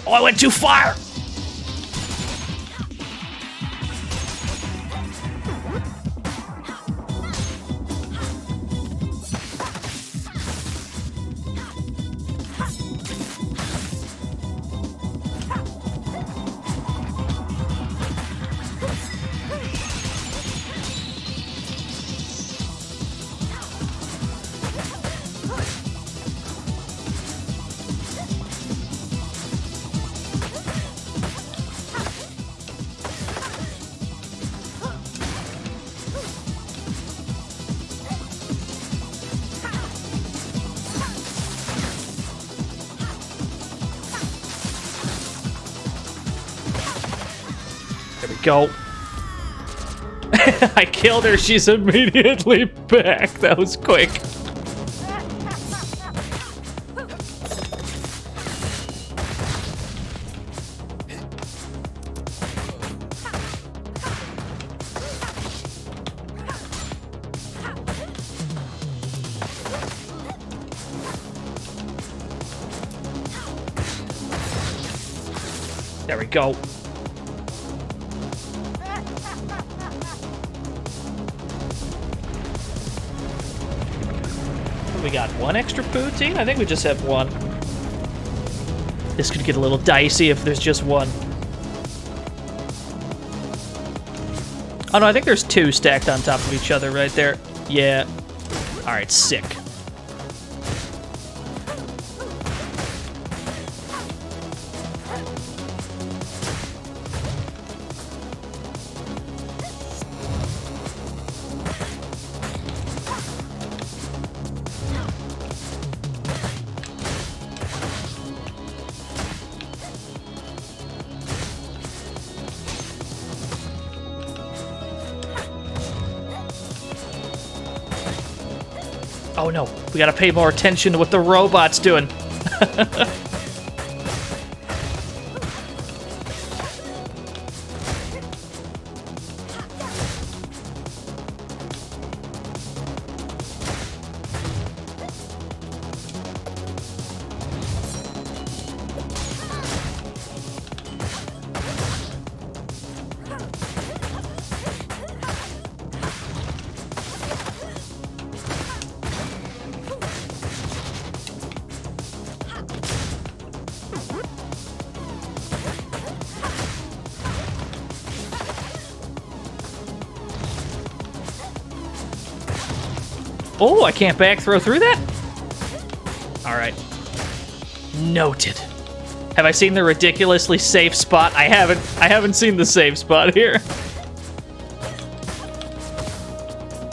Speaker 2: Oh, I went too far! There we go. I killed her, she's immediately back. That was quick. There we go. We got one extra poutine? I think we just have one. This could get a little dicey if there's just one. Oh no, I think there's two stacked on top of each other right there. Yeah. Alright, sick. Oh no, we gotta pay more attention to what the robot's doing. Oh, I can't back throw through that? Alright. Noted. Have I seen the ridiculously safe spot? I haven't seen the safe spot here.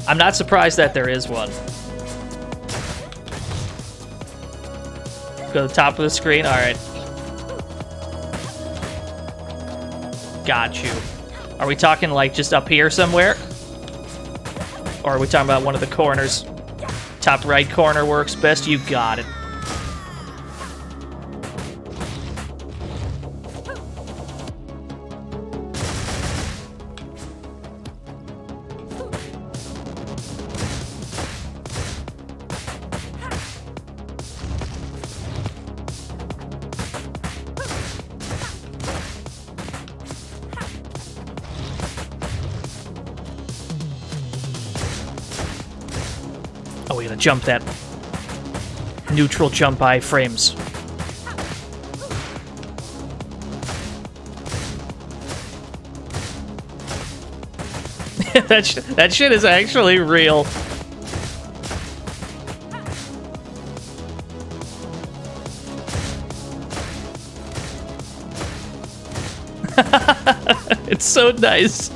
Speaker 2: I'm not surprised that there is one. Go to the top of the screen. Alright. Got you. Are we talking like just up here somewhere? Or are we talking about one of the corners? Top right corner works best. You got it. Oh, we gotta jump that. Neutral jump iframes. that shit is actually real. It's so nice.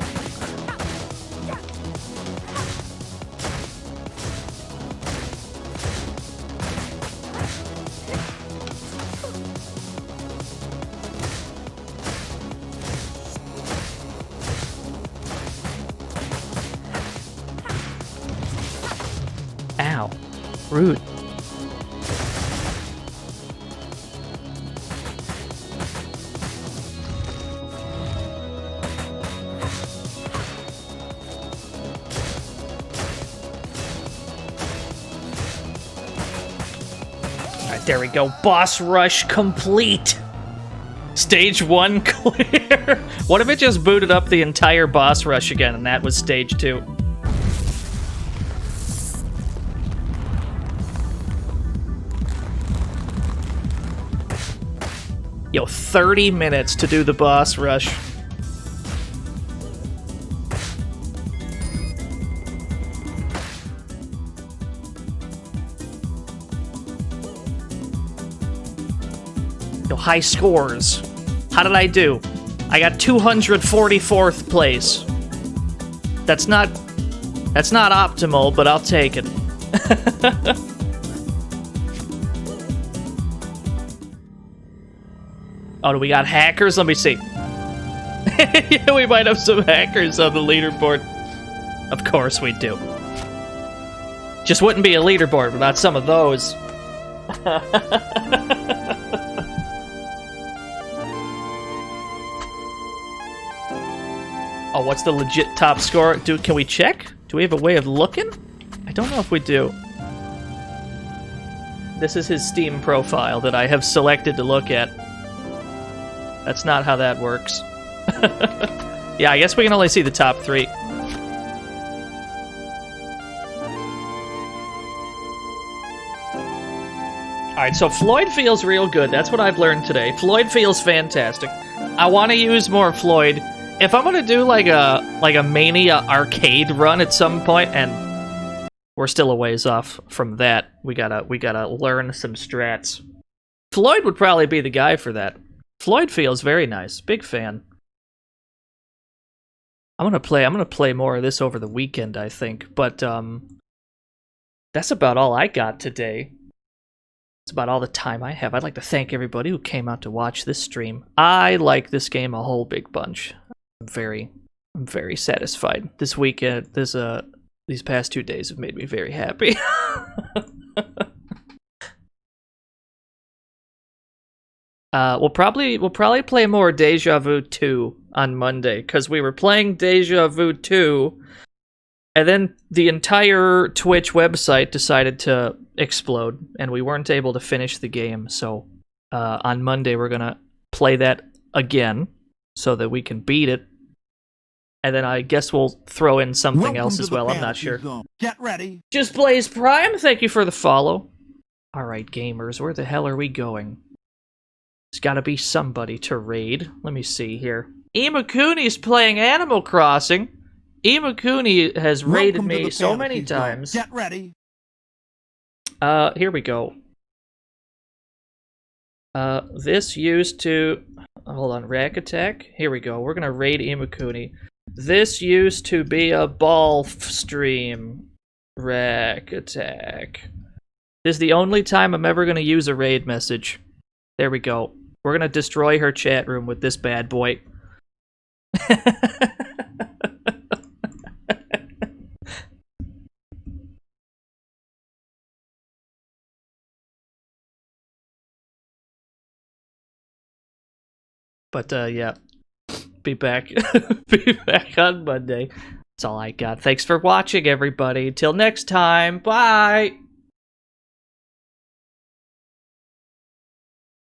Speaker 2: Ow. Rude. Alright, there we go. Boss rush complete. Stage 1 clear. What if it just booted up the entire boss rush again and that was stage 2? Yo, 30 minutes to do the boss rush. Yo, high scores. How did I do? I got 244th place. That's not optimal, but I'll take it. Oh, do we got hackers? Let me see. Yeah, we might have some hackers on the leaderboard. Of course we do. Just wouldn't be a leaderboard without some of those. Oh, what's the legit top score? Dude, can we check? Do we have a way of looking? I don't know if we do. This is his Steam profile that I have selected to look at. That's not how that works. Yeah, I guess we can only see the top 3. Alright, so Floyd feels real good. That's what I've learned today. Floyd feels fantastic. I want to use more Floyd. If I'm gonna do like a Mania arcade run at some point, and we're still a ways off from that, we gotta learn some strats. Floyd would probably be the guy for that. Floyd feels very nice. Big fan. I'm gonna play more of this over the weekend, I think. But that's about all I got today. It's about all the time I have. I'd like to thank everybody who came out to watch this stream. I like this game a whole big bunch. I'm very satisfied. This weekend, these past 2 days have made me very happy. We'll probably play more Deja Vu 2 on Monday, because we were playing Deja Vu 2, and then the entire Twitch website decided to explode, and we weren't able to finish the game, so on Monday we're gonna play that again, so that we can beat it, and then I guess we'll throw in something else as well, I'm not sure.
Speaker 1: Get ready.
Speaker 2: Just Blaze Prime, thank you for the follow. Alright gamers, where the hell are we going? There's gotta be somebody to raid. Let me see here. Imakuni's playing Animal Crossing. Imakuni has raided me so many times.
Speaker 1: Get ready.
Speaker 2: Here we go. This used to... Hold on, Rack Attack? Here we go. We're gonna raid Imakuni. This used to be a ball stream. Rack Attack. This is the only time I'm ever gonna use a raid message. There we go. We're gonna destroy her chat room with this bad boy. But yeah, be back be back on Monday. That's all I got. Thanks for watching, everybody. Till next time. Bye.